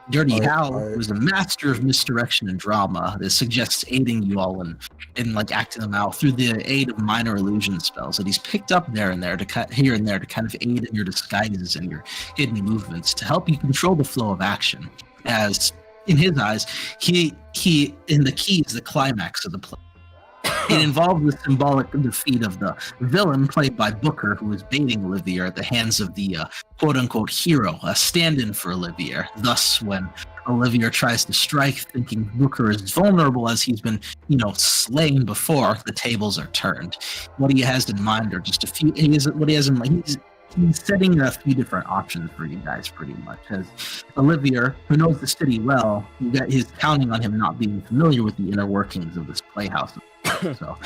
Dirty Hal, who's a master of misdirection and drama, that suggests aiding you all in like acting them out through the aid of minor illusion spells that he's picked up here and there to kind of aid in your disguises and your hidden movements to help you control the flow of action. As in his eyes, the key is the climax of the play. It involved the symbolic defeat of the villain played by Booker, who was baiting Olivier at the hands of the quote-unquote hero, a stand-in for Olivier. Thus, when Olivier tries to strike, thinking Booker is vulnerable as he's been, slain before, the tables are turned. What he has in mind are just a few. He's setting a few different options for you guys, pretty much. As Olivier, who knows the city well, he's counting on him not being familiar with the inner workings of this playhouse. So,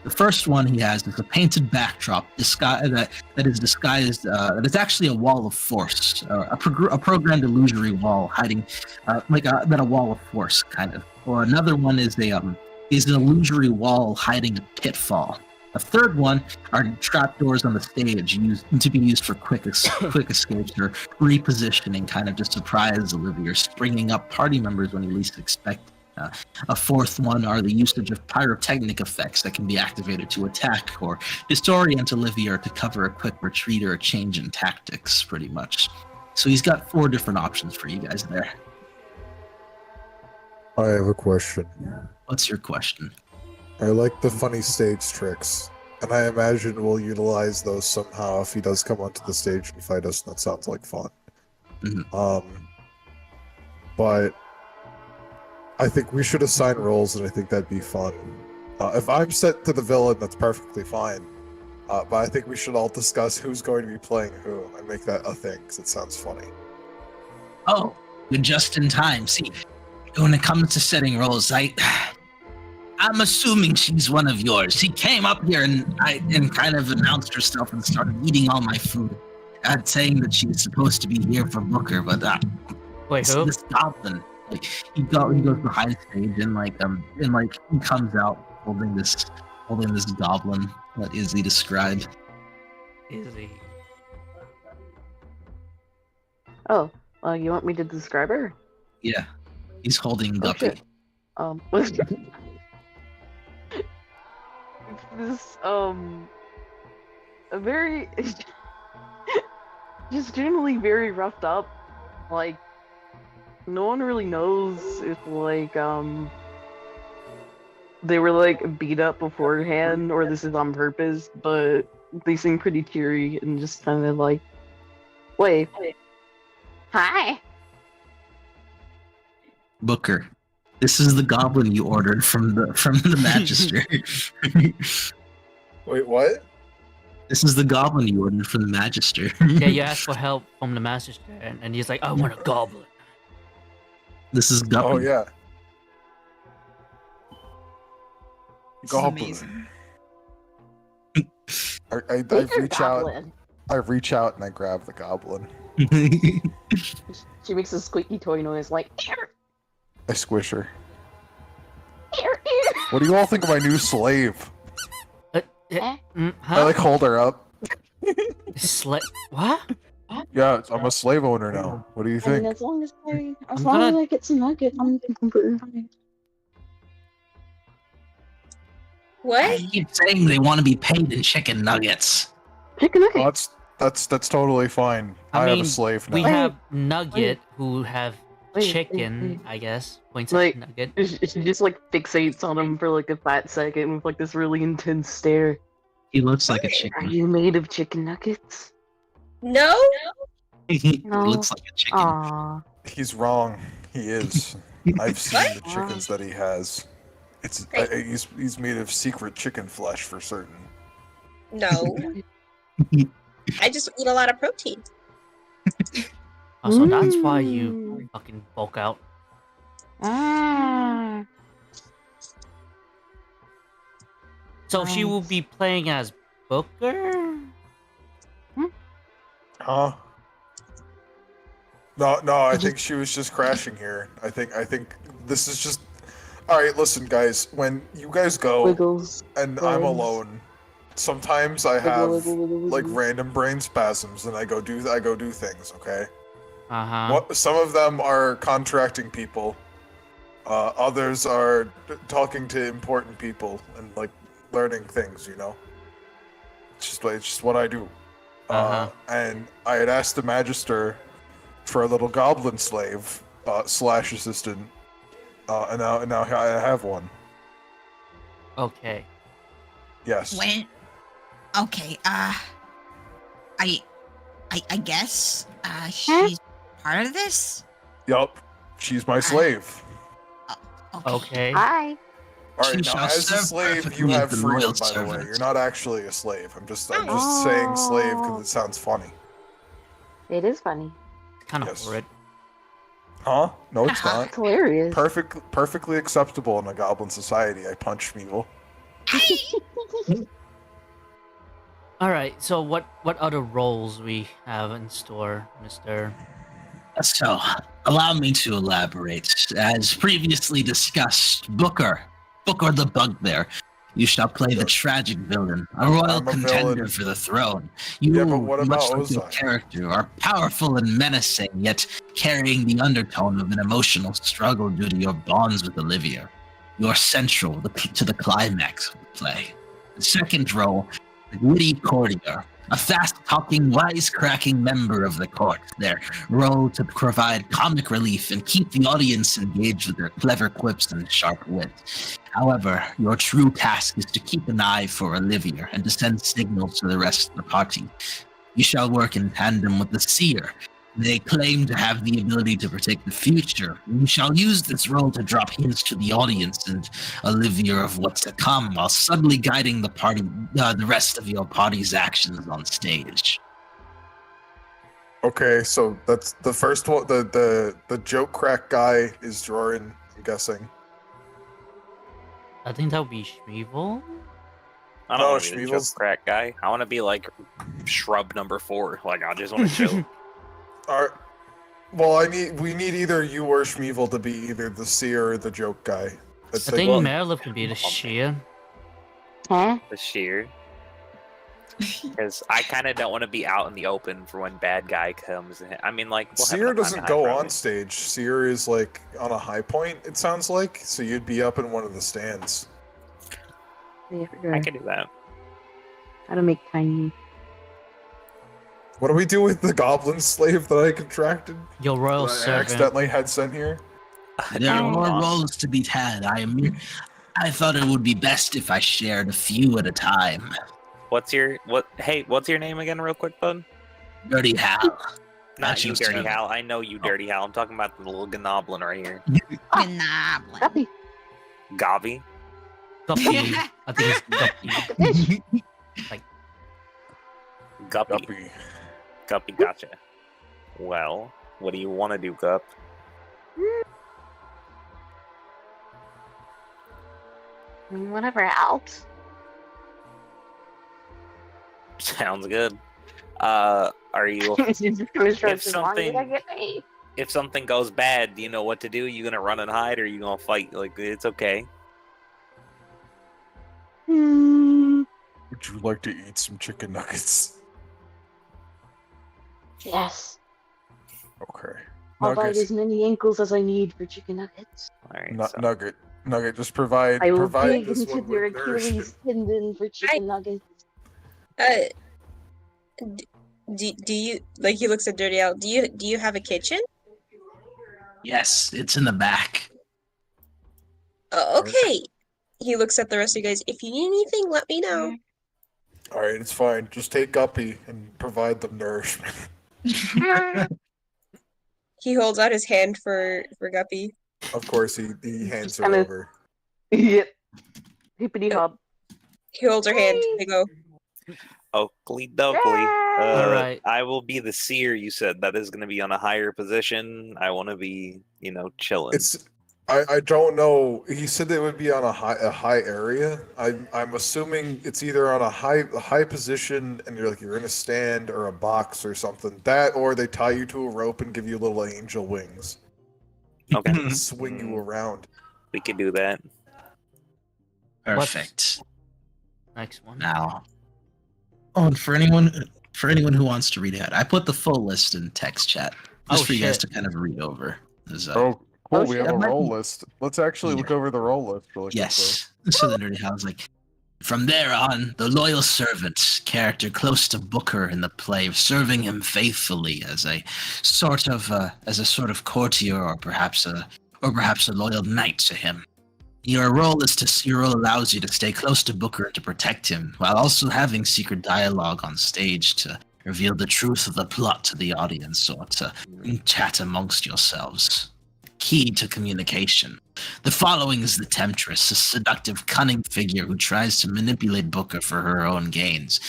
the first one he has is a painted backdrop that is disguised. That is actually a wall of force, a programmed illusory wall hiding, a wall of force kind of. Or another one is an illusory wall hiding a pitfall. A third one are trapdoors on the stage to be used for quick escapes or repositioning, kind of just surprise Olivier, springing up party members when you least expect. A fourth one are the usage of pyrotechnic effects that can be activated to attack or disorient Olivier to cover a quick retreat or a change in tactics, pretty much. So he's got 4 different options for you guys there. I have a question. What's your question? I like the funny stage tricks, and I imagine we'll utilize those somehow if he does come onto the stage and fight us, and that sounds like fun. Mm-hmm. But I think we should assign roles, and I think that'd be fun. If I'm set to the villain, that's perfectly fine. But I think we should all discuss who's going to be playing who, and make that a thing, because it sounds funny. Oh, you're just in time. See, when it comes to setting roles, I'm assuming she's one of yours. She came up here and kind of announced herself and started eating all my food, saying that she's supposed to be here for Booker, but wait, who? This goblin, he goes behind stage and he comes out holding this goblin that Izzy described. Izzy. Oh, you want me to describe her? Yeah, he's holding Guppy. This a very just generally very roughed up. Like, no one really knows if they were beat up beforehand or this is on purpose, but they seem pretty cheery and just kind of wait, hi, Booker. This is the goblin you ordered from the magister. Wait, what? This is the goblin you ordered from the magister. Yeah, you asked for help from the magister, and he's like, I want a goblin. This is goblin. Oh yeah. Goblin. I reach out and I grab the goblin. She makes a squeaky toy noise I squish her. What do you all think of my new slave? Huh? I hold her up. What? Yeah, I'm a slave owner now. What do you think? As long as I get some nuggets, I'm completely fine. What? I keep saying they want to be paid in chicken nuggets. Chicken nuggets. That's totally fine. I have a slave now. We have Nugget who have chicken, I guess. Points at Nugget. She just fixates on him for a fat second with this really intense stare. He looks like a chicken. Are you made of chicken nuggets? No. He No. looks like a chicken. Aww. He's wrong. He is. I've seen the chickens that he has. He's made of secret chicken flesh for certain. No. I just eat a lot of protein. So that's why you fucking bulk out. So she will be playing as Booker? Huh? No, I think she was just crashing here. I think this is just All right, listen, guys. When you guys go Wiggles. and Frogs. I'm alone, sometimes I Wiggle, have wiggle, wiggle, like wiggle. random brain spasms, and I go do things. Okay. Uh-huh. Some of them are contracting people. Others are talking to important people and like learning things. You know. It's just what I do. And I had asked the Magister for a little goblin slave slash assistant, and now I have one. Okay. Yes. When? Okay. I guess. She's part of this. Yup. She's my slave. Okay. Hi. All right. She Now, shall as a serve slave, you perfectly as have the freedom. royal By the way, servant. you're not actually a slave. I'm just saying slave because it sounds funny. It is funny. Kind of Yes. horrid. Huh? No, it's not. It's hilarious. Perfectly acceptable in a goblin society. I punch Schmeevel. All right. So what other roles we have in store, Mister? So, allow me to elaborate. As previously discussed, Booker the Bugbear. You shall play the tragic villain, a royal I'm a contender villain. for the throne. You, Yeah, but what much about like your Ozai? character, are powerful and menacing, yet carrying the undertone of an emotional struggle due to your bonds with Olivier. You are central to the climax of the play. The second role, the witty courtier, a fast-talking, wisecracking member of the court. Their role to provide comic relief and keep the audience engaged with their clever quips and sharp wit. However, your true task is to keep an eye for Olivier and to send signals to the rest of the party. You shall work in tandem with the seer. They claim to have the ability to predict the future. You shall use this role to drop hints to the audience and Olivier of what's to come, while subtly guiding the rest of your party's actions on stage. Okay, so that's the first one. The joke crack guy is Joran, I'm guessing. I think that would be Schmeevel. I don't No, want to be the joke crack guy. I want to be like shrub number 4. Like I just want to joke. Alright. Well, we need either you or Schmeevel to be either the seer or the joke guy. I think Marilyn can be the sheer. Huh? The sheer. Because I kind of don't want to be out in the open for when bad guy comes in. I mean, like we'll have Seer enough time doesn't to go hide, on stage. Seer is like on a high point, it sounds like. So you'd be up in one of the stands. Yeah, I can do that. How to make tiny. What do we do with the goblin slave that I contracted? Your royal that I servant. accidentally had sent here? There are more roles to be had. I thought it would be best if I shared a few at a time. What's your name again, real quick, bud? Dirty Hal. Not you, your Dirty servant. Hal. I know you, Dirty Hal. I'm talking about the little gnoblin right here. Gnoblin. Gavi. Guppy. I think it's Guppy. Like Guppy. Guppy, gotcha. Well, what do you want to do, Gup? Whatever helps. Sounds good. Are you? If something goes bad, do you know what to do? You gonna run and hide, or you gonna fight? Like it's okay. Would you like to eat some chicken nuggets? Yes. Okay. I'll bite as many ankles as I need for chicken nuggets. All right. Nugget, just provide. I will provide dig this into one their with nourishment. Achilles tendon for chicken nuggets. Do you like? He looks at Dirty Al. Do you have a kitchen? Yes, it's in the back. Okay. He looks at the rest of you guys. If you need anything, let me know. All right, it's fine. Just take Guppy and provide them nourishment. He holds out his hand for Guppy. Of course, he hands her kinda- over. Yep. Hippity hop. He holds her hand. They go. Oakley dokley. All right. I will be the seer. You said that is going to be on a higher position. I want to be, chilling. I don't know. He said it would be on a high area. I'm assuming it's either on a high position and you're in a stand or a box or something. That or they tie you to a rope and give you little angel wings. Okay. Swing you around. We could do that. Perfect. Next one. Now, and for anyone who wants to read it, I put the full list in text chat just for you guys to kind of read over. Cool. We have a roll list. Let's actually look over the roll list really quickly. Yes. So the Nerdy House, like, from there on, the loyal servant, character close to Booker in the play, serving him faithfully as a sort of courtier, or perhaps a loyal knight to him. Your role allows you to stay close to Booker and to protect him, while also having secret dialogue on stage to reveal the truth of the plot to the audience, or to chat amongst yourselves. Key to communication. The following is the Temptress, a seductive, cunning figure who tries to manipulate Booker for her own gains.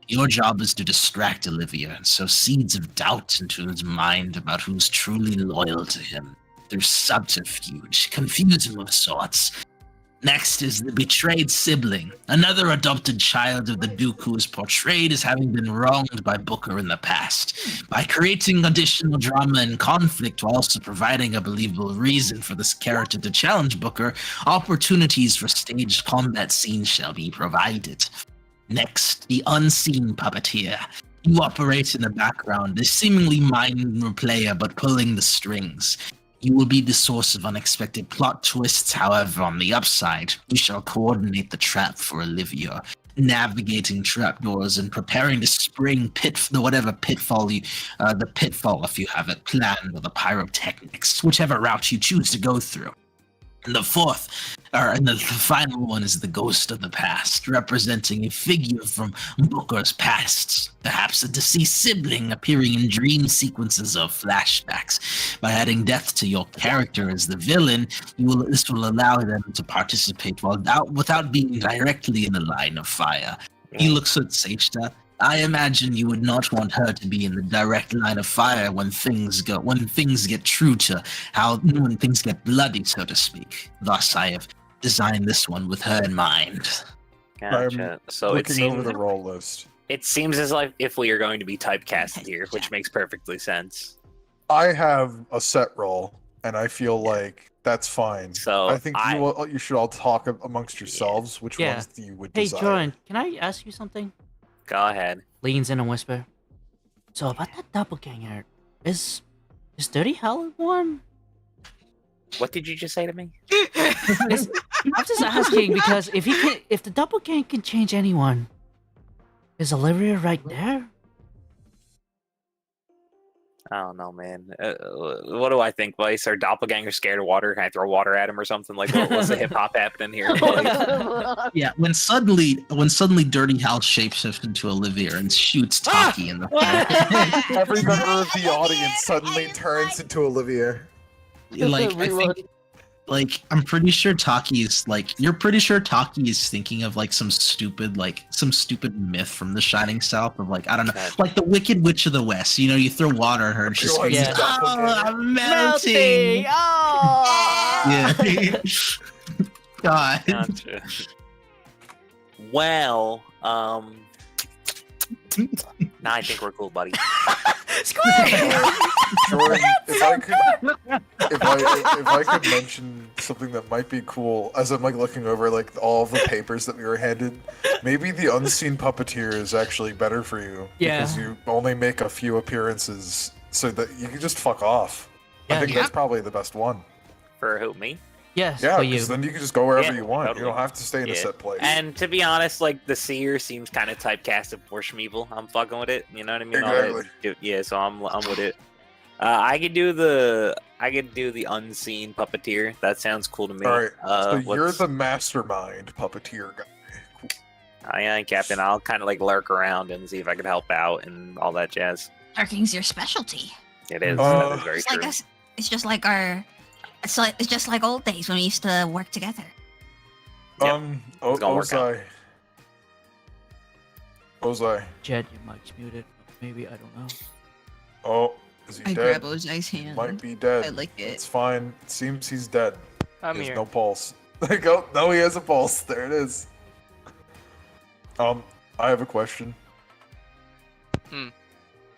Your job is to distract Olivier and sow seeds of doubt into his mind about who's truly loyal to him. Through subterfuge, confuse him of sorts. Next is the betrayed sibling, another adopted child of the Duke who is portrayed as having been wronged by Booker in the past. By creating additional drama and conflict while also providing a believable reason for this character to challenge Booker, opportunities for staged combat scenes shall be provided. Next, the unseen puppeteer. You operate in the background, a seemingly mindless player but pulling the strings. You will be the source of unexpected plot twists. However, on the upside, you shall coordinate the trap for Olivier, navigating trapdoors and preparing to spring the pitfall if you have it planned, or the pyrotechnics, whichever route you choose to go through. And the final one is the ghost of the past, representing a figure from Booker's past, perhaps a deceased sibling appearing in dream sequences of flashbacks. By adding death to your character as the villain, this will allow them to participate without being directly in the line of fire. He looks at Seichta. I imagine you would not want her to be in the direct line of fire when things get bloody, so to speak. Thus, I have designed this one with her in mind. Gotcha. So looking over the roll list. It seems as if we are going to be typecasted here, which makes perfectly sense. I have a set roll, and I feel like that's fine. So I think you should all talk amongst yourselves which ones you would desire. Hey, Jordan, can I ask you something? Go ahead. Leans in and whisper. So about that doppelganger, is Dirty Hell one? What did you just say to me? I'm just asking because if the doppelganger can change anyone, is Olivier right there? I don't know, man. What do I think, Vice? Are doppelgangers scared of water? Can I throw water at him or something? Like, what's the hip hop happening here? Yeah, when suddenly Dirty Hal shapeshifts into Olivier and shoots Taki in the face. Every member of the audience suddenly turns into Olivier. I'm pretty sure Taki is you're pretty sure Taki is thinking of some stupid myth from the Shining South of I don't know, like the Wicked Witch of the West. You throw water at her and she screams, "Oh, I'm melting!" Oh, yeah. God. Gotcha. Well, nah, I think we're cool, buddy. Jordan, if I could mention something that might be cool, as I'm looking over all of the papers that we were handed, maybe the unseen puppeteer is actually better for you. Yeah. Because you only make a few appearances, so that you can just fuck off. I think that's probably the best one. For who, me? Yes, yeah, for you. because then you can just go wherever you want. Totally. You don't have to stay in a set place. And to be honest, the seer seems kind of typecasted for Schmeeble. I'm fucking with it. You know what I mean? Exactly. Yeah, so I'm with it. I could do the unseen puppeteer. That sounds cool to me. All right. So you're the mastermind puppeteer guy. Cool. I am, Captain. I'll kind of lurk around and see if I can help out and all that jazz. Lurking's your specialty. It is. That is very true. It's just like it's just like old days when we used to work together. Ozai. Jed, your mic's muted. Maybe, I don't know. Oh, is he I dead? grab Ozai's hand. Might be dead. I like it. It's fine. It seems he's dead. I'm he has here. no pulse. No, he has a pulse. There it is. I have a question.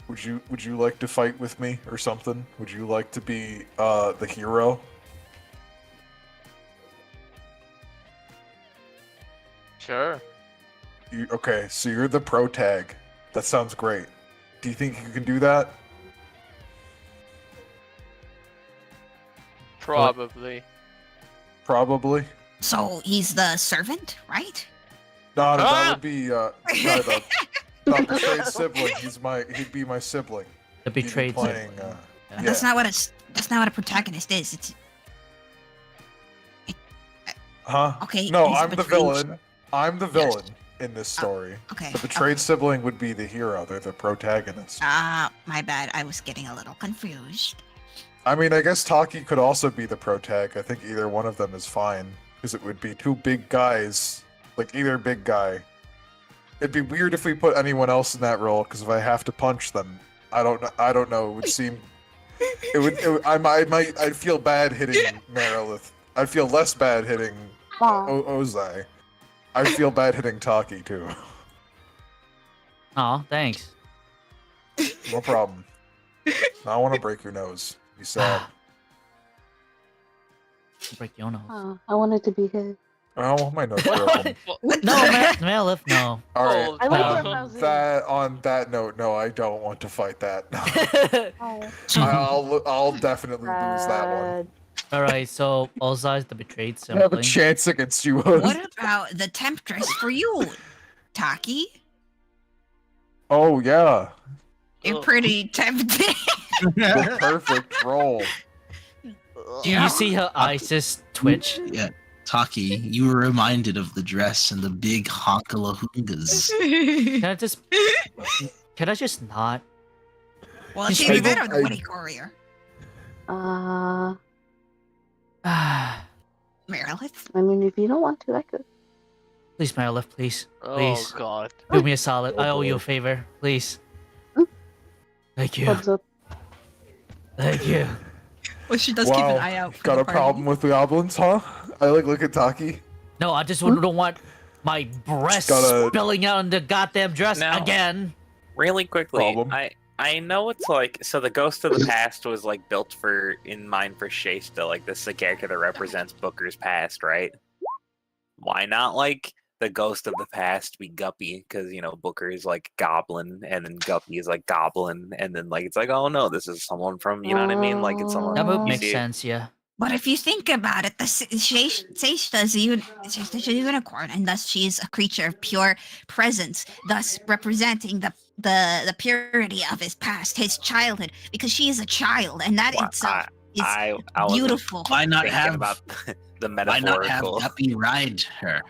Would you like to fight with me or something? Would you like to be the hero? Sure. Okay, so you're the pro tag. That sounds great. Do you think you can do that? Probably. Probably. So he's the servant, right? No, that would be the betrayed sibling. He'd be my sibling. The betrayed playing, sibling. Yeah. That's not what a protagonist is. Huh? Okay. No, he's a I'm the betrayed- villain. I'm the villain in this story. Okay. The betrayed sibling would be the hero. They're the protagonist. My bad. I was getting a little confused. I mean, I guess Taki could also be the protag. I think either one of them is fine. Because it would be two big guys. Like, either big guy. It'd be weird if we put anyone else in that role, because if I have to punch them, I don't know. It would seem... I'd feel bad hitting Merilith. I'd feel less bad hitting Ozai. I'd feel bad hitting Taki, too. Aw, thanks. No problem. I want to break your nose. Be sad. Break your nose. I wanted to be his. I don't want my nose broken. No, Merilith, no. All right. I like On that note, no, I don't want to fight that. Oh. I'll definitely lose that one. All right, so Ozai's the betrayed I have a sibling. chance against you. What about the temptress for you, Taki? Oh yeah, You're pretty tempting. the perfect role. Do you see her eyes just twitch? Yeah, Taki, you were reminded of the dress and the big honkalahungas. Can I just not? Well, it's even better than Woody Courier. Merilith? I mean, if you don't want to, I could. Please, Merilith, please. Please. Oh God. Do me a solid. I owe you a favor. Please. Thank you. Thumbs up. Thank you. Well, she does keep an eye out for Got the a party. problem with goblins, huh? I look at Taki. No, I just don't want my breasts spilling out in the goddamn dress Now- again. Really quickly, Problem. I know it's like, so the Ghost of the Past was like built in mind for Shasta, like this is a character that represents Booker's past, right? Why not like the Ghost of the Past be Guppy? Because Booker is like Goblin, and then Guppy is like Goblin, and then like it's like, oh no, this is someone from, you know what I mean? Like it's someone. That would you make see it. sense, yeah. But if you think about it, the Seshta is a unicorn, and thus she is a creature of pure presence, thus representing the purity of his past, his childhood, because she is a child, and that itself is I wasn't beautiful. Why not thinking have about the Why not have metaphorical? Guppy ride her?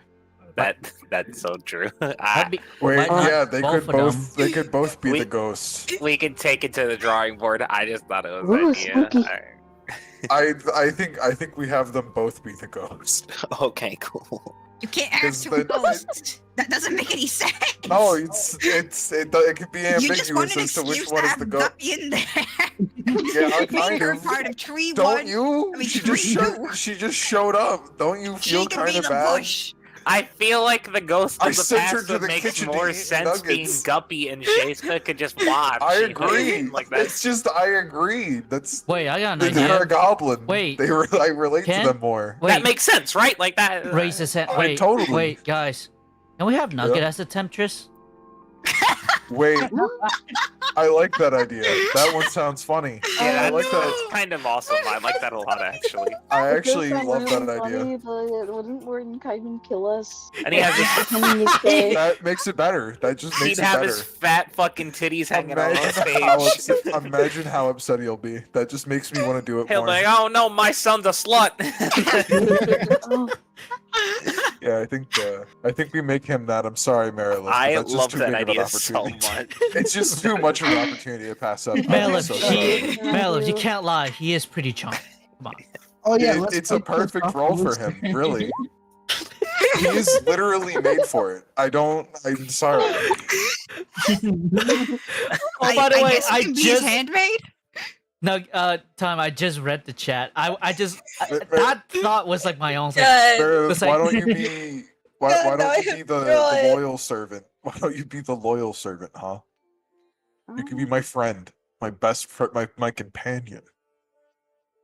That's so true. Wait, Why not yeah, they both could of both. They could both be the ghosts. We could take it to the drawing board. I just thought it was Ooh, an idea. spooky. I think we have them both be the ghost. Okay, cool. You can't have Because two then- ghosts. That doesn't make any sense. No, it could be You just want ambiguous an as to which excuse one to is have the ghost. Guppy in there. Yeah, Make kind her of. part of tree Don't one. you? I mean, She just showed up. Don't you She feel can be kind of the bad? bush. I I feel like the Ghost of the sent her Past to would the make kitchen to more eat sense being nuggets. Guppy and Shasta could just watch. I you know what agree. mean? Like that's It's just I agree. That's Wait, I got an they're a idea. goblin. Wait. I relate Can- to them more. Wait, that makes sense, right? Like that. raise his hand. I Wait, totally- wait, guys. Can we have Nugget as a temptress? Wait, I like that idea. That one sounds funny. Yeah, I like that. that's kind of awesome. I like that a lot, actually. I It actually does sound love that really idea. funny, but it wouldn't Mordecai kill us? And he has his, Can you say- That makes it better. That just he'd makes it have better. his fat fucking titties hanging out on Imagine stage. how upset he'll be. That just makes me want to do it He'll more. be like, oh no, my son's a slut. Oh, Yeah, I think we make him that. I'm sorry, Marilyn. but I that's just love too that big of an idea so opportunity. much. It's just too much of an opportunity to pass up. I'm Merilith, so sorry. Merilith, you can't lie. He is pretty charming. Come on. oh yeah, It's a perfect role for him, really. He is literally made for it. I'm sorry. Oh, by the way, guess you can be his handmaid. No, Tom, I just read the chat. That thought was like my own. Like, Meredith, It's why like- don't you be why No, don't no, you be the loyal servant? Why don't you be the loyal servant, huh? You can be my friend, my best friend, my companion,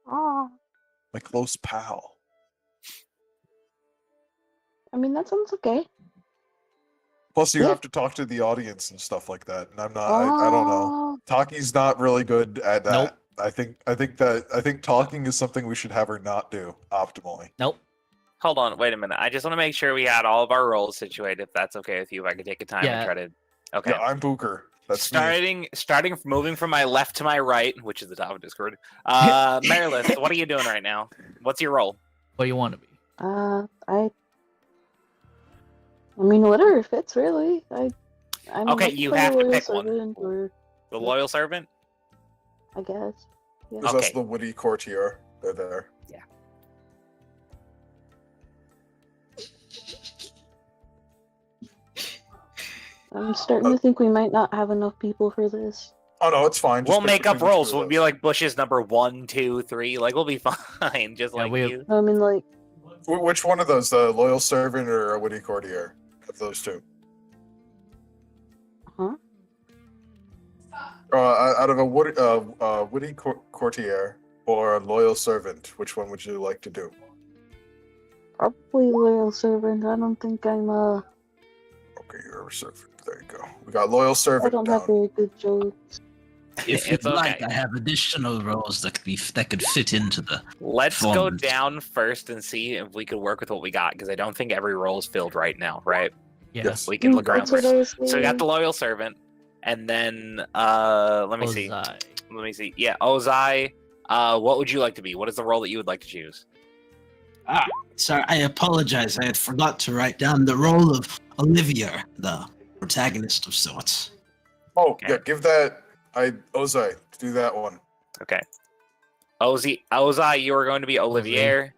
Oh, my close pal. I mean that sounds okay. Plus, you have to talk to the audience and stuff like that. And I'm not. I don't know. Taki's not really good at that. Nope. I think talking is something we should have her not do optimally. Nope. Hold on, wait a minute. I just want to make sure we had all of our roles situated. If that's okay with you, if I could take a time and try to. Okay. Yeah, I'm Booker. That's me. Starting from moving from my left to my right, which is the top of Discord. Marilith, what are you doing right now? What's your role? What do you want to be? I mean, whatever fits, really. I'm Okay, you have to pick one. Or, the loyal servant? I guess. Yeah. Because that's the witty courtier. They're there. Yeah. I'm starting to think we might not have enough people for this. Oh no, it's fine. We'll make up roles. We'll be like Bush's number 1, 2, 3. Like, we'll be fine. Just like you. I mean, like... Which one of those? The loyal servant or a witty courtier? Of those two? Huh? Out of a witty courtier or a loyal servant, which one would you like to do? Probably loyal servant. I don't think I'm Okay, you're a servant. There you go. We got loyal servant. I don't have very good jokes. If you'd like, I have additional roles that could fit into the. Let's go down first and see if we could work with what we got, because I don't think every role is filled right now, right? Yes. We can look around first. So we got the loyal servant, and then let me see. Let me see. Yeah, Ozai. What would you like to be? What is the role that you would like to choose? Sorry, I apologize. I had forgot to write down the role of Olivier, the protagonist of sorts. Oh, okay. Yeah, give that. Ozai, do that one. Okay. Ozai, you are going to be Olivier.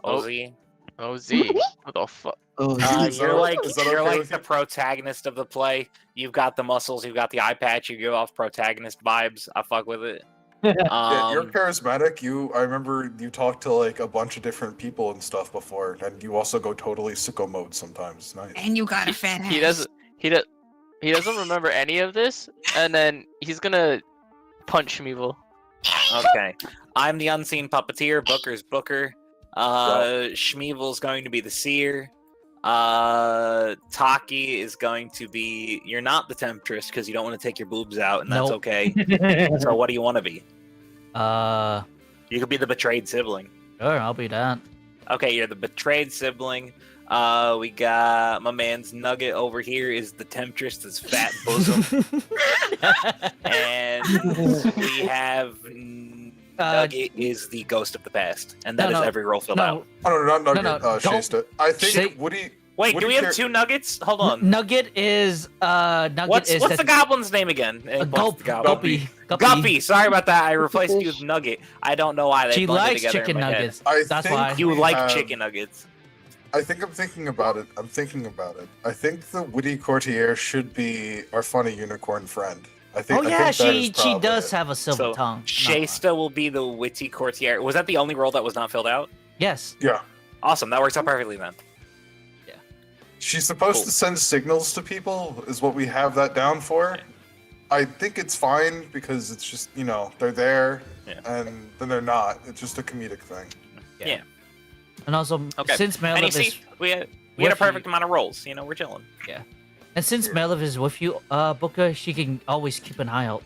Ozzy. What the fuck? You're like the protagonist of the play. You've got the muscles, you've got the eye patch, you give off protagonist vibes. I fuck with it. Yeah, you're charismatic. I remember you talked to like a bunch of different people and stuff before, and you also go totally sicko mode sometimes. It's nice. And you got a fat ass. He doesn't remember any of this, and then he's gonna punch Schmeevel. Okay. I'm the unseen puppeteer. Booker's Booker. Schmeevel's going to be the seer. Taki is going to be. You're not the temptress because you don't want to take your boobs out, and that's okay. So what do you want to be? You could be the betrayed sibling. Sure, I'll be that. Okay, you're the betrayed sibling. We got my man's Nugget over here is the temptress, this fat bosom. And we have Nugget is the ghost of the past. And that is every role filled out. Oh, no, not Nugget. Shasta. I think Woody... Wait, do we have two Nuggets? Hold on. Nugget is what's the goblin's name again? Guppy. Sorry about that. I replaced you with Nugget. I don't know why they She blended likes together chicken in my nuggets. head. That's why. You like chicken nuggets. I think I'm thinking about it. I think the witty courtier should be our funny unicorn friend. I think. She does have a silver tongue. Shasta will be the witty courtier. Was that the only role that was not filled out? Yes. Yeah. Awesome. That works out perfectly then. She's supposed to send signals to people, is what we have that down for. I think it's fine because it's just, they're there and then they're not. It's just a comedic thing. Yeah. And also, since Melif is... We had a perfect amount of roles. We're chilling. Yeah. And since Melif is with you, Booker, she can always keep an eye out,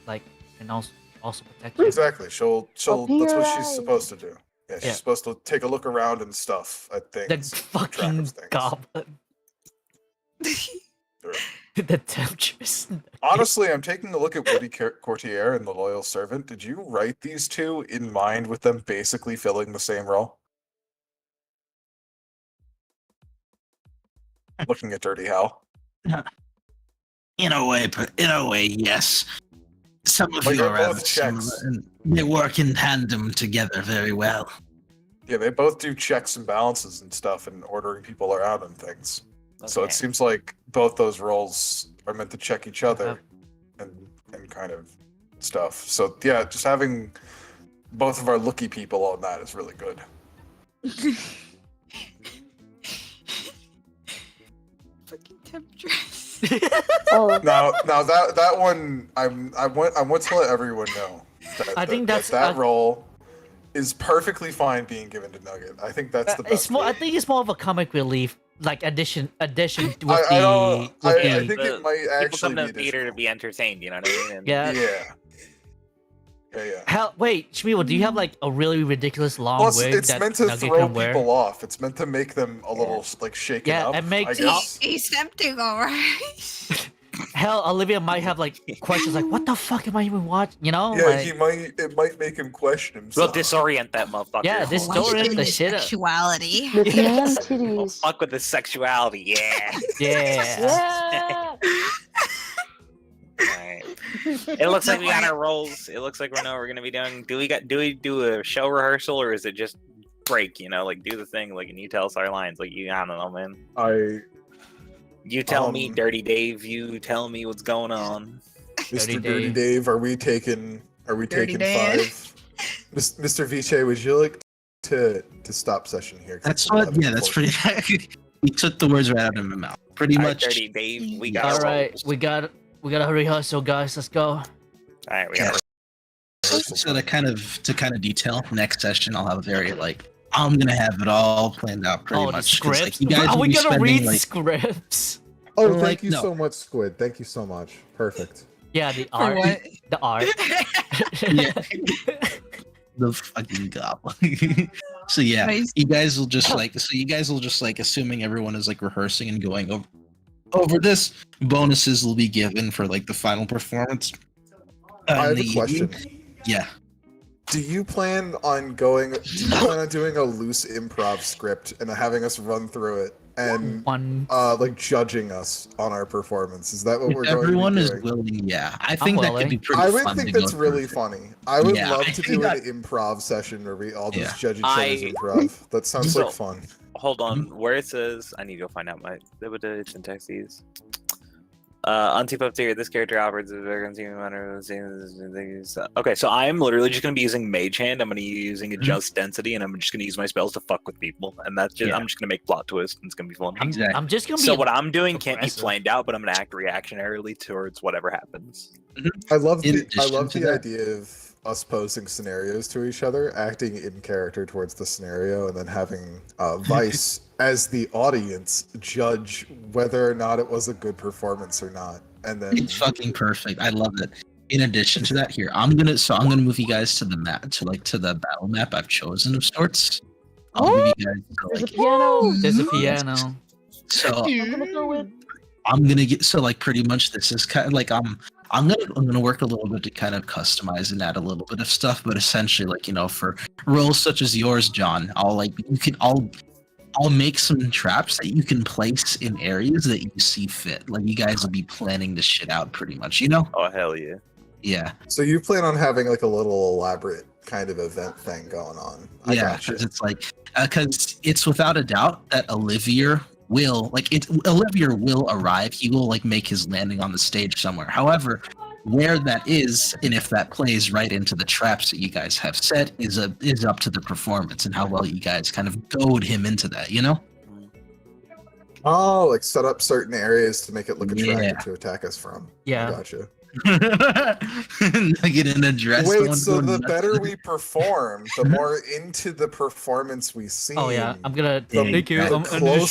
and also protect you. Exactly. She'll that's what she's supposed to do. Yeah, she's supposed to take a look around and stuff at things. The fucking goblin. The temptress. Honestly, I'm taking a look at Woody Courtier and the Loyal Servant. Did you write these two in mind with them basically filling the same role? Looking at Dirty Hal. In a way, yes. Some of you are rather similar, and they work in tandem together very well. Yeah, they both do checks and balances and stuff and ordering people around and things. Okay. So it seems like both those roles are meant to check each other and kind of stuff. So yeah, just having both of our looky people on that is really good. Fucking temptress. Now that one I want to let everyone know that that role is perfectly fine being given to Nugget. I think that's the best. I think it's more of a comic relief like addition with I think it might People actually come to be the theater to be entertained. You know what I mean? And Yeah. Yeah. Hell, wait, Shmuel, do you have like a really ridiculous long Plus, wig it's that meant to Nugget throw can wear? people off. It's meant to make them a little like shaken up. it makes I guess. He's tempting, alright. Hell, Olivia might have like questions like, "What the fuck am I even watching?" You know? Yeah, like, it might make him question himself. We'll disorient that motherfucker. Yeah, disorient the shit up. Sexuality. The man We'll titties. fuck with his sexuality. Yeah. Yeah. Alright. It looks like we got our roles. It looks like we know what we're gonna be doing. Do we do a show rehearsal or is it just break? You know, like do the thing, like, and you tell us our lines. Like I don't know, man. You tell me, Dirty Dave. You tell me what's going on. Mr. Dirty Dave, are we taking Dirty 5? Dave. Mr. Viche, would you like to stop session here? 'Cause That's it's what. 11:40. Yeah, that's pretty. He took the words right out of my mouth. Pretty All right, much. Dirty Dave. We got All our right, roles. we got a rehearsal, guys. Let's go. All right, we got. So to kind of detail next session, I'll have a very like I'm gonna have it all planned out pretty The much. 'Cause, scripts? you guys Are will we be gonna spending, read like, scripts? Oh, Like, thank you no. so much, Squid. Thank you so much. Perfect. Yeah, the For art. what? The art. Yeah. The fucking goblin. So yeah, Nice. you guys will just like assuming everyone is like rehearsing and going over this, bonuses will be given for like the final performance. I have in the a question. evening. Yeah. Do you plan on doing a loose improv script and having us run through it and like judging us on our performance? Is that what we're If going everyone to be is doing? willing, yeah. I think that could be pretty I would fun think to go that's through. really funny. I would Yeah, love I to think do that- an improv session where we all just Yeah. judge each other's improv. That sounds like fun. Hold on, where it says I need to go find out my syntax these. On tip up tier, this character operates as a very consuming manner. Okay, so I'm literally just gonna be using Mage Hand. I'm gonna be using Adjust Density, and I'm just gonna use my spells to fuck with people. And that's just I'm just gonna make plot twists, and it's gonna be fun. Exactly. I'm just gonna be. So what I'm doing can't be aggressive. planned out, but I'm gonna act reactionarily towards whatever happens. I love In the addition to that- idea of us posing scenarios to each other, acting in character towards the scenario, and then having Vice as the audience judge whether or not it was a good performance or not. And then It's fucking perfect. I love it. In addition to that, here I'm gonna move you guys to the map to the battle map I've chosen of sorts. I'll give you guys There's a piano. There's a piano. so I'm gonna throw it. I'm gonna get like pretty much this is kind of like I'm gonna work a little bit to kind of customize and add a little bit of stuff, but essentially like for roles such as yours, John, I'll make some traps that you can place in areas that you see fit. Like you guys will be planning this shit out pretty much, Oh hell yeah! Yeah. So you plan on having like a little elaborate kind of event thing going on? Yeah, because it's like because it's without a doubt that Olivier will arrive. He will like make his landing on the stage somewhere. However, where that is and if that plays right into the traps that you guys have set is up to the performance and how well you guys kind of goad him into that. Oh, like set up certain areas to make it look attractive Yeah. to attack us from. Yeah. Gotcha. Get in a dress. Wait, so the better we perform, the more into the performance we seem. Oh yeah, I'm gonna. the Thank you. I'm gonna closer